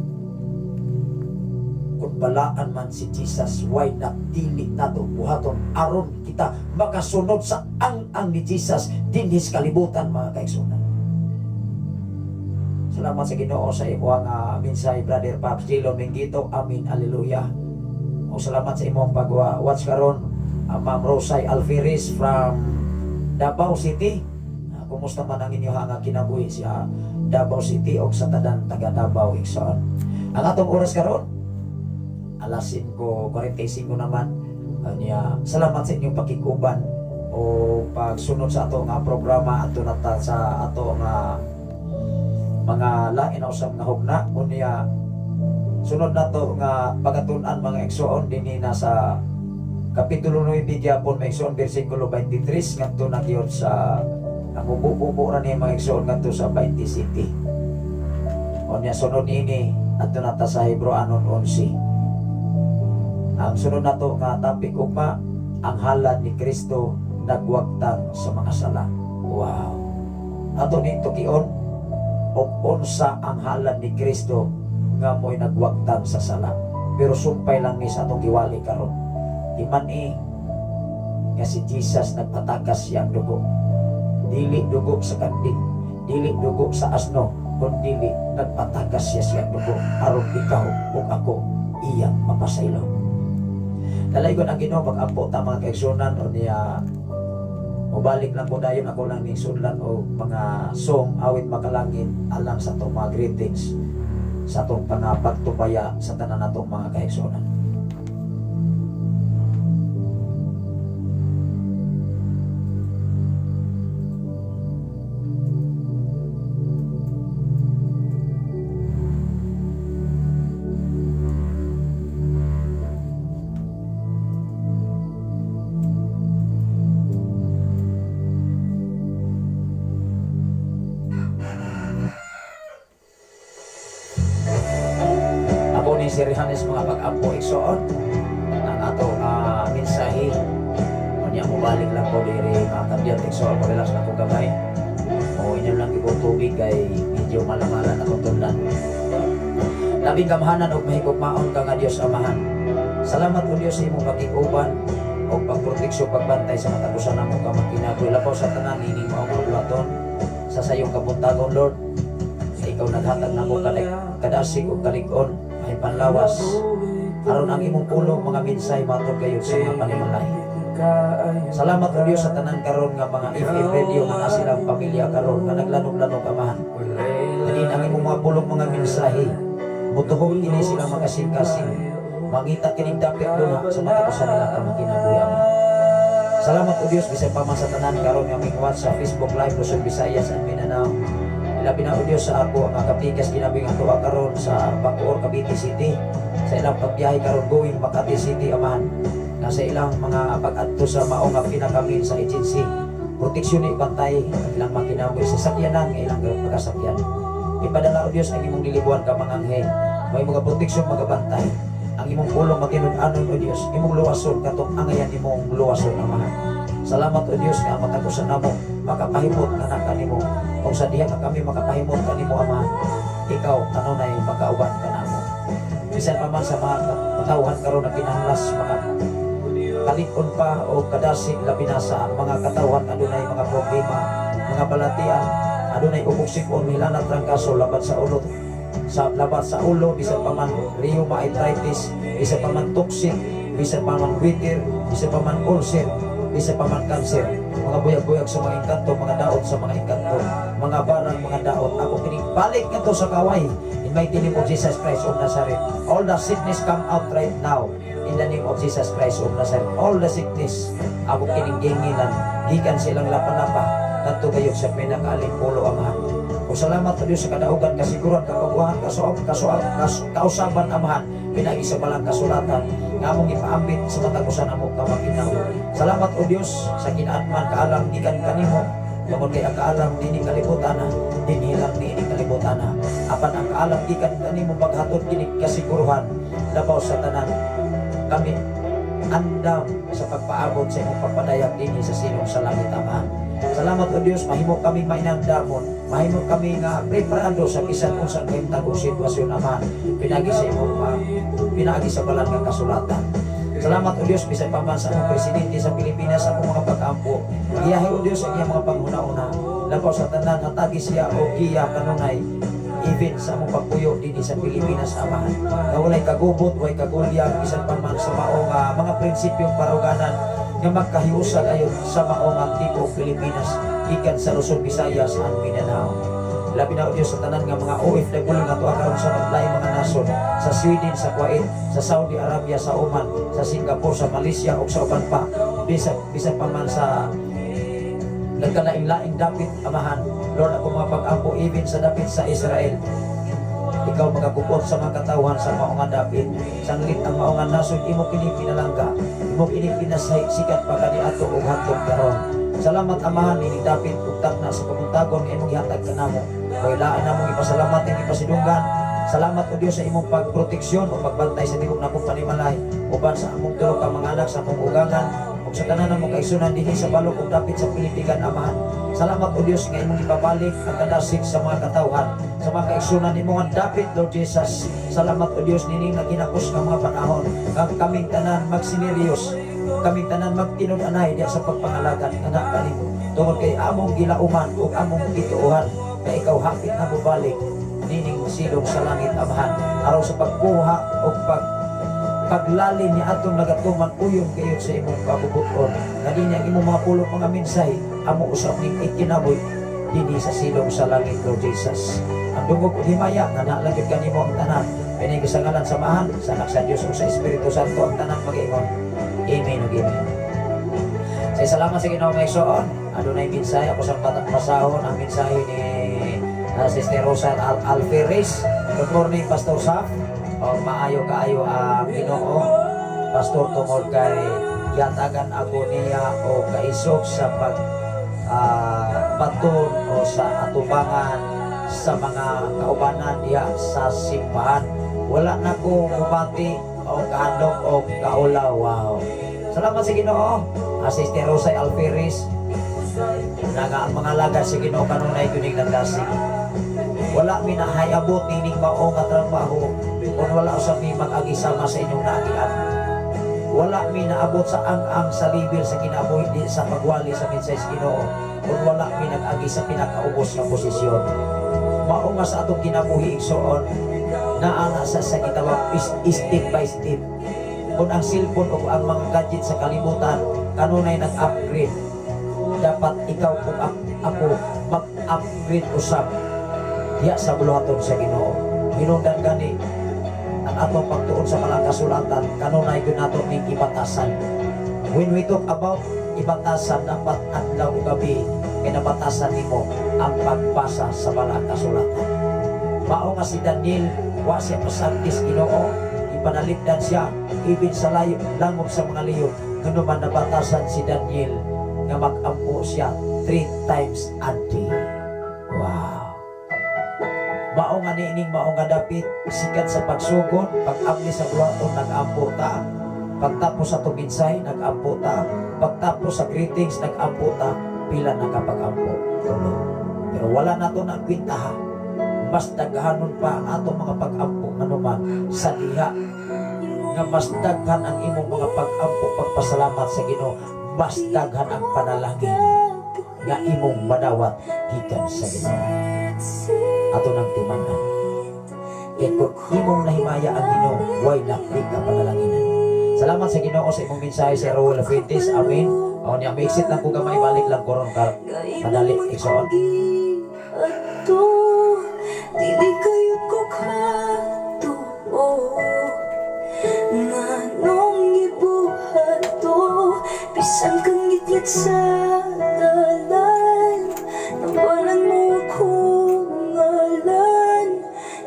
Kung balaan man si Jesus, why not dili nato buhaton aron kita makasunod sa ang ni Jesus dinhis kalibutan mga kaigsunan. Salamat sa Ginoo sa imong minsay, Brother Pops Jilo Mingito. Amin, alleluia. O salamat sa imong pag-watch karon, Ma'am Rosay Alferez from Davao City. Kumusta man ang inyo nga kinabuhi sa Davao City o sa tadan taga Davao igsoon. Ang atong oras karon alas 5:45 naman. Salamat sa inyong pakikuban o pagsunod sa ato nga programa ato nata sa ato nga mga lain usab nga hugna. Unya sunod nato nga pagatun-an mga igsoon dinhi na sa kapitulo 9 gyapon mga igsoon bersikulo 23 ngadto na gyud sa namububo ra ni mga igsoon ngadto sa 27. Unya sunod niini adto nata sa Hebreanon 11. Ang sunod nato nga topic ugma, ang halad ni Kristo nagwagtang sa mga sala. Wow! Ato nito kion o unsa ang halad ni Kristo nga mo'y nagwagtang sa sala. Pero sumpay lang ni sa atong giwali karon. Di man nga si Jesus nagpatagas siyang dugo. Dili dugo sa kanding, dili dugo sa asno, kundi dili nagpatagas siya siyang dugo aron ikaw ug ako iyang mapasaylo. Dalaygon ang Ginoo pag-ampo ta mga kaigsunan o niya Mubalik lang po dayon ako lang ning sudlan o mga song awit makalangit alang sa atong mga greetings sa atong pagtupaya sa tanan natong mga kaigsunan. Ako ni si Rihanes mga pag-ampo igsoon ang ato mensahe. Kanya mo balik lang ko diri mga kabyan igsoon mo relax na ko gamay. O inyong lang ibang tubig kay medyo malamalan akong tundan. Labing kamahanan o mahigugmaon ka nga Diyos Amahan. Salamat o Diyos sa imong pakikuban o pagproteksyon pagbantay sa matagusan na mong kamakinagoy. Labaw sa tanan ining mga kabulaton sa sayong kapuntagon Lord. Ikaw naghatag na mo kadasig o kalig-on ay panlawas aron ang imong pulong mga minsay matod kayo sa mga panimalay. Salamat o Diyos sa tanan karon nga mga FM radio nga silang pamilya karon nga naglanog-lanog Amahan. Kanin ang imong mga pulong mga mensahe mutuhog ini sila makasing-kasing mangita kining dapit doon sa matapusan nila kamakinabuhi Amahan. Salamat o Diyos bisan pa man sa tanan karon nga mingwat sa Facebook Live Luzon, Visayas and Mindanao. Ilabi na o Diyos sa ako ang kapikas kinabing ato karon sa Bacoor, Cavite City sa ilang pagbiyahe karon going Makati City Amahan. Nasa ilang mga pag-adto sa mao nga pinakamin sa agency proteksyon ni bantay ang ilang makinaboy sa sakyanan ng ilang pagkasakyan. Ipadala o Diyos ang imong lilibuan ka mga anghel may mga proteksyon magabantay ang imong pulong makinud-anon o Diyos imong luwason katong angayan imong luwason Amahan. Salamat o Diyos nga matagusan namo makapahimot nga kanimo kung sa diha ka kami makapahimot kanimo Amahan. Ikaw kanunay makauban ka namo. Bisan pa man sa mga katawhan karon na kinahanglas mga kalikon pa o kadasig labi na sa mga katawhan adunay mga problema, mga balatian, adunay ubok-sikon milanat trangkaso laban sa ulo bisan pa man rheumatoid, bisan pa man toxic, bisan pa man witir, bisan pa man ulcer, bisan pa man cancer, mga buyag-buyag sa mga engkanto, mga daot sa mga engkanto, mga barang, mga daot, ako pinibalik nito sa kaway in mighty name of Jesus Christ of Nazareth. All the sickness come out right now in the name of Jesus Christ of Nazareth. All the sickness ako kininginginan gikan silang lapa-lapa kadto kayo sa pinakaaling pulo Amahan. O salamat o Diyos sa kadaugan, kasiguran, kapabuhan, kausaban Amahan, pinagi sa balang kasulatan nga mong ipaambit sa matagusan amo kamakinaw. Salamat o Diyos sa kinaatman kaalam gikan kanimo tungod kay ang kaalam nini kalibutan na dinhilang nini kalibutan na apan ang kaalam gikan kanimo paghatod kini kasiguruhan labaw sa tanan kami andam sa pagpaabot sa imong pagpadayag dinhi sa silong sa langit Amahan. Salamat o Diyos, mahimo kami mainandamon, mahimo kami nga preparado sa bisan unsang kahimtang sitwasyon Amahan, pinagi sa imong pinagi sa balang nga kasulatan. Salamat o Diyos, bisan pa man sa among presidente sa Pilipinas, sa among mga pag-ampo, giyahe o Diyos ang iyang mga panghuna-una, labaw sa tanan hatagi siya o giya kanunay even sa among pagpuyo dinhi sa Pilipinas Amahan. Nga walay kagubot, walay kagulyang, bisan pa man sa maong mga prinsipyong paruganan nga magkahiusag ayon sa maong tipo Pilipinas gikan sa Luzon, Visayas and Mindanao. Labi na o Diyos sa tanan nga mga OFW nga tuwa karon sa maglaing mga nasod, sa Sweden, sa Kuwait, sa Saudi Arabia, sa Oman, sa Singapore, sa Malaysia ug sa uban pa. Bisan pa man sa nagkalaing-laing dapit Amahan. Lord, ako mga pag-ampo even sa dapit sa Israel. Ikaw magakupot sa mga katawhan sa maungan dapit. Sanglit ang maungan nasod, imo kini pinalangga, imo kini pinasikat pagkadiato o hatog karon. Salamat Amahan, ini dapit ugtak na sa pamuntagon imong gihatag kanamo. Kailangan namong ipasalamat ang ipasidunggan. Salamat o Diyos sa imong pagproteksyon o pagbantay sa tibok na akong panimalay uban sa among tulo ka mga anak sa among ugangan ug sa tanan namong kaigsunan dinhi sa balok ug dapit sa Pilipigan Amahan. Salamat o Diyos nga imong ipabalik ang kadasig sa mga katawhan sa mga kaigsunan imong dapit Lord Jesus. Salamat o Diyos nining naginakos nga mga panahon kang kaming tanan magsineryos, kaming tanan magtinud-anay diya sa pagpangalagan anak kanimo tungod kay among gilauman ug among gituohan kay ikaw hapit na bubalik nining silong sa langit Amahan araw sa pagbuha o paglalim niya atong nagatuman uyon kayo sa imong kabubuton. Nga din ang imong mga pulong mga mensahe, amo usap ning ikinaboy dinhi sa silong sa langit, Lord Jesus. Ang dungog ug himaya nga nalagid kanimo ang tanan. Kini sa ngalan samahan sa anak sa Dios ug sa Espiritu Santo ang tanan mag-ingon. Amen ug amen. Sa salamat sa Ginoo nga igsoon. Adunay mensahe ako sa pasahon ang mensahe ni Sister Rosa Alferez. Good morning, Pastor Saf. O maayo kaayo ang Ginoo. Pastor tungod kay yatagan ako niya o kaisog sa pagbaton o sa atubangan sa mga kaubanan niya sa simbahan. Wala na ko mubati o kahandog o kaulaw. Wow. Salamat sa Ginoo. Sister Rosa Alferez. Naga ang mga lagad sa Ginoo kanunay kuning nagdasig. Wala mi nahayabot nining mao nga trabaho kung wala sa mi mag-agisama sa inyong naagian. Wala mi naabot sa ang sa libil sa kinabuhi di sa pagwali sa mensahe sa Ginoo kung wala mi nag-agi sa pinakaubos nga posisyon. Mao nga sa atong kinabuhi igsoon naa na sa gitawag step by step. Kung ang cellphone o ang mga gadget sa kalibutan kanunay nag-upgrade, dapat ikaw kung ako mag-upgrade usab diya sa buluhaton sa Ginoo. Hinungdan gani ang atong pagtuon sa mga kasulatan kanunay gyud nato ning ibatasan. When we talk about ibatasan, dapat adlaw ug gabi kay nabatasan nimo ang pagbasa sa mga kasulatan. Mao nga si Daniel wa siya pasagdis Ginoo, ipanalipdan siya ibin sa layo langop sa mga leyon. Ngano man nabatasan si Daniel nga mag-ampo siya 3 times a day. Wow. Mao nga niining mao nga dapit sikat sa pagsugod, pag-abli sa bulaton nag-ampo ta. Pagtapos sa tuminsay nag-ampo ta. Pagtapos sa greetings nag-ampo ta. Pila nakapag-ampo. Pero wala nato na kwenta ha. Mas daghanon pa ang atong mga pag-ampo nanuman sa diha. Nga mas daghan ang imong mga pag-ampo pagpasalamat sa Ginoo. Mas daghan ang panalangin nga imong madawat gikan sa Ginoo. Ato nang timangan. Kaya kung imong nahimaya ang Ginoo, way naklik ka panalanginan. Salamat sa Ginoo sa imong mensahe sa Raul Fuentes. Amen. O niya, may exit lang ko gamay, balik lang ko ron kar. Madali, iksoon. Dili kayo ko katuo nga nung ibuhat to bisan kang ngitngit sa dalan nabalan mo akong ngalan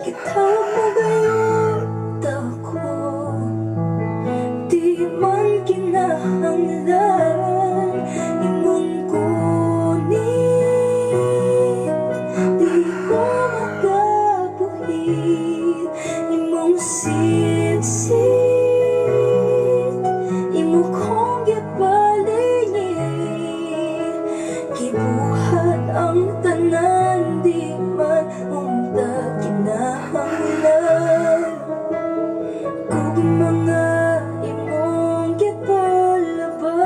gitawag mo gayon ako di man kinahanglan imong kunin di ko magabuhit imong sit imo kong gibalingin gibuhat ang tanan di man unta kinahanglan kung mga imong gipalaban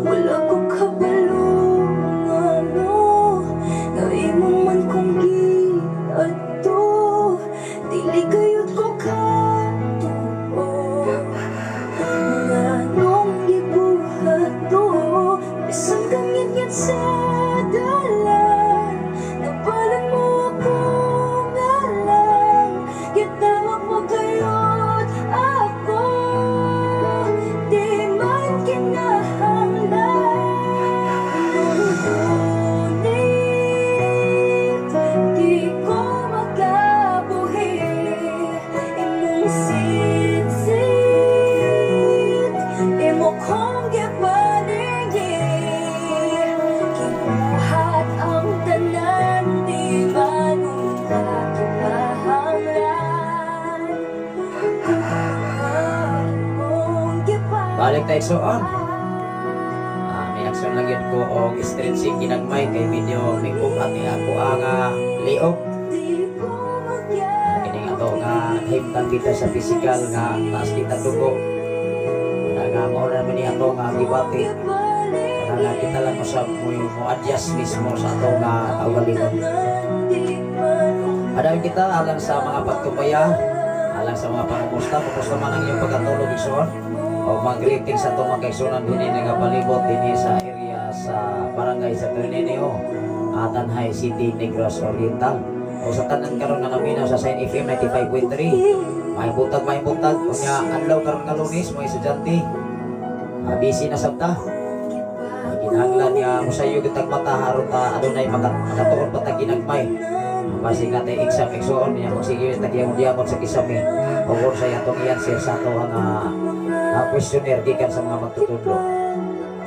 wala ko kabalungan nga imo man kong giadto dili gayud ko katuo nga nung gibuhat to bisan kang ngit sa dalan nabalan mo akong ngalan gitawag mo gayud ako di man kinahanglan ngunit di ko magabuhit imong sit imo kong gibalingin gibuhat ang tanan di man unta kinahanglan kung Balik tayo iksoon. May aksyon lang yun ko o stretching ginagmay kay video may bukati ako ang liok. Kini nga to nga himtan kita sa physical nga taas kita dugo. Nga mauna naman niya to nga gibati. Nga kita lang usap mo adjust mismo sa to nga kaugalingon. Adawin kita alang sa mga pagtupaya Alang sa mga pangumusta, kumusta man ang iyong pagkatulog igsoon. O mag-greeting sa itong mga kaigsunan din nga palibot din sa area sa barangay sa Trinenio, Tanhay City, Negros Oriental. O sa tanan karon nga naminaw sa Sign FM 95.3. May buntag, unya adlaw karon nga Lunes, mga estudyante. Busy na sabta. Ginahanglan niya mo sa iyo gitag mata haron ta adunay makatuon pa ta ginagmay. Basi nga tay exam igsoon niya magsige tagyang diamot sa kisame. Ugod sa atong i-answer sa ato nga questionnaire gikan sa mga magtutudlo.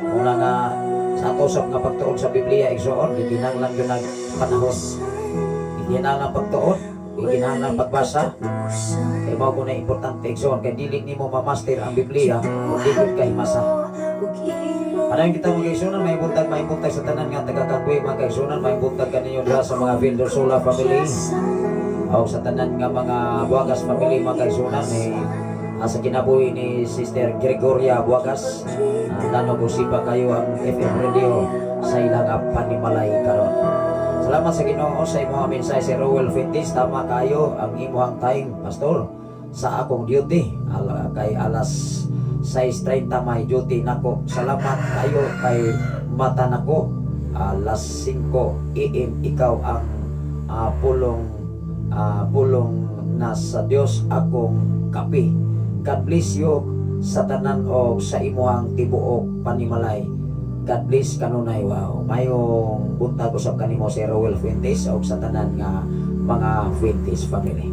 Muna nga sa ato sa nga pagtuon sa Biblia igsoon giginahanglan gyud nag panahon. Giginahanglan pagtuon, giginahanglan pagbasa. Kay mao ko na importante igsoon kay dili nimo ma-master ang Biblia kung di gyud kay masa. Ano yung kita mga kaigsunan, may buntag sa tanan nga taga-Kagwe, mga kaigsunan, may buntag kaninyo dira sa mga Vildosola family o sa tanan nga mga Buagas family, mga kaigsunan, sa kinabuhi ni Sister Gregoria Buagas, lalo busipa kayo ang FM radio sa ilang panimalay karon. Salamat sa Ginoo sa imong mensahe si Rowell Fuentes, tama kayo ang imong time, Pastor, sa akong duty, kay alas 6:30 may duty nako. Salamat kayo kay mata nako. Alas 5 AM ikaw ang pulong na sa Dios akong kape. God bless you sa tanan o sa imuhang tibuok panimalay. God bless kanunay. Wow. Mayong buntag usab kanimo si Rowell Fuentes o sa tanan nga mga Fuentes family.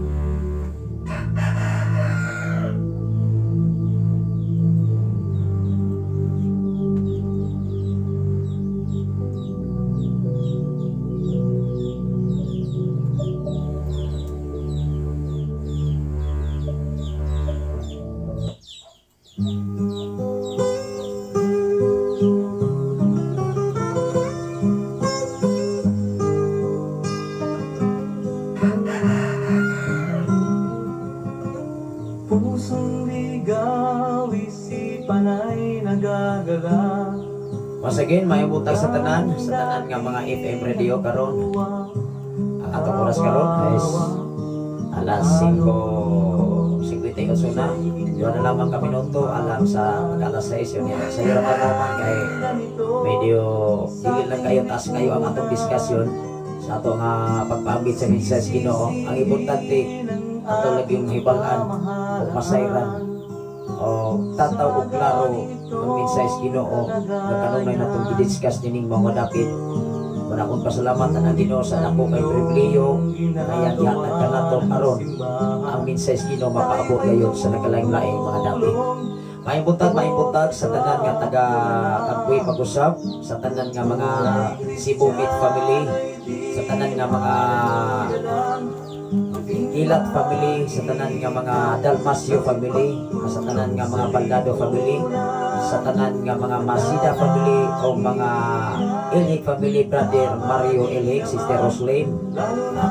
Pusong ligaw, isipan ay nagagala. Once again, may buntag sa tanan nga mga FM radio karon. Ang atong oras karon is alas 5:58 na. Yun na lamang kami minuto alam sa alas 6 yun yan. Sa hirap na naman kay medyo higil lang kayo, taas kayo ang atong diskusyon sa ato nga pagpaambit sa mensahe Ginoo. Ang importante ato labing hibalan o masayran o tataw o klaro ang mensahe Ginoo nga kanunay natong i-discuss dining mga dapit. Muna akong pasalamat na Ginoo sa nako kay pribileyo kaya ihatag ka nato aron ang mensahe Ginoo mapaabot kayo sa nagalaing-laing mga dapit. Maibuntag sa tanan nga taga Kagwe pag-usap, sa tanan nga mga Cebu Meat family, sa tanan nga mga Ilat family, sa tanan nga mga Dalmasio family, sa tanan nga mga Baldado family, sa tanan nga mga Masida family o mga Ilhik family, Brother Mario Ilhik, Sister Roslyn.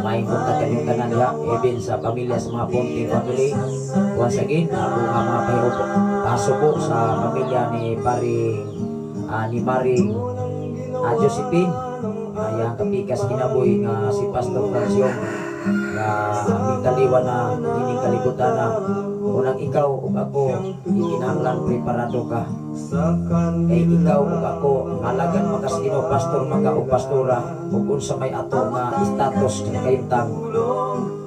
May buntag kanyang tanan ya, even sa pamilya sa mga Ponte family. Once again, ako nga mga pasubo sa pamilya ni Maring Josephine. Yang kapikas kinabuhi nga si Pastor Francio na aming kaliwan na ining kalibutan na unang ikaw ug ako ikinahanglan preparado ka kay ikaw ug ako alagan makas Ginoo pastor maka ug pastora ug unsa may ato nga status kinakayutang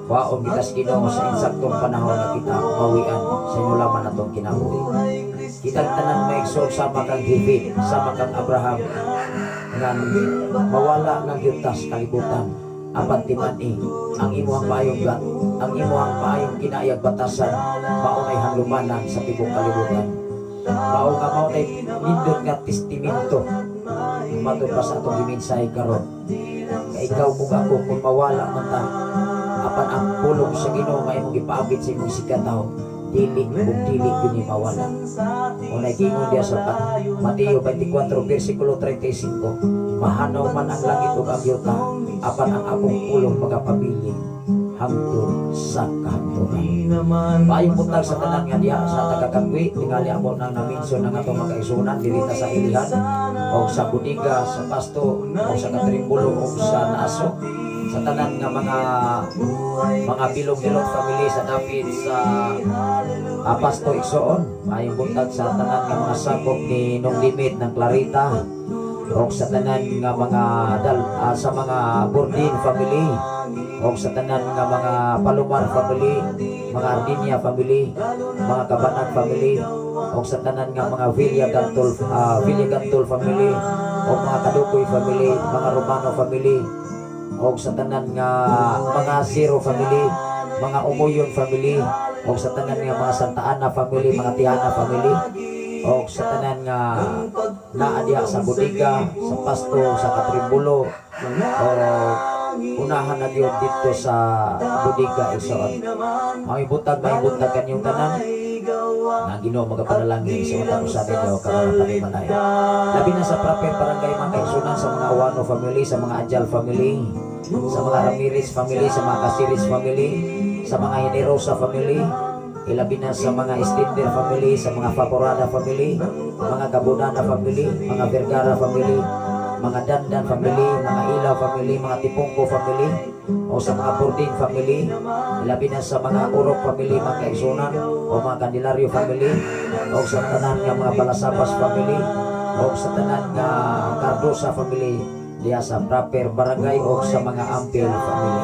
waon kita sa Ginoo sa insaktong panahon nga kita mawian sa inyo laman atong kinabuhi. Kitang tanan may exalt sama kang David, sama kang Abraham nga mawala ng yutas kalibutan apan timani ang imuhang paayong kinayag batasan maunay hanlumanan sa tibok kalibutan. Mao nay nindot nga testamento matud pa sa atong gimensahe karon. Kay ikaw ug ako kung mawala man ta apan ang pulong sa Ginoo nga imong gipaabit sa imong sikataw dili gyud ni mawala. Unay gingon diya sa Mateo 24 versikulo 35, mahanaw man ang langit ug ang yuta apan ang akong pulong magapabiling hangtod sa kahapturan. Paayong buntag sa tanan nga diha sa taga-Kagwe, tingali ako nang na-mention ng atong mga kaigsunan dirita sa Ilihan o sa Budiga, sa Pasto o sa Katribulo o sa Naso, sa tanan nga mga bilog-bilog family sa dapit sa Pasto Igsoon. Maayong buntag sa tanan nga mga sakop ni Nong Limit ng Clarita, o sa tanan nga mga sa mga Bordin family, o sa tanan nga mga Palomar family, mga Ardinia family, mga Cabanag family, o sa tanan nga mga Villa Gantol family, o mga Kadukoy family, mga Romano family, o sa tanan nga mga Zero family, mga Umuyon family, o sa tanan nga mga Santa Ana family, mga Tiana family, o sa tanan nga naadiha sa Budiga, sa Pasto, sa Katribulo, o unahan na yun dito sa Budiga Igsoon. Maibutag kanyang tanan nga Ginoo magapanalangin sa utang sa ninyo karon panimalay. Labi na sa proper barangay mga kaigsunan, sa mga Awano family, sa mga Ajal family, sa mga Ramirez family, sa mga Casiris family, sa mga Generosa family, ilabi na sa mga Estender family, sa mga Favorada family, mga Gabonana family, mga Vergara family, mga Dandan family, mga Ilaw family, mga Tipongko family, o sa mga Bordin family, ilabi na sa mga Urok family, mga kaigsunan, o mga Candelario family, o sa tanan nga mga Balasabas family, o sa tanan nga Cardosa family, diya sa proper barangay, o sa mga Ampel family.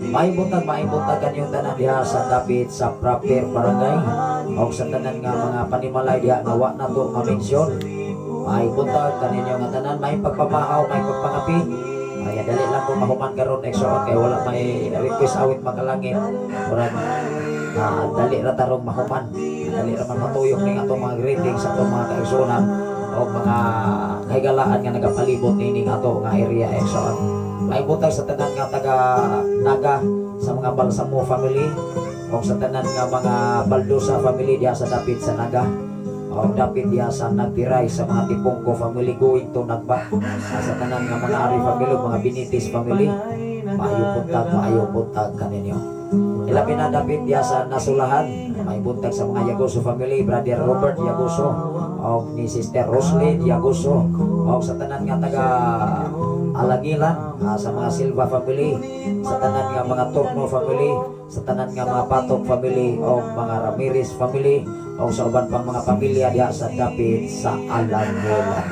Maibuntag kanyang tanan diha sa dapit sa proper barangay, o sa tanan nga mga panimalay diha nga wa na to ma-mention. Maibuntag kaninyo nga tanan, may pagpamahaw, may pagpangapi. Ay dali lang ko mahuman karon Igsoon kay wala may request awit makalangit. Murag dali ra tarong mahuman. Dali ra man matuyok ning atong mga greetings sa atong mga kaigsunan o mga kahigalaan nga nagapalibot nining ato nga area Igsoon. Maibuntag sa tanan nga taga Naga, sa mga Balsamo family, o sa tanan nga mga Baldosa family diha sa dapit sa Naga, o dapit diha sa Nagtiray, sa mga Tipongko family going to Nagba, sa tanan nga mga Ari family, mga Binitis family. Maayo buntag kaninyo. Ilabi na dapit diha sa Nasulahan, may buntag sa mga Yagoso family, Brother Robert Yagoso, o ni Sister Roslyn Yagoso, o sa tanan nga taga Alangilan, sa mga Silva family, sa tanan nga mga Torno family, sa tanan nga mga Patok family, o mga Ramirez family, o sa uban pang mga pamilya diha sa dapit sa Alangilan.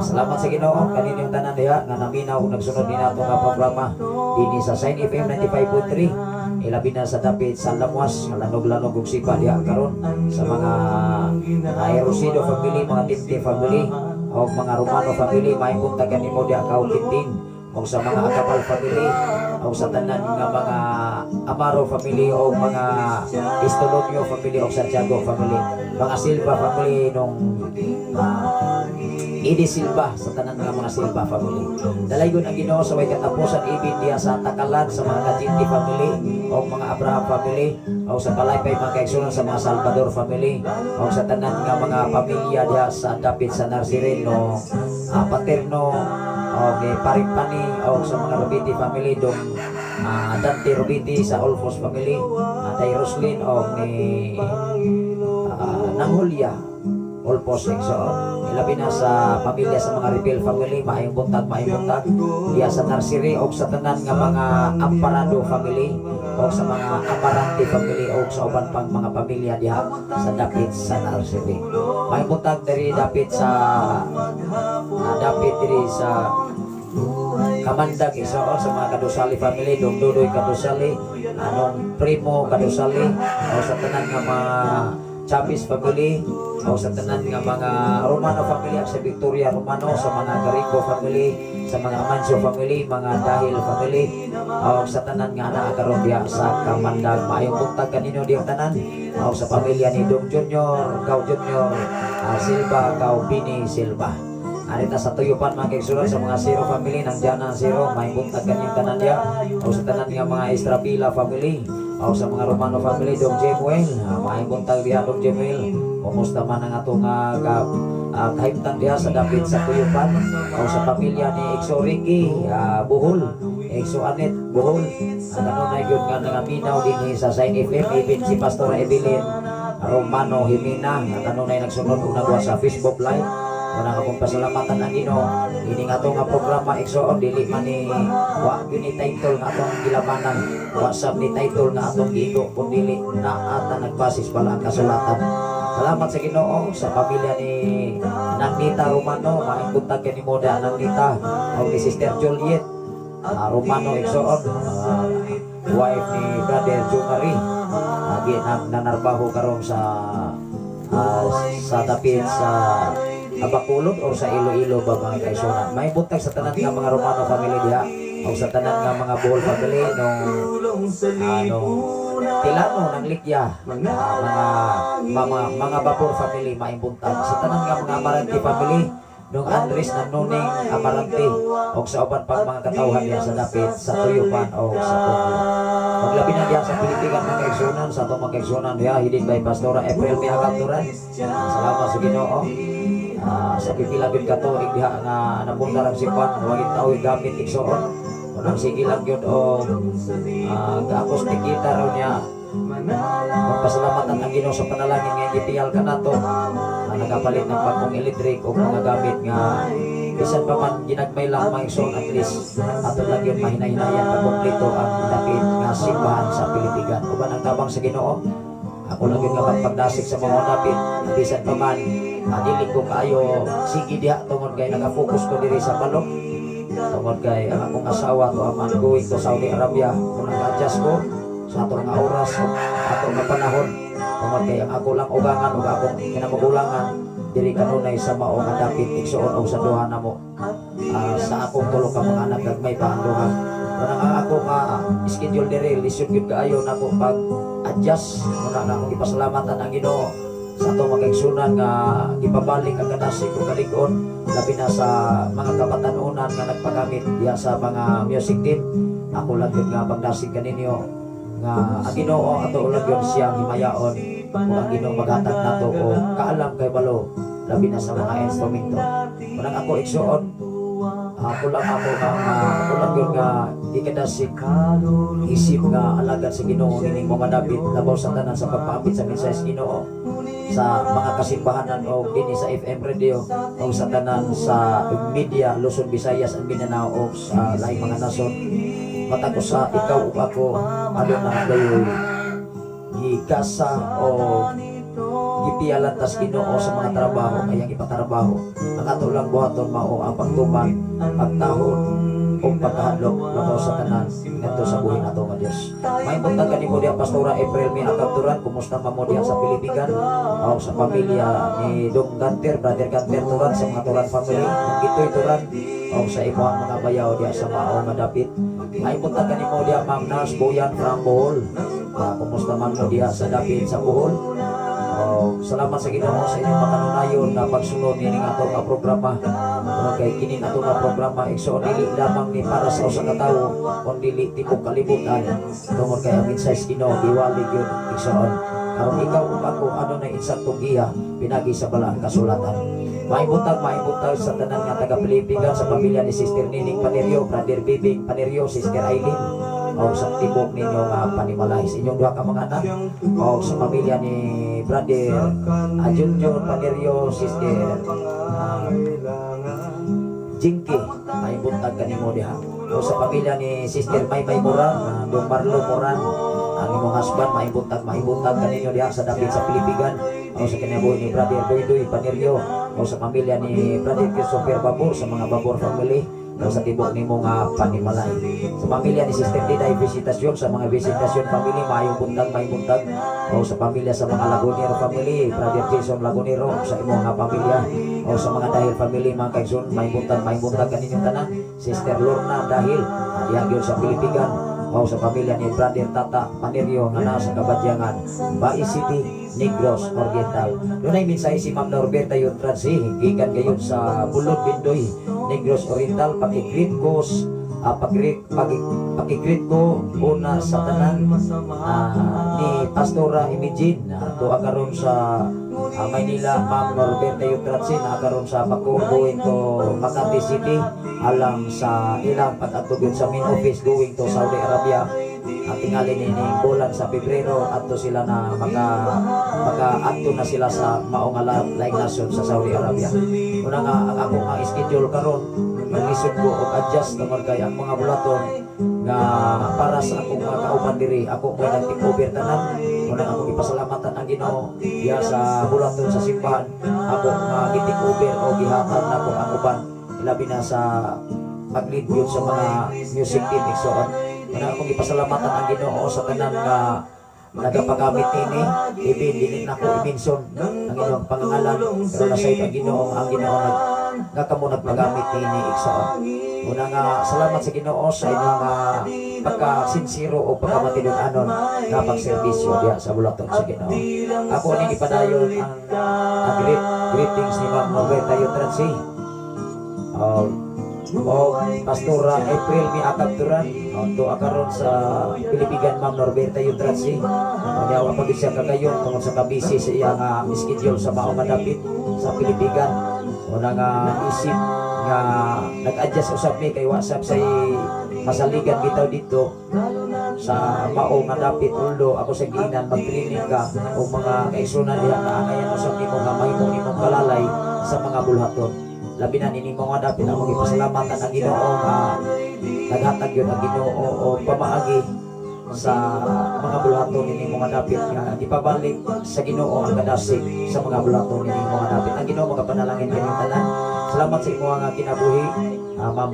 Salamat sa Ginoo kaninyong tanan diha nga naminaw ug nagsunod ni nato nga programa dinhi sa Sign FM 95.3. Ilabi na sa dapit sa Lamuas, lanog-lanog ug sipa diha karon sa mga Aerosido family, mga Tinti family, o mga Romano family. Maipuntagan nimo diha Kautintin, o sa mga Acapal family, o sa tanan nga mga Amaro family, o mga Istologio family, o Santiago family, mga Silva family nung Idi Silva, sa tanan nga mga Silva family. Dalaygon ang Ginoo sa way katapusan ibin diha sa Takalan, sa mga Katinti family, o mga Abraham family, o sa Kalaypay mga kaigsunan sa mga Salvador family, o sa tanan nga mga pamilya diha sa dapit sa Narsireno, Paterno, o kay Paripani, o sa mga Rubiti family dong Dante Rubiti sa Olfos family, Day Roslyn, o ni Nanghulia Olpos Igsoon. Ilabi na sa pamilya sa mga Ribel family, maayong buntag diya sa Narsiri, o sa tanan nga mga Amparado family, o sa mga Amarante family, o sa uban pang mga pamilya diha sa dapit sa Narsiri. Maayong buntag diri dapit sa Kamandag Igsoon, sa mga Kadusali family, dong Dudoy Kadusali, anong Primo Kadusali, o sa tanan nga mga Chapis family, o sa tanan nga mga Romano family, sa Victoria Romano, sa mga Garico family, sa mga Amancio family, mga Dahil family, o sa tanan nga naa karon diha sa Kamandag. Maayong buntag kaninyo diha tanan, o sa pamilya ni Dong Junior, Kau Junior Silva, Kau Bini Silva. Arita sa tuyupan mga kaigsunan sa mga Zero family ng Jana Zero, may buntag kanyang tanan diha, o sa tanan nga mga Estrapila family, o sa mga Romano family, Dong Jemuel, may buntag diha Dong Jemuel. Kumusta man ang ato nga kahimtang diha sa dapit sa tuyupan, o sa pamilya ni Exo Ricky Buhol, Exo Anet Buhol, ano na yun nga nangaminaw din sa Sign FM, even si Pastor Evelyn Romano Himina, at ano na nagsunod kung nagawa sa Facebook Live. Muna akong pasalamatan ang Ginoo. Ini nga to nga programa igsoon dili man ni wa gyud ni title nga atong gilabanan. Wa sab ni title nga atong giigo kun dili na ata nagbasis pala ang kasulatan. Salamat sa Ginoo sa pamilya ni Nandita Romano, maikuntag kay ni Moda Nandita o ni Sister Juliet Romano igsoon, wife ni Brother Jumari. Agi nanarbaho karon sa dapit sa Abacolod or sa Iloilo ba mga kaisunan. May buntag sa tanan nga mga Romano family diha o sa tanan nga mga Bohol family nung Tilano ng Likya, mga Babor family maimbuntag sa tanan nga mga Amarante family nung Andres ng Nuning Amarante o sa uban pang mga katawhan diha sa dapit sa Tuyupan o sa Pueblo. Paglabi na diha sa Pilipinas mga kaigsunan sa itong mga kaigsunan diha hidin by Pastora April Miagaturan. Salamat sa Ginoo. Sa pipilabid ka to diha nga nabundar ang sipan wagit tao gamit igsoon. Unang sige lang yun o ga-acoustic guitar ron niya. Magpasalamatan ang Ginoo sa panalangin nga gipiyal ka na to. Nagapalit ng bagong electric o mga gamit nga bisan pa man ginagmay lang mga igsoon at least ato lang yun mahinahinayan na kompleto ang dapit nga simbahan sa Pilipigan. O ba nang tabang sa Ginoo? Ako lang yun nga magpagdasig sa mga dapit. Bisan pa man dili ko kayo sige diha tungod kay nagafocus ko diri sa balok. Tungod kay ang akong asawa to aman going to Saudi Arabia kung nag-adjust ko sa atong nga oras o atong nga panahon. Tungod kay ang ako lang ugangan ug akong kinamagulangan diri kanunay sa mao nga dapit igsuon og sa duha namo. Sa akong tulo ka mga anak gagmay pa ang duha. Muna nga ako nga schedule diri lisod gyud kaayo nako pag adjust. Muna nga akong ipasalamatan ang Ginoo sa itong mga igsunan nga ipabalik ang kadasig o kalig-on labi na sa mga kabatanunan nga nagpagamit diya sa mga music team. Ako lang yun nga pagdasig kaninyo nga ang Ginoo ato ulag yun siyang himayaon o ang Ginoo maghatag nato o kaalam kay balo labi na sa mga instrumento. Unang ako igsuon ako lang yun nga ikadasig isip nga alagad sa Ginoo nining mga dapit labaw sa tanan sa pagpaapit sa mensahe Ginoo sa mga kasimbahanan o dini sa FM radio o sa tanan sa media Luzon, Visayas and Mindanao o sa laing mga nason. Matapos sa ikaw ug ako ano na dayoy gigasa o gipialan tas Ginoo sa mga trabaho kayang ipatrabaho. Ang ato lang buhaton mao ang pagtuman, pagtahon o pagkahadlok labaw sa tanan ngadto sa buhi nato nga Dios. May buntag kanimo diha Pastora April Miagaturan, kumusta man mo diha sa Pilipigan o sa pamilya ni Dong Ganter, Brother Ganter Turan sa mga Turan family, Itoy Turan o sa imong mga bayaw diha sa mao nga dapit. May buntag kanimo diha Ma'am Nars Boyan from Bohol. Kumusta man mo diha sa dapit sa Bohol. Salamat sa Ginoo sa inyong pagkanunayon na pagsunod nining ato nga programa. Kay kini ato nga programa igsoon dili lamang ni para sa usa ka tawo kundi dili tibok kalibutan. Tungod kay ang mensahe Ginoo giwali gyud igsoon. Karon ikaw ug ako ano na insaktong iya pinagi sa balaan kasulatan. Maibutag sa tanan nga taga Pilipinas sa pamilya ni Sister Nining Panerio, Brother Bibing Panerio, Sister Aileen o sa tibok ninyo nga panimalay sa inyong duha ka mga anak o sa pamilya ni Brother Junjun Panerio, Sister Jinky ay buntag kanimo diha o sa pamilya ni Sister Maymay Moran, Dong Marlo Moran ang imong husband maibuntag kaninyo diha sa dapit sa Pilipigan o sa kinabuhi ni Brother Doydoy Panerio o sa pamilya ni Brother Christopher Babor sa mga Babor family o sa tibok nimo nga panimalay. Sa pamilya ni Sister Diday Visitasyon sa mga Visitasyon family may buntag o sa pamilya sa mga Lagunero family, Brother Jason Lagunero sa imong nga pamilya o sa mga Dahil family mga kaigsoon may buntag kaninyo tanan. Sister Lorna Dahil diha gyud sa Pilipigan o sa pamilya ni Brother Tata Panerio nga nasa Kabadyangan, Bai City, Negros Oriental. Doon ay mensahe si Ma'am Norberta Yutransi, gikan kayo sa Bulod Bindoy, Negros Oriental, pakigreet ko una sa tanan ni Pastora Imagine to agaron sa Maynila. Ma'am Norberta Yutransi na agaron sa Bacoor going to Makati City alang sa ilang pag-atugod sa main office going to Saudi Arabia. At tingali ni bulan sa Pebrero ato sila na maka-adto na sila sa maong laing nasyon sa Saudi Arabia. Una nga ang ako nga schedule karon maglisod ko og adjust tungod kay ang mga bulaton nga para sa akong mga kauban diri ako mo nag-take over tanan. Una ako gipasalamatan ang Ginoo diha sa bulaton sa simbahan ako nga gi-take over o gihatag nako ang uban ilabi na sa pag-lead yun sa mga music team so una ako gipasalamatan ang Ginoo sa tanan nga nagapagamit ini ibin dili na ko i-mention ang inyong pangalan pero nasa ang Ginoo nagkamo nagpagamit ini igsoon. Una nga salamat sa Ginoo sa inyong pagka-sincero o pagkamatinud-anon nga pagserbisyo diha sa bulaton sa Ginoo. Ako ning ipadayon ang greetings ni Ma'am Norberta Yutransi o Pastora April mi akapturan to akaron sa Pilipigan Ma'am Norberta Yutransi niyawa pag siya kagayon tungod sa kabisi sa iya nga schedule sa maong madapit sa Pilipigan una nga isip nga nag-adjust usab mi kay WhatsApp say masaligan bitaw dito sa maong madapit uldo ako sa ginan mag-training ka o mga kaigsunan diha nga angayan usab nimo nga mahimong nimong kalalay sa mga bulhaton. Labi na nini mga dapit ako gipasalamatan ang Ginoo nga naghatag yun ang Ginoo o pamaagi sa mga bulaton nini mga dapit nga ipabalik sa Ginoo ang kadasig sa mga bulaton nini mga dapit. Ang Ginoo magapanalangin kanyang tanan. Salamat sa imo nga kinabuhi Ma'am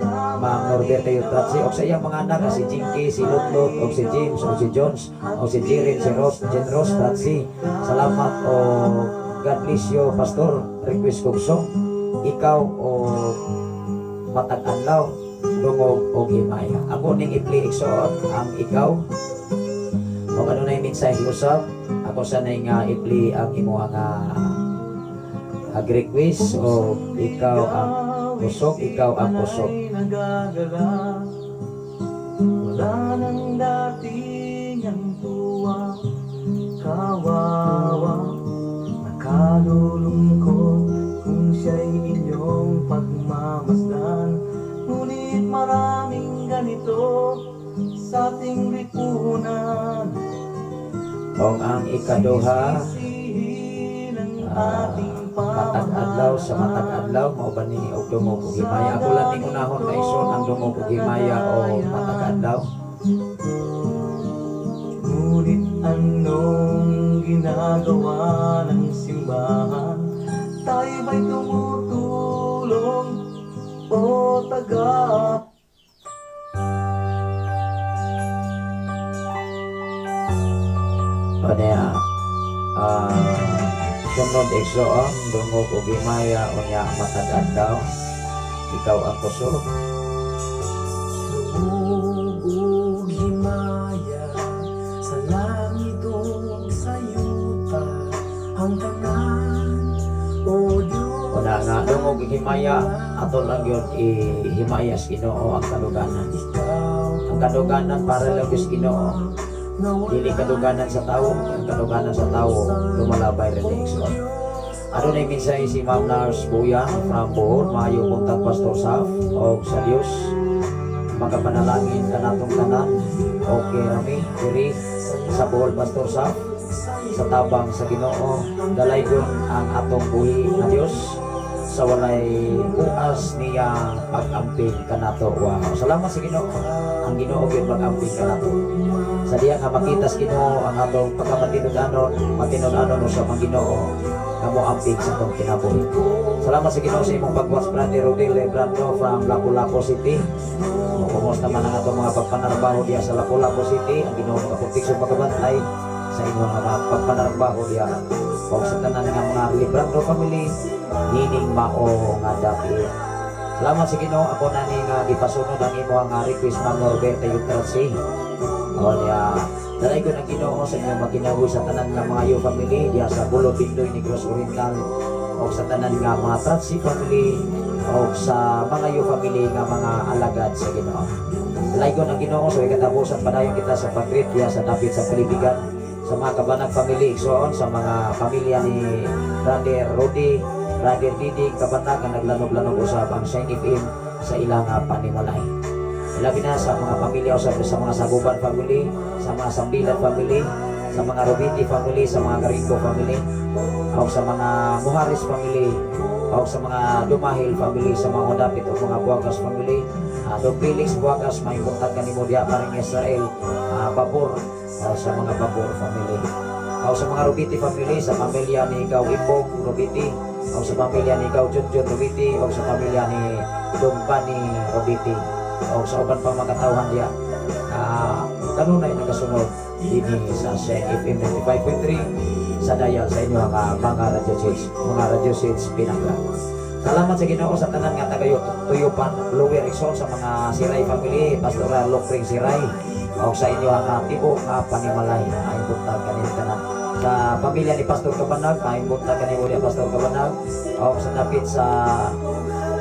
Norberta Yutransi o sa iyang mga anak si Jinky, si Lutlot, o si James, o si Jones, o si Jiren, si Jen Ross, Tatsi. Salamat o God bless you Pastor. Request kong song ikaw o matag-anlaw dungog o himaya. Ako ning i-play igsoon ang ikaw o ano na yung mensahe usab ako sanay nga i-play ang imo nga request o ikaw ang pusok ikaw ang pusok. Wala nang dating ang tuwa, kawawa, nakalulungkot kung siya'y inyong pagmamasdan. Ngunit maraming ganito sa ating lipunan. Kung ang ikaduha Sisihin ang ating matag-adlaw sa matag-adlaw mao ba ni og dungog ug himaya. Ako lang ning unahon na ison ang dungog ug himaya o matag-adlaw. Ngunit anong ginagawa ng simbahan? Tayo ba'y tumutulong o taga? O niya sunod igsoon dungog ug himaya unya matag-adlaw ikaw ang pusok. Lubog himaya sa langit o sa yuta ang tanan o Diyos. Una nga dungog ug himaya ato lang yun ihimaya sa Ginoo ang kaduganan. Ang kaduganan para lang sa Ginoo. Dili kaduganan sa tao, ang kaduganan sa tao lumalabay rin igsoon. Ano na yung mensahe si Ma'am Nars Buya from Bohol, maayo buntag Pastor Saf o sa Dios magapanalangin ka natong tanan okay rami diri sa Bohol Pastor Saf sa tabang sa Ginoo dalaygon ang atong buhi na Dios sa walay buas niya pag-amping kanato. Wow, salamat sa Ginoo. Ang Ginoo gyud pag-amping kanato. Sa diya nga makita sa Ginoo ang atong pagkamatinud-anon sa mga Ginoo kamo amping sa atong kinabuhi. Salamat sa Ginoo sa imong pagwas Brother Rodel Lebrando from Lapu-Lapu City. Kumusta man ang atong mga pagpanarbaho diya sa Lapu-Lapu City. Ang Ginoo magaproteksyon pagkabantay sa inyong mga pagpanarbaho diya. O sa tanan nga mga Lebrando family hining mao nga dapit. Salamat sa Ginoo ako na ni nga gipasunod ang imo nga request Ma'am Norberta Yutransi. O niya dalay ko ng Ginoo sa inyong maginabuhi sa tanan nga mga yo family diya sa Bulo Bindoy Negros Oriental o sa tanan nga mga Transi family o sa mga yo family nga mga alagad sa Ginoo. Dalay ko ng Ginoo sa ikatapusan padayon kita sa pag-greet diya sa dapit sa Pilipigan sa mga Kabanag family igsoon sa mga pamilya ni Brother Rudy, Brother Didi Kabanag nga naglanog-lanog usab ang Shiny FM sa ilang panimulay. Ilabi na sa mga pamilya usab sa mga Saguban family, sa mga Sambilan family, sa mga Robiti family, sa mga Garingo family, o sa mga Muharis family, o sa mga Dumahil family, sa mga Dapit o mga Buagas family, Dong Felix Buagas, mahimutan kanimo diya paring Israel, Babor, sa mga Babor family. O sa mga Rubiti family, sa pamilya ni Ikaw Imbong Rubiti, o sa pamilya ni Ikaw Junjun Rubiti, o sa pamilya ni Dong Bani Rubiti, o sa uban pang mga tauhan diya. Kanunay nagasunod dini sa FM 95.3 sa dial sa inyo mga radio seeds Pinangga. Salamat sa Ginoo sa tanan nga tagayo Tuyupan Lower Rizal, sa mga Siray family, Pastoral Lokring Siray, o sa inyo ang tibo Panimalay, ay buntag kanil tanan. Sa pamilya ni Pastor Kabanag, ay buntag kanil ni Pastor Kabanag, o sa dapit sa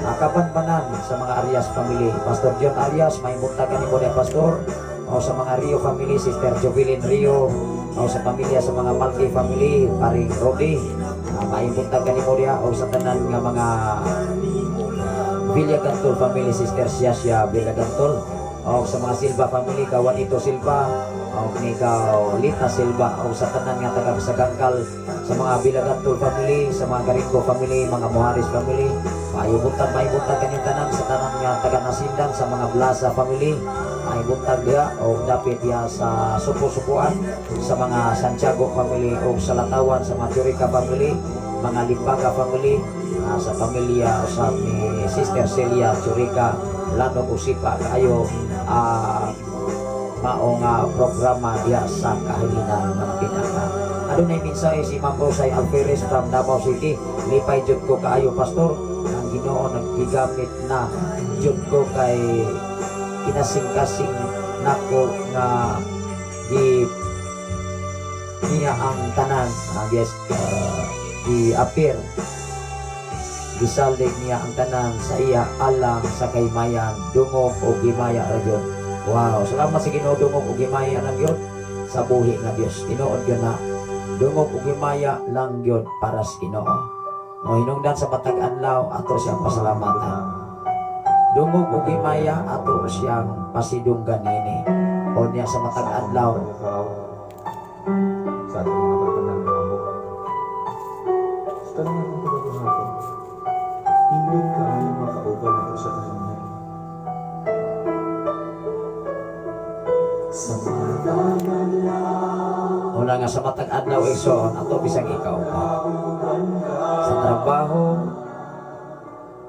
Kapanbanan, sa mga Arias family, Pastor John Arias, may buntag kanil ni Pastor, o sa mga Rio family, Sister Jovelyn Rio, o sa pamilya sa mga Malti family, paring Rodi, maibuntag kanimo diha, o sa tanan nga mga Villagantol family, Sister Siasya Villagantol, o sa mga Silva family, Kawanito Silva, o ni Lita Silva, o sa tanan nga taga sa Gangkal, sa mga Villagantol family, sa mga Garingo family, mga Moharis family, maibuntag kanimo tanan, sa tanan nga taga Nasindan, sa mga Blasa family, ay buntag dia o dapit dia sa supo-supuan, sa mga Santiago family o sa Latawan, sa mga Churica family, mga Limbaga family, sa pamilya sa ni Sister Celia Churica Lano Usipa kayo maong programa dia sa kahilingan ng Pinangga. Adunay mensahe si Ma'am Rosay Alferez from Davao City. Lipay jud ko kaayo pastor, ang Ginoo naggigamit na jud ko kay kinasing-kasing nako nga niya ang tanan, appear gisaldig niya ang tanan sa iya alang sa kaymayan, dungog o gimaya ra gyud. Wow, salamat sa Ginoo, dungog o gimaya lang gyud sa buhi nga Dios. Tinuod gyud na dungog o gimaya lang gyud para sa Ginoo. Mo hinungdan sa matag adlaw ato siyang pasalamatan. Dungog o gimaya ato siyang pasidunggan nini. O niya sa matag adlaw sa ating mga tatanang amo. Sa tanang akong pagkakahapon, indog ka ay makauban ito sa tanang. Sa matangan lang, una nga sa matag adlaw igsoon ato bisag ikaw pa sa trabaho,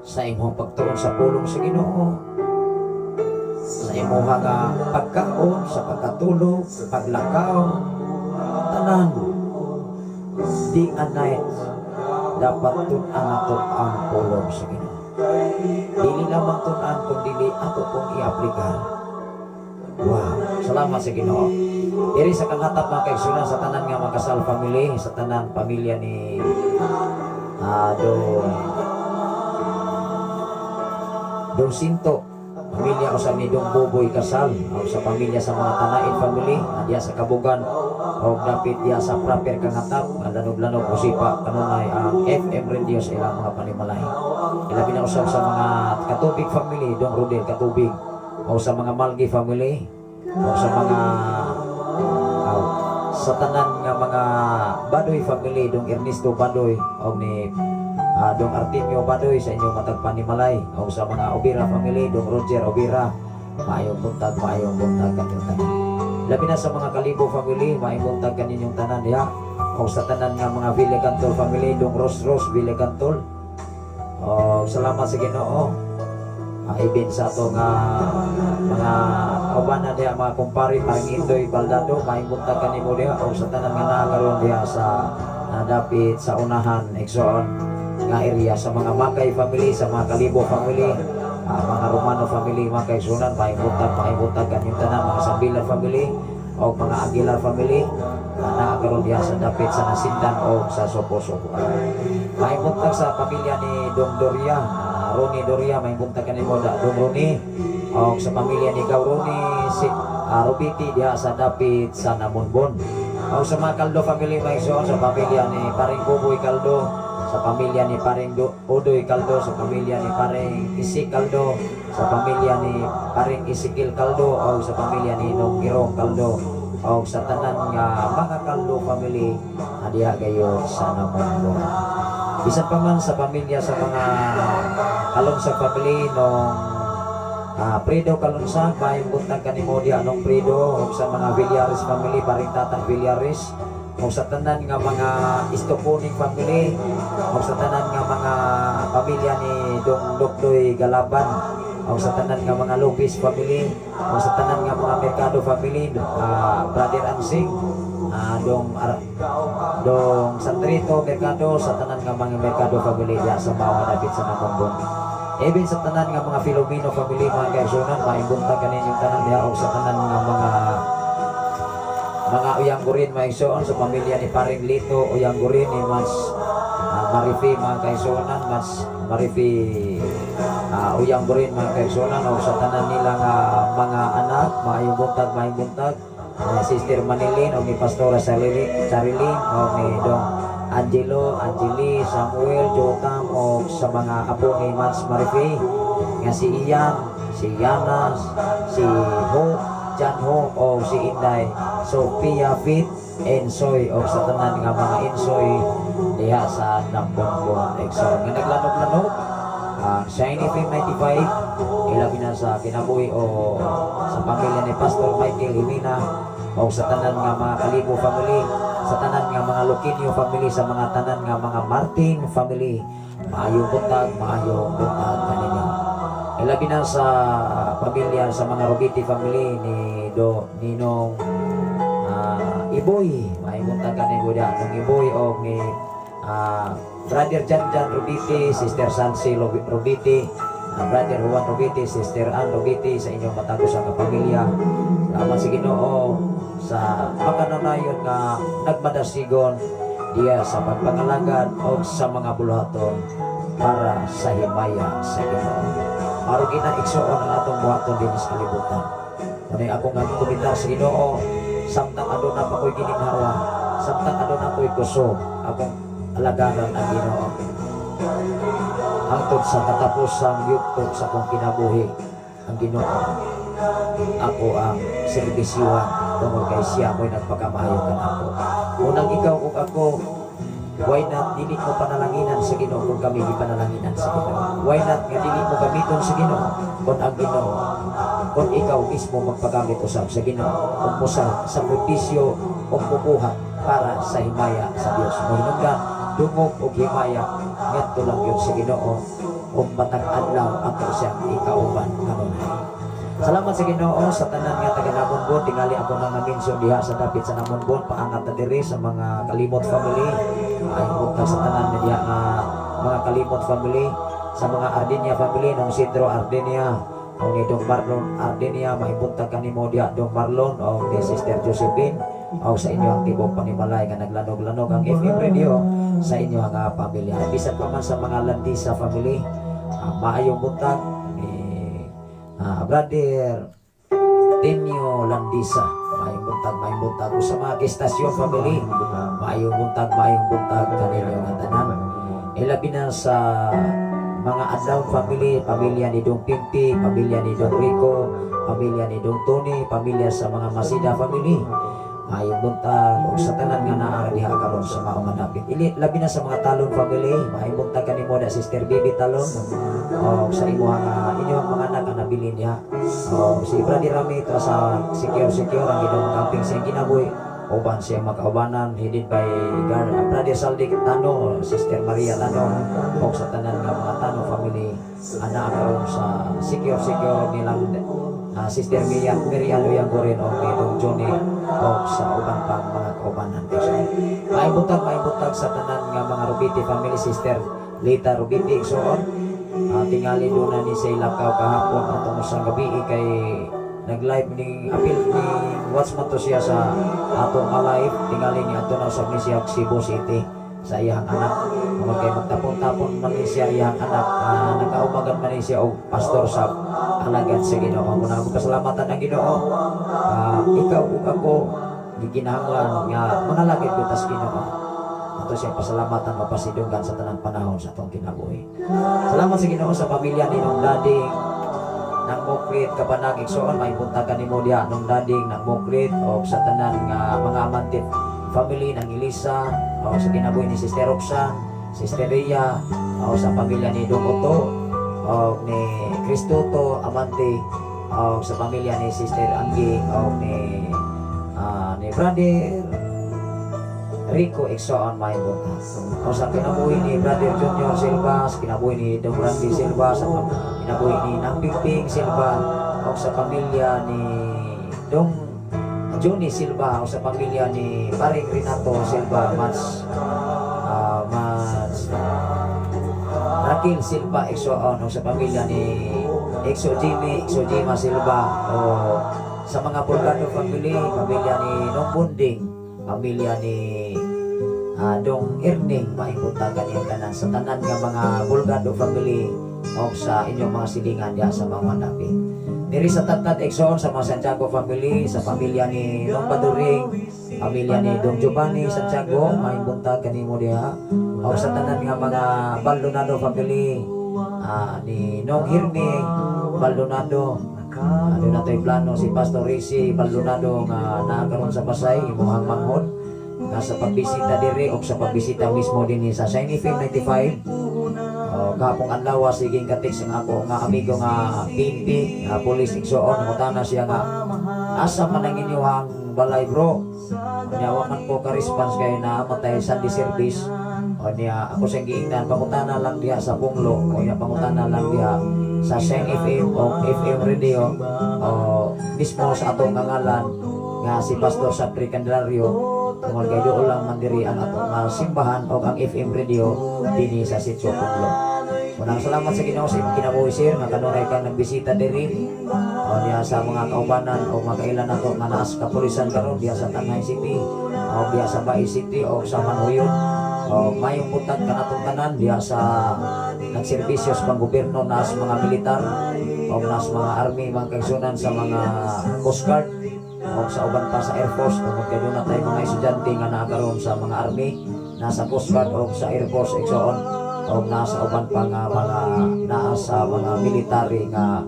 sa imong pagtuon sa pulong sa Ginoo, sa imong nga pagkaon, sa pagkatulog, paglakaw, tanan di anay dapat tun-an ato ang pulong sa Ginoo. Dili lamang tun-an kundi ato pong i-aplikan. Wow, salamat sa Ginoo. Diri sa kanghatap mga kaigsunan sa tanan nga Makasal family, sa tanan pamilya ni Dong Sinto, pamilya usab ni Dong Boboy Kasal, o sa pamilya sa mga Tanaid family, diya sa Kabugan, o dapit diya sa proper kanghatap, lanog-lanog usipa kanunay ang FM radio sa ilang mga panimalay. Ilabi na usab sa mga Katubig family, Dong Rodel Katubig, o sa mga Malgi family, o sa mga sa tanan nga mga Badoy family, Dong Ernesto Badoy, o ni Dong Artemio Badoy sa inyong matag panimalay, o sa mga Obira family, Dong Roger Obira, maayong buntag kaninyong tanan. Labi na sa mga Kalibo family, maayong buntag kaninyong tanan diha, o sa tanan nga mga Villegantol family, Dong Ros Villegantol. O salamat sa Ginoo. Ibin sa ato nga mga kaubanan diha, mga kumpari parang Indoy Baldado, maayong buntag kanimo diha, o sa tanan nga nakaroon diha sa dapit sa unahan igsoon nga area, sa mga Makay family, sa mga Kalibo family, mga Romano family, mga kaigsunan, mahimutan kanyang tanan, mga Sambilan family o mga Aguilar family na nakakaroon diya sa dapit sa Nasindan o sa Sopo-Sopo. Mahimutan sa pamilya ni Dong Doria, Ronnie Doria, mahimutan kanimo Dong Ronnie, o sa pamilya ni Gaw Ronnie si Rubiti diya sa dapit sa Namunbon, o sa mga Caldo family, maigsoon sa pamilya ni Paring Buboy Caldo, sa pamilya ni Paring Odoy Caldo, sa pamilya ni Paring Isi Caldo, sa pamilya ni Paring Isikil Caldo, o sa pamilya ni Nong Girong Caldo, o sa tanan nga mga Caldo family na diha gayon sa Namunbon. bisan pa man sa pamilya sa mga Kalunsag family nung Prido Kalunsag, maayong buntag kanimo diha nung Prido, ug sa mga Villares family, paring tatang Villares, ug sa tanan nga mga Istopuning family, ug sa tanan nga mga pamilya ni Dong Dokdoy Galaban, ug sa tanan nga mga Lopez family, ug sa tanan nga mga Mercado family, Brother Ansing, dong Santrito Mercado, sa tanan nga mga Mercado family diha sa Bawa David sa Namongbon. Even sa tanan nga mga Filomeno family, mga kaigsunan, maibuntag kanin yung tanan diha, ug sa tanan nga mga Uyanggurin, mga igsuon, sa pamilya ni Paring Lito Uyanggurin, ni Mas Marifi, mga kaigsunan, Mas Marifi Uyanggurin, mga kaigsunan, ug sa tanan nila nga mga anak, maayong buntag, Sister Manilin, o ni Pastora Charilyn, o ni Dong Angelo, Angeli, Samuel, Jotam, o sa mga apo ni Mans Marifi, nga si Ian, si Yanas, si Ho, Jan Ho, o si Inday, Sophia Fit, Ensoy, o sa tanan nga mga Ensoy diha sa Nampongpong Exor. Nga naglanog-lanog, Shiny Fame 95, ilabi na sa kinabuhi o sa pamilya ni Pastor Michael Himina, o sa tanan nga mga Kalibo family, sa tanan nga mga Luquinio family, sa mga tanan nga mga Martin family, maayong buntag kaninyo. Ilabi na sa pamilya sa mga Robiti family ni Ninong Iboy, maayong buntag kaninyo diha nung Iboy, o ni Brother Jan Robiti, Sister Sansi Robiti, Brother Juan Robiti, Sister Ann Robiti, sa inyong matagos sa kapamilya. Salamat sa Ginoo sa pagkananayon nga nagmadasigon diya sa pagpangalagad o sa mga buluhaton para sa himaya sa Ginoo. Maro ginaigsuon ang atong buhaton din sa kalibutan. Kunay ako nga komentar sa Ginoo, samtang aduna pa ko'y gininhawa, samtang aduna ko'y kuso, akong alagaran ang Ginoo. Hangtod sa katapusang yugtod sa akong kinabuhi, ang Ginoo, ako ang serbisyuhan tungkol kay siya ako'y nagpagkamayo kan ako. Unang ikaw ug ako, why not dili mo panalanginan sa Ginoo kung kami ipanalanginan sa Ginoo? Why not nga dili mo gamiton sa Ginoo kung ang Ginoo, kung ikaw mismo magpagamit usab sa Ginoo, kung musal sakripisyo o pupuhat para sa himaya sa Dios. Mahinunggan dungog og himaya ngadto lang yun sa Ginoo ug matag adlaw ato siyang ikauban kanunay. Salamat sa Ginoo sa tanan nga taga Namonbon, tingali ako nang na-mention diha sa dapit sa Namonbon, paangat na diri sa mga Kalimot family, ay punta sa tanan na diha nga mga Kalimot family, sa mga Ardinia family, nung Sidro Ardinia, o ni Dong Marlon Ardinia, maipunta kanimo diha Dong Marlon, o ni Sister Josephine, o sa inyo ang tibok panimalay nga naglanog-lanog ang FM radio sa inyo ang pamilya. Bisan pa man sa mga Landisa family, maayong buntag ni Brother Tenyo Landisa, maayong buntag sa mga Kistasyon family, maayong buntag kanila yung tanan. Ilabi na sa mga Adlaw family, pamilya ni Dong Pimpi, pamilya ni Dong Rico, pamilya ni Dong Tony, pamilya sa mga Masida family, maayong buntag o sa tanan nga naa diha karon sa maong manapit. Labi na sa mga Talon family, maayong buntag kanimo da Sister Bibi Talon, o sa inyong mga anak nga nabilin niya, o si Brady Ramito sa secure ang gidong camping sa kinabuhi, uban siya magkaubanan headed by Brother Saldi Tano, Sister Maria Tano, o sa tanan nga mga Tano family anak karon sa secure nilang Sister Miriam Uyanggurin, o ni Dong Johnny, o sa uban pang mga kaubanan. May butag sa tanan nga mga Rubiti family, Sister Lita Rubiti igsoon, tingali doon na ni sa Ilakaw kahapon atong sa gabi kay nag-live ni apil ni watch man to siya sa atong live, tingali ni ato na usab ni siya Cebu City sa iyang anak, kay magtapon-tapon man ni siya iyang anak, nagkaumagan man ni siya og pastor sa alagad sa Ginoo. Muna ako pasalamatan ang Ginoo, ikaw ug ako gikinahanglan nga mga lagit ko tas Ginoo. Ato siya pasalamatan mapasidunggan sa tanang panahon sa atong kinabuhi. Salamat sa Ginoo sa pamilya ni Nong Dading nang Mokrit Kabanag igsoon, may punta kanimo diha Nong Dading nang Mokrit, o sa tanan nga mga Amantit family ng Elisa, o sa kinabuhi ni Sister Roxanne, Sister Ria, o sa pamilya ni Dong Otto, o ni Cristoto Amante, o sa pamilya ni Sister Anggi, o ni Brother Rico Exoon Maimon. O sa kinabuhi ni Brother Junior Silva, sa kinabuhi ni Dong Randy Silva, sa kinabuhi ni Nang Pingping Silva, o sa pamilya ni Dong Johnny Silva, o sa pamilya ni Paring Renato Silva, Mas Raquel Silva Exoon, o sa pamilya ni Exo Jimmy, Exo Jima Silva, o sa mga Bulgado family, pamilya ni Nong Bunding, pamilya ni Dong Erning, maipunta kaniyang tanan sa tanan nga mga Bulgado family, o sa inyong mga silingan diya sa mga dapit. Diri sa Tatat Exoon, sa mga Santiago family, sa pamilya ni Dong Baduring, pamilya ni Dong Giovanni Santiago, maipunta kanimo diya, o sa tanan nga mga Baldonado family, ni Nong Hirme Baldonado. Doon na tayo plano si Pastor Rizzi Baldonado nga naakaroon sa Pasay, imuhang manghod nga sa pagbisita diri o sa pagbisita mismo din sa Shiny Film 95. Kapong adlaw siging katik sa ako nga amigo nga PNP nga police Exoon, mutana siya nga asa man ang inyong balay bro, nyawa man ko ka-response kay na matay Sunday service. O niya ako siyang giingnan, pangutana lang diha sa Punglo, o niya pangutana lang diha sa Shine FM o FM Radio, o mismo sa atong ngalan nga si Pastor Sapri Candelario, tungkol kay doon lang mandiri ang atong simbahan o ang FM Radio dini sa Sitio Punglo. Unang salamat sa Ginoo sa imong kinabuhi sir nga kanunay kang nagbisita diri o diha sa mga kaubanan o mga kailan nato nga naas kapulisan karon diha sa Tanay City o diha sa Bai City o sa Manhuyon. O mayong butad ka natong tanan diha sa nagserbisyo sa panggobyerno na sa mga militar o na sa mga army, mga kaigsunan sa mga Coast Guard o sa uban pa sa Air Force. Tungkol kayo na tayo mga estudyante nga nakakaroon sa mga army, nasa Coast Guard o sa Air Force Exoon, o nasa uban pa nga mga nasa mga military nga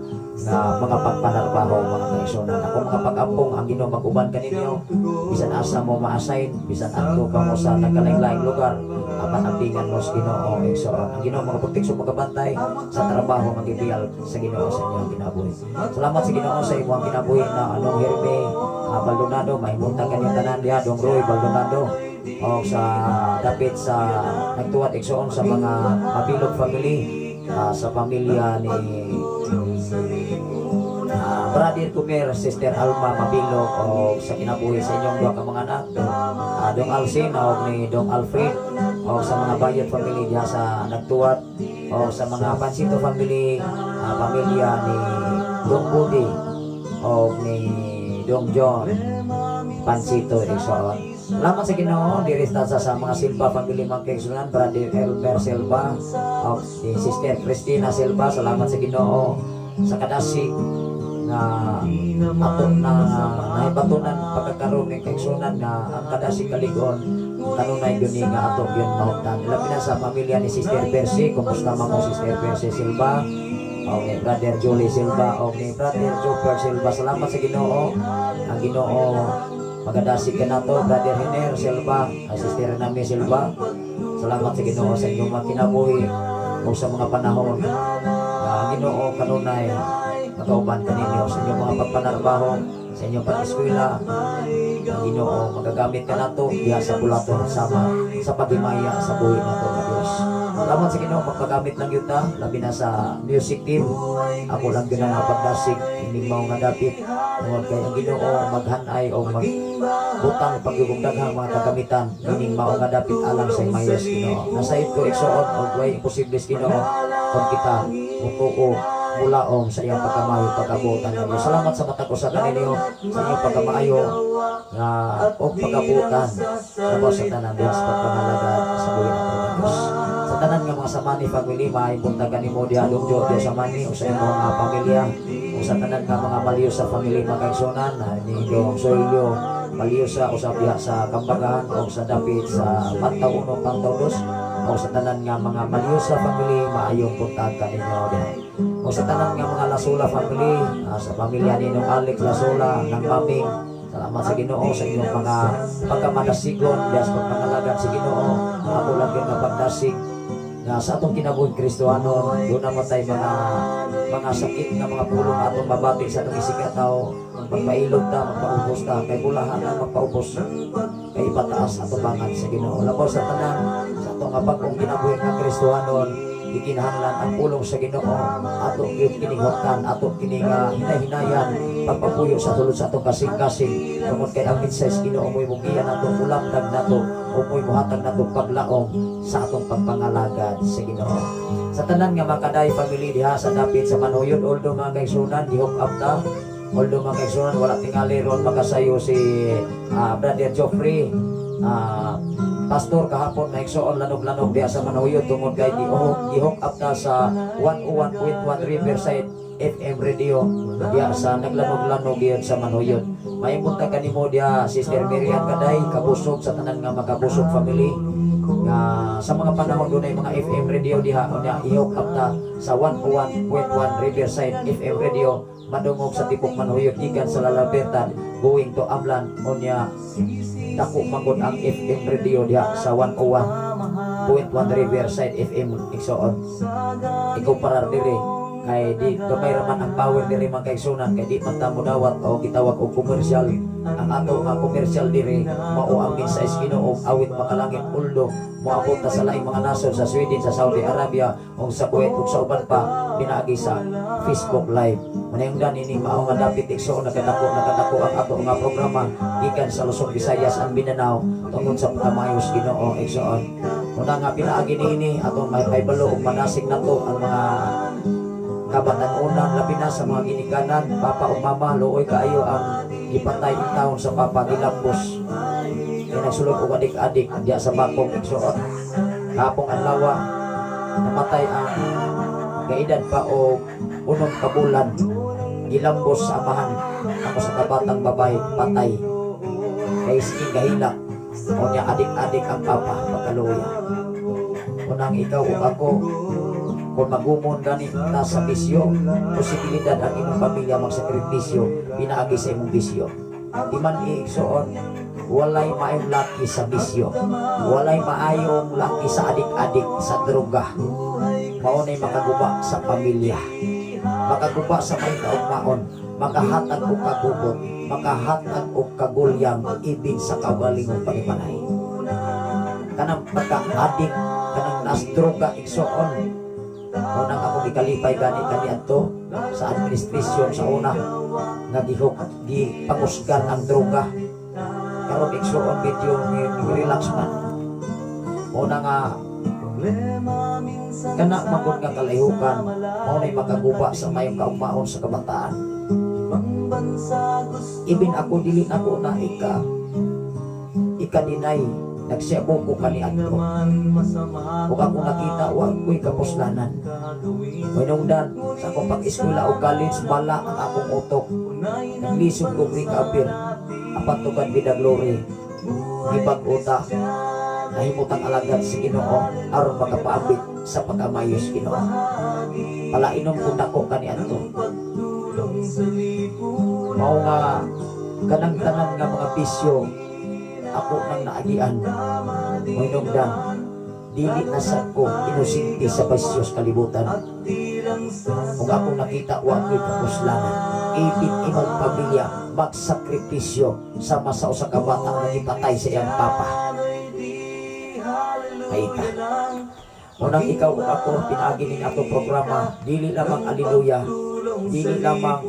mga pagpanarbaho, mga kaigsunan. Ako mga pag-ampong ang Ginoo mag-uban kaninyo, bisan asa mo ma-assign, bisan adto ka mo sa nagkalain-laing lugar, apan ambingan mo sa Ginoo Exoon. Ang Ginoo mga proteksyon, magabantay sa trabaho, magibiyal sa Ginoo sa inyong kinabuhi. Salamat sa Ginoo sa imong kinabuhi na Anong Herme Baldonado, maimunta kanyang tanan diha Dong Roy Baldonado, o sa dapit sa nagtuwad Exoon sa mga Mabilog family, sa pamilya ni Brother Kumer, Sister Alma Mabilog, o sa kinabuhi sa inyong duha ka mga anak, Dong Alcin o ni Dong Alfred, o sa mga Bayot family diha sa nagtuwad, o sa mga Pansito family, pamilya ni Dong Budi o ni Dong John Pansito Exoon. Salamat sa Ginoo diri sa mga Silva family, mga kaigsunan, Brother Elmer Silva o si Sister Cristina Silva. Salamat sa Ginoo sa kadasig na aton na naibatunan pagkakaroon ng kaigsunan nga ang kadasig kaligon kanunay guni nga ato gyud mahutdan. Labi na sa pamilya ni Sister Percy, kumusta man mo Sister Percy Silva, o ni Brother Julie Silva, o ni Brother Joper Silva. Salamat sa Ginoo. Ang Ginoo magadasig ka na to, Brother Hiner Silva, Sister Nami Silva. Salamat sa Ginoo sa inyong mga kinabuhi o sa mga panahon na Ginoo kanunay magauban kaninyo sa inyong mga pagpanarbaho, sa inyong pag-eskwela. Ang Ginoo magagamit ka na to diha sa bulaton sama sa paghimaya sa buhay na to na Diyos. Salamat sa Ginoo, magpagamit lang yun ta, labi na sa music team. Ako lang yun ang pagdasig, hindi mo nga dapit. Tungkol kay ang Ginoo maghanay o magbutang pagyugugdaghang mga kagamitan, hindi mo nga dapit alam sa imayos Ginoo. Nasayid ko Exoon o way imposibles Ginoo kung kita mutuo mulaom sa iyang pagkamayo, pagkabutan ninyo. Salamat sa mata ko sa kaninyo, sa iyong pagkamaayo o pagkabutan na sa tanan diha sa pagpangalagad sa buhay na Diyos. Sa tanan nga mga Samani family, maipunta kanimo diha Dongjo diha Samani o sa imong mga pamilya, o sa tanan nga mga maliyo sa family, mga kaigsunan ni Dong Soylyo maliyo sa usab diha sa Kambagan o sa dapit sa Pantaw 1, Pantaw 2, o sa tanan nga mga maliyo sa family, maayong puntag kaninyo diha. O sa tanan nga mga Lasula family, sa pamilya ni Nong Alex Lasula ng Maming, salamat sa Ginoo sa inyong mga pagkamadasigon diha sa pagpangalagad sa Ginoo. Ako lang yung napagdasig nga sa atong kinabuhi Kristohanon doon naman tayo mga sakit nga mga pulong atong mabati sa atong isikataw magpailog ta, magpaubos ta kay bulahan na magpaubos kay ipataas atong bangan sa Ginoo. Labaw sa tanan sa atong abagong kinabuhi nga Kristohanon ikinahanglan ang pulong sa Ginoo ato gyud kining huktan ato kining hinay-hinayan pagpapuyo sa tulod sa atong kasing-kasing tungod kay ang mensahe sa Ginoo mo'y mugiyan nato ulamdag nato o mo'y muhatag nato paglaom sa atong pagpangalagad sa Ginoo. Sa tanan nga makaday family diha sa dapit sa Manuyod, although mga kaigsunan di-hook up ta, although mga kaigsunan wala tingali ron makasayo si Brother Joffrey pastor kahapon na igsoon lanog-lanog diya sa Manuyod tungod kay gi-hook up ta sa 101.1 Riverside FM radio diya sa naglanog-lanog diyan sa Manuyod. Maimong ta kanimo diya Sister Miriam Kaday kabusog sa tanan nga makabusog family nga sa mga panahon dunay mga FM radio diha unya i-hook up ta sa 101.1 Riverside FM radio madungog sa tibok Manuyod gikan sa Lalabertan going to Amlan unya dako mangod ang FM radio diha sa 101.1 Riverside FM igsoon. Ikaw parar diri kay di gamay raman ang power diri mga kaigsunan kay di man ta mo dawat o gitawag og komersyal. Ang ato nga komersyal diri mao ang mensahe sa Ginoo awit makalangit uldo moabot ta sa laing mga nasod sa Sweden, sa Saudi Arabia ug sa Kuwait ug sa uban pa pinaagi sa Facebook Live. Manayongdan ini mao nga dapit igsoon nakadako ang ato nga programa gikan sa Luzon, Visayas ug Mindanao tungod sa pagkamayos Ginoo igsoon. Una nga pinaagi niini atong may paibalo ug manasig nato ang mga kabatan-unan labi na sa mga ginikanan papa o mama luoy kaayo ang ipatay ang taon sa papa gilambos kaya nagsulod og adik-adik diya sa bakong igsoon. Kapong adlaw namatay ang kaedad pa o 8 kabulan gilambos sa amahan ako sa kabatang babae patay kay sige gahila o niya adik-adik ang papa pagkaluya. Unang ikaw ug ako kung magumon gani ta sa bisyo, posibilidad ang imong pamilya magsakripisyo pinaagi sa imong bisyo. Di man iigsoon, walay maayong laki sa bisyo, walay maayong laki sa adik-adik sa droga. Maunay makaguba sa pamilya, makaguba sa may kaugmaon, makahatag og kagubot, makahatag og kagulyang ibig sa kabalingong panimalay. Kanang pagka-adik, kanang nas droga igsoon. Unang ako gikalipay gani adto sa administrasyon sa una nga gipangusgan ang droga karon igsoon medyo relax man. Una nga kana magud nga kalayhukan mao nay makaguba sa mayong kaugmaon sa kabataan. Ibin ako dili ako na ikadinay nagsiabo ko kani adto. Ug ako nakita wa ko'y kapuslanan. Manungdan sa akong pag-eskwela o college bala ang akong utok. Naglisod ko ring apir apat tugan bida glory. Ipag-uta nahimutang alagad si Ginoo aron makapaabot sa pagkamayos Ginoo. Palainom ko nako kani adto. Mao nga kanang tanan nga mga bisyo ako nang naagian moinungdan dili na sa ko inusinti sa basyos kalibutan ug akong nakita wa ko'y kapuslanan ibig imong pamilya magsakripisyo sama sa usa ka bata nga gipatay sa iyang papa. Hayta unang ikaw ug ako pinaagi ning atong programa dili lamang aliluya dili lamang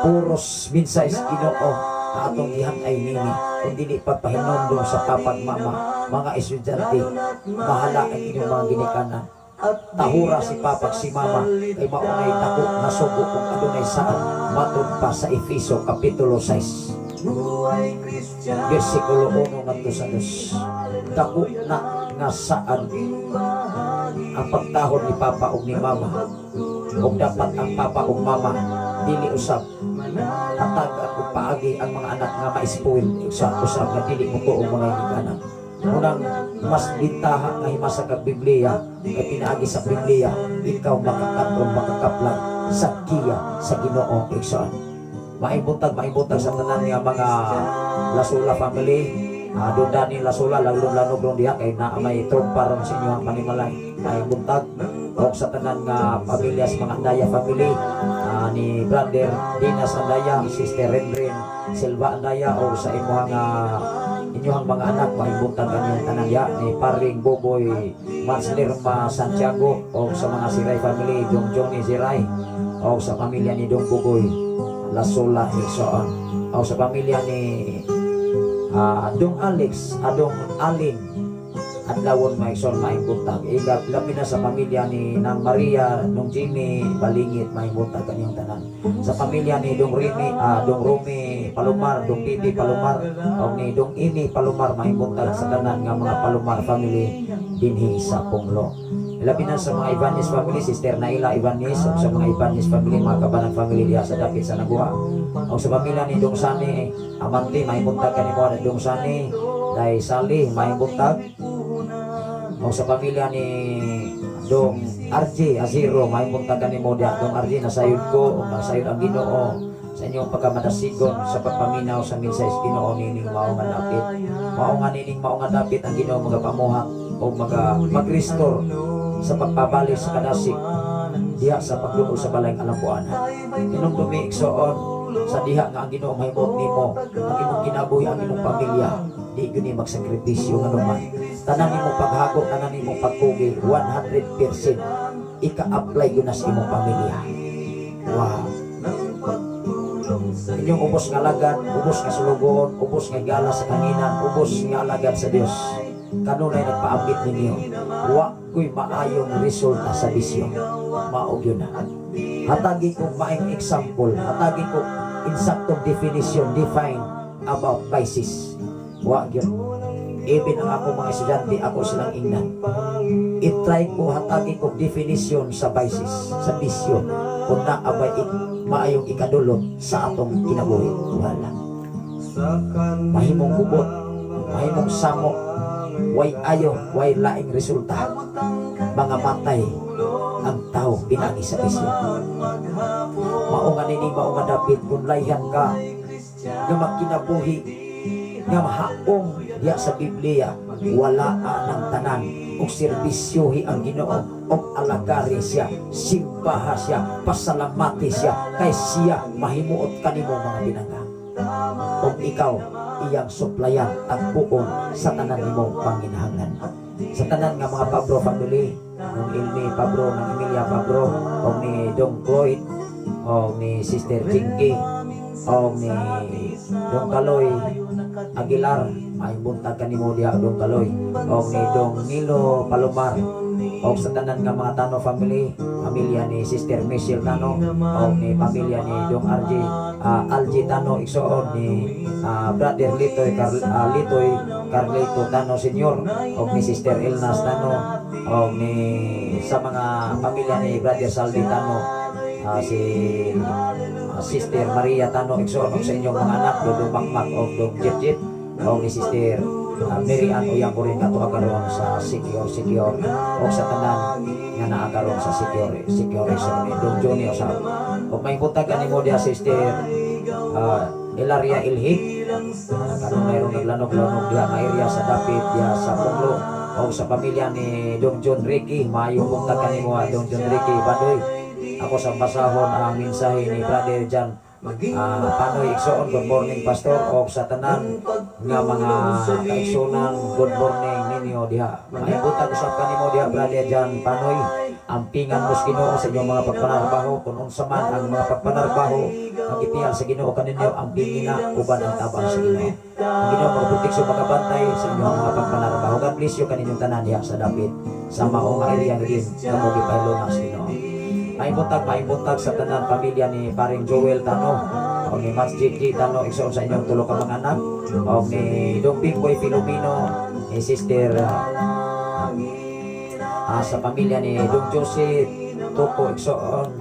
puros mensahe sa Ginoo na atong gihan-ay nini kung dili pagpahinumdum sa papag mama mga estudyante bahala ang inyong mga ginikanan tahura si papag si mama kay maunay dako nga sugo kung adunay saan matod pa sa Efeso kapitulo 6 versikulo 1 ngadto sa 2 dako na nga saan ang pagtahon ni papa ug ni mama ug dapat ang papa ug mama dili usab hatag at paagi ang mga anak nga ma-spoil sa usab nga dili mo tuong mga ginikanan. Unang mas bintaha nga himasa kag Biblia kay pinaagi sa Biblia ikaw makakatong makakaplan sa kiya sa Ginoo igsoon. Maibutag sa tanan nga mga Lasula family. Doon dani Lasula laglong-lanog diha kay na may trompa ron sa inyo ang panimalay. ay buntag o sa tanan nga pamilya sa mga Andaya family, ni Brother Dinas Andaya, Sister Rendrin Silva Andaya, o sa inyong mga anak maibuntag kanyang tanan ya, ni Paring Boboy Marslerma Santiago, o sa mga Siray family, Dong Johnny Siray, o sa pamilya ni Dong Bugoy Lasola Higsoon, o sa pamilya ni Dong Alex, Dong Aling Adlawon Maison maibuntag. Igap labi na sa pamilya ni Nang Maria, Dong Jimmy Balingit maibuntag kanyang tanan. Sa pamilya ni Dong Romy Palomar, Dong Pipi Palomar, o ni Dong Ini Palomar maibuntag sa tanan nga mga Palomar family dinhi sa Punglo. Labi na sa mga Ibanez family, Sister Naila Ibanez, o sa mga Ibanez family, mga Kabanang family diha sa dapit sa Naguha. O sa pamilya ni Dong Sani Amante maibuntag kanimo ni Dong Sani Day Sali maibuntag. O sa pamilya ni Dong RJ Aziro maibuntag kanimo diha. Dong RJ nasayod ko, o nasayod ang Ginoo sa inyong pagkamadasigon sa pagpaminaw sa minsay sa Ginoo nining mao nga dapit. Mao nga nining mao nga dapit ang Ginoo magapamuhat o mag-restore sa pagpabalik sa kadasig diha sa pagluto sa balay alampuan. Inong dumiigsoon sa diha nga ang Ginoo mahimot nimo ang imong kinabuhi, ang imong pamilya, di gyud ni magsakripisyo nga naman. Tanan nimo paghago, tanan nimo pagkugi 100% ika-apply gyud na sa imong pamilya. Wow. Inyong ubos nga lagad, ubos nga sulugon, ubos nga gala sa kanginan, ubos nga alagad sa Dios. Kanunay nagpaabit ninyo, wa ko'y maayong resulta sa bisyo. Maog yun na. Hatagi ko maayong example, hatagi ko insaktong definition, define about vices. Wa yun. Even ang ako mga estudyante, ako silang ingnan. I-try ko, hatagi ko definition sa vices, sa bisyo. Kung naabay maayong ikadulot sa atong kinabuhi. Wala. Mahimong kubot, mahimong samok, way ayo, way laing resulta. Mga matay ang tao pinagi sa bisyo. Maunga nini, maunga dapit kung layhan ka nga magkinabuhi nga mahaong diya sa Biblia, wala ng tanan og serbisyohi ang Ginoo og alagari siya, simbaha siya, pasalamati siya kay siya mahimuot kanimo mga binangga. Og ikaw iyang suplayan at buon sa tanan nimong panginahanglan. Sa tanan nga mga Pabro family, ng Ilmi Pabro, ng Emilia Pabro, o ni Dong Cloyd, o ni Sister Jinky, o ni Dong Kaloy Aguilar, may buntag kanimo diha Dong Kaloy, o ni Dong Nilo Palomar, o sa tanan nga mga Tano family, pamilya ni Sister Michelle Tano, o ni pamilya ni Dong Alji Tano Igsoon, ni Brother Litoy Carlito Tano Senior, o ni Sister Elnas Tano, o ni sa mga pamilya ni Brother Saldi Tano, si Sister Maria Tano Igsoon, o sa inyong mga anak Dong Makmak o Dong Jip, o ni Sister Mary Ann Uyang ko rin kato akaroon sa secure o sa tanan nga naakaroon sa secure ni Dong Johnny o sa o may puntagan ni mo diya Sister Ilaria Ilhik karon mayroong naglanog-lanog diya nga area sa dapit diya sa Punglo, o sa pamilya ni Dong John Ricky, mayong puntagan ni mo Dong John Ricky Badoy. Ako sa basahon ang mensahe ni Brother Jan Panoy Igsoon, good morning pastor, o sa tanan nga mga kaigsonan, good morning ninyo diha. Mahibutan usap kanimo diha Brother Jan Panoy, ampingan mo sa Ginoo sa inyong mga pagpanarbaho, kung unsa man ang mga pagpanarbaho ang ipiyal sa Ginoo kaninyo, ampingin na uban ang tabang sa Ginoo. Ang Ginoo magproteksyon, magabantay sa inyong mga pagpanarbaho. God bless you kaninyong tanan diha sa dapit sa maong area din kamo gipaylo sa Ginoo. Maibuntag sa tanan pamilya ni Paring Joel Tano, o ni Mas J.J. Tano Igsoon sa inyong tulo ka mga anak, o ni Dong Pingboy Filomeno, ni Sister sa pamilya ni Dong Joseph Toko Igsoon,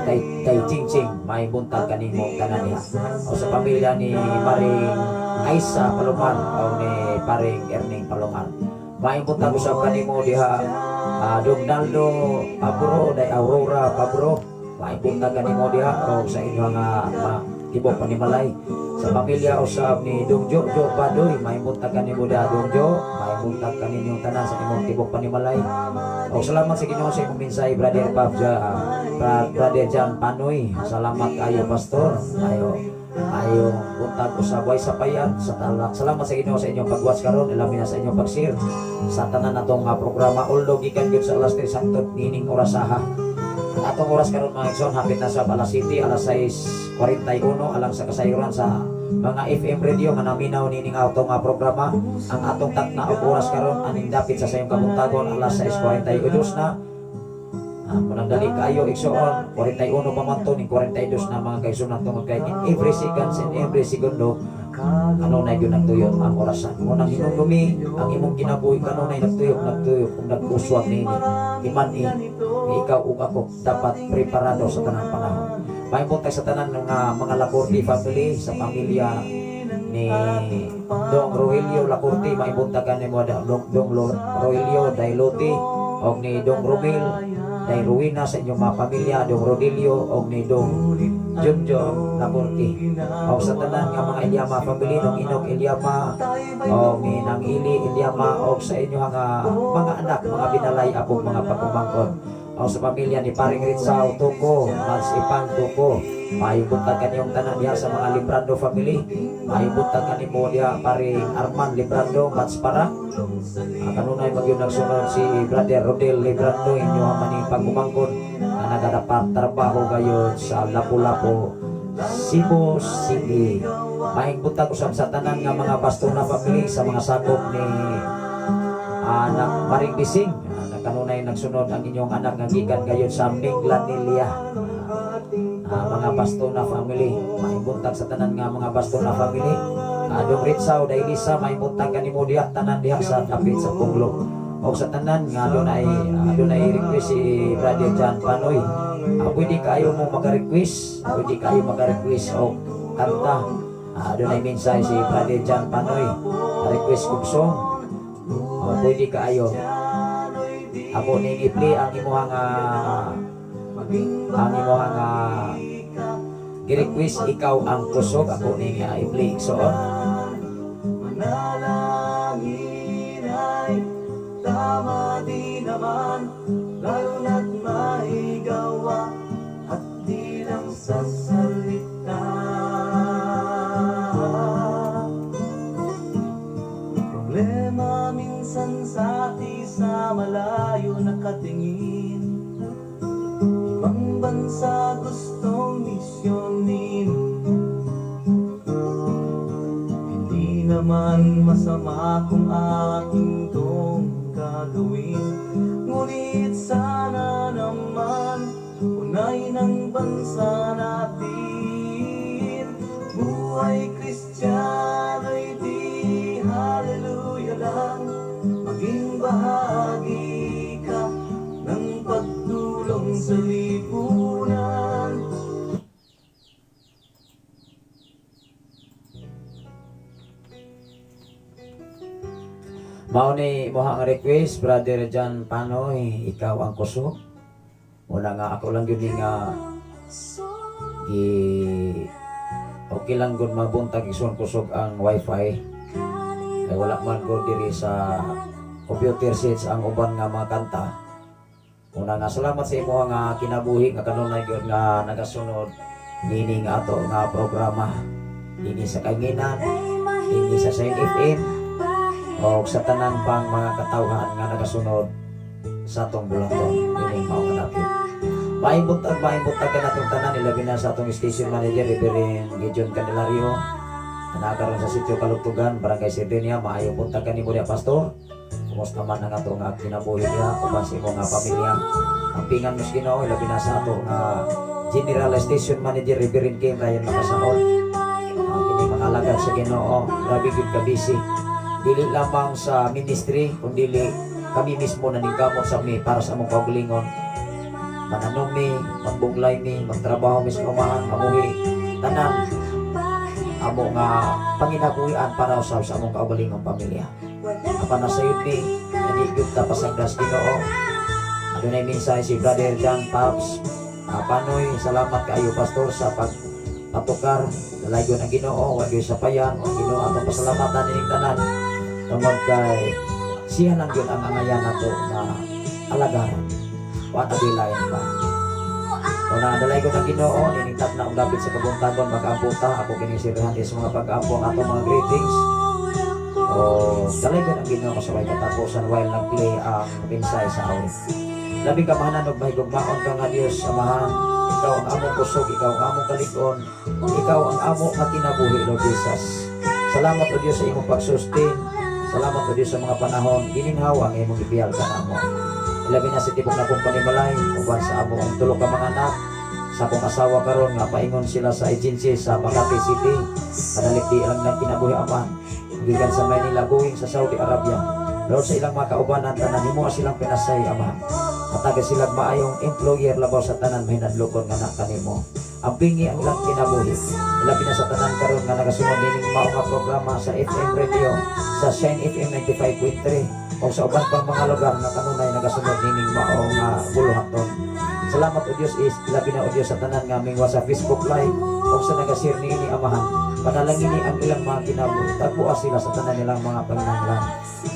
tay Ching maibuntag kanimo tanan niya, o sa pamilya ni Paring Aisa Palomar, o ni Paring Erning Palomar. Maibuntag usab kanimo diha Dong Naldo Pabro, day Aurora Pabro, maibuntag kanimo diha, o sa inyong Tibok Panimalay. Sa pamilya usab ni Dongjo Badoy, may buntag kanimo da Dongjo, may buntag kaninyong tanan sa imong Tibok Panimalay. O salamat sa Ginoo sa imong minsay, Brother Brother Jan Panoy. Salamat kayo pastor. Ayo buntag usabay sa payan sa talak. Salamat sa Ginoo sa inyong pagwas karon, ilabi na sa inyong pag-share sa tanan natong programa. Although gikan gyud sa alas 3 sakto nining oras saha. Atong oras karon mga igsoon, hapit na sa alas 7, alas 6:41 alang sa kasayuran sa mga FM radio nga naminaw nining atong programa. Ang atong takna og oras karon aning dapit sa sayong kabuntagon alas 6:42 na. Munang dali kayo igsoon, 41 pa man to ning 42 na mga kaigsoon tungod kay in every seconds and every segundo kanunay gyud nagtuyok ang orasan. Munang hinumdumi ang imong kinabuhi kanunay nagtuyok kung naguswag nini. Imani ikaw ug ako dapat preparado sa tanang panahon. Mahimong tayo sa tanan ng mga Lacorte family, sa pamilya ni Dong Rogelio Lacorte, mahimong tagan ni mo Dong Rogelio Dailote og ni Dong Romil Day Ruina sa inyong mga pamilya, Dong Rodelio og ni Dong Junjo Lacorte. Og sa tanan nga mga Ilyama family, Dong Inog Ilyama og ni Nang Ili Ilyama og sa inyong mga anak, mga binalay apong mga pagkumangkon. O sa pamilya ni Paring Rizal Tuko, Mas Ipan Tuko, mahibuntagan kaniyong tanan diha sa mga Librando family. Mahibuntagan kanimo diha Paring Arman Librando, Mats Para. Kanunay magyud nagsunod si Brother Rodel Librando, inyo maning pagkumangkon na nagadapat trabaho gayud sa Lapu-Lapu, Cebu City. Mahibuntagan usab sa tanan nga mga Bastona family sa mga sakop ni anak Maring Bising. Kanunay nagsunod ang inyong anak nga gikan kayo sa Minglanilla. Mga Bastona family, mahibuntag sa tanan nga mga Bastona family. Dong Ritsaw Dailisa, mahibuntag kanimo diha tanan diha sa dapit sa Punglo. O sa tanan nga adunay request si Brother Jan Panoy. Pwede kayo mo mag-request, o kanta. Adunay mensahe si Brother Jan Panoy, request kog song. Pwede kayo. Ako ning i-play ang imuhang gi-request, ikaw ang kusog. Ako ning i-play so Manalangin ay tama di naman, lalo na't maigawa at di lang sa salita. Problema minsan sa atin sa malayo nakatingin, ibang bansa gustong misyonin. Hindi naman masama kung aking tong gagawin, ngunit sana naman unahin ang bansa natin. Buhay Kristiyano'y di hallelujah lang, maging bahagi ka ng pagtulong sa lipunan. mao ni moha ang request, Brother Jan Panoy, ikaw ang kusog. Una nga ako lang yun nga okay lang gud mabuntag ison kusog ang wifi. Kaya wala man ko diri sa computer sets ang uban nga mga kanta. Una nga salamat sa imo nga kinabuhi nga kanunay gyud nga nagasunod nini nga ato nga programa dinhi sa Kainginan, dinhi sa Saint FM o sa tanan pang mga katawhan nga nagasunod sa atong bulaton dinhi mao kadapit. Maibuntag ka natong tanan, ilabi na sa atong station manager Reverend Gideon Candelario. Nakaroon sa sitio Kalugtugan, Barangay Sardenia. Maayo punta ka ni mo pastor. Kumusta man ang ato nga kinabuhi niya uban sa imong pamilya. Ang pingan mas Ginoo, ilabi na sa ato nga General Station Manager Reverend Kim Ryan Makasahol. Ang kini mga alagad sa Ginoo, grabe gyud ka busy. Dili lamang sa ministry, kundi kami mismo naningkamot sa mi para sa among kaugalingon. Mananom mi, magbuglay mi, magtrabaho mi sa umahan, mamuhi tanan amo nga panginabuhian para sa among kaugalingong pamilya. Apan nasayod mi, nanigod ta pasagdas Ginoo. Adunay mensahe si Brother Jan Pops Panoy, salamat kaayo pastor sa patukar dalaygon ang Ginoo wa gyud sapayan ang Ginoo atong pasalamatan ining tanan tungod kay siya lang gyud ang angayan nato na alagaran wa tabilayan pa. Kung dalaygon ang Ginoo niningtap na og dapit sa kabuntagon mag-amputa ako kini sirhan is mga pag-ampo ang atong mga greetings. O dalaygon ang Ginoo kasabay katapusan while nag-play ang pinsay sa awit. Labi ka mahanan og mahigugmaon ka nga Dios amahan. Ikaw ang among kusog, ikaw ang among kalig-on, ikaw ang among nga kinabuhi, Lord Jesus. Salamat o Dios sa imong pagsustain. Salamat o Dios sa mga panahon gininhaw ang imong ibiyal ka namo. Ilabi na sa tibok na kong panimalay, uban sa among ang tulo ka mga anak, sa akong asawa karon nga paingon sila sa agency sa Makati City. Kadalikdi lang ng kinabuhi aman. Gikan sa Manila going sa Saudi Arabia. Lord sa ilang mga kaubanan tanan himo silang pinasay aman. Mataga silang maayong employer labaw sa tanan mahinadlokon nga na kanimo. Ang pingi ang ilang kinabuhi. Ilabi na sa tanan karon nga nagasunod nining mao nga programa sa FM radio sa Shine FM 95.3 o sa uban pang mga lugar nga kanunay nagasunod nining mao nga buluhaton. Salamat o Dios is ilabi na o Dios sa tanan nga mingwa sa Facebook live o sa nagashare niini amahan. Panalangin ni ang ilang mga kinabuhi. Tagpuan sila sa tanan nilang mga panginahanglan.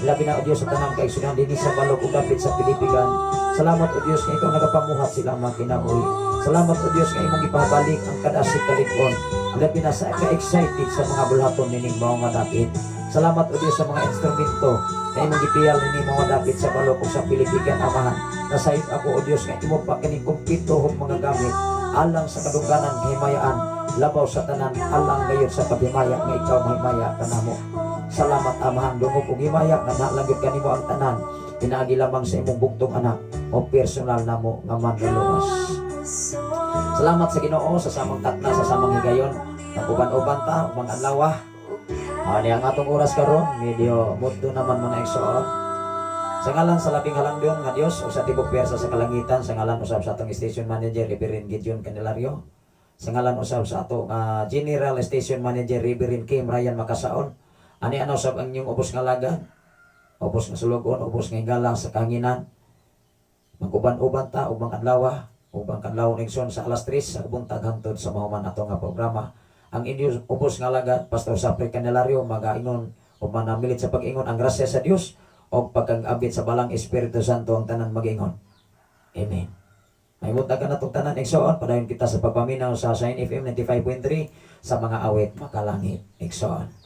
Ilabi na o Dios sa tanan kaigsunan dinhi sa balog ug dapit sa Pilipigan. Salamat o Dios nga ikaw nagapamuhat silang mga kinabuhi. Salamat o Dios nga imong ipabalik ang kadasig kalig-on. Ilabi na sa ka-excited sa mga bulhaton nining mao nga dapit. Salamat o Dios sa mga instrumento na imong gipiyal nining mga dapit sa balog ug sa Pilipigan amahan. Nasayod ako o Dios nga imo pa kini kumpleto og mga gamit alang sa kadungganan himayaan labaw sa tanan alang gayud sa paghimaya nga ikaw mahimaya kanamo. Salamat amahan dungog og himaya nga nalagid kanimo ang tanan pinaagi lamang sa imong bugtong anak o personal namo nga manluluwas. Salamat sa Ginoo sa samang tatna sa samang higayon naguban-uban ta mga adlaw. Ani ang atong oras karon medyo mudto naman mga igsoon. Sa ngalan sa labing halangdon nga Dios o sa tibok pwersa sa kalangitan sa ngalan usab sa atong station manager Reverend Gideon Candelario. Sa ngalan usab sa ato nga General Station Manager Reverend Kim Ryan Makasaon. Ani ano usab ang inyong ubos nga lagad, ubos nga sulugon, ubos nga higala sa kahanginan. Maguban-uban ta ug mga adlaw, ubang kadlaw nigson sa alas 3 sa buntag hangtod sa mahuman ato nga programa. Ang inyong ubos nga lagad, Pastor Sapri Candelario magaingon o manamilit sa pag-ingon ang grasya sa Dios o pagkag-abit sa balang Espiritu Santo ang tanan mag-ingon. Amen. May mutagan na itong tanan igsoon, padayon kita sa pagpaminaw sa Shine FM 95.3 sa mga awit makalangit igsoon.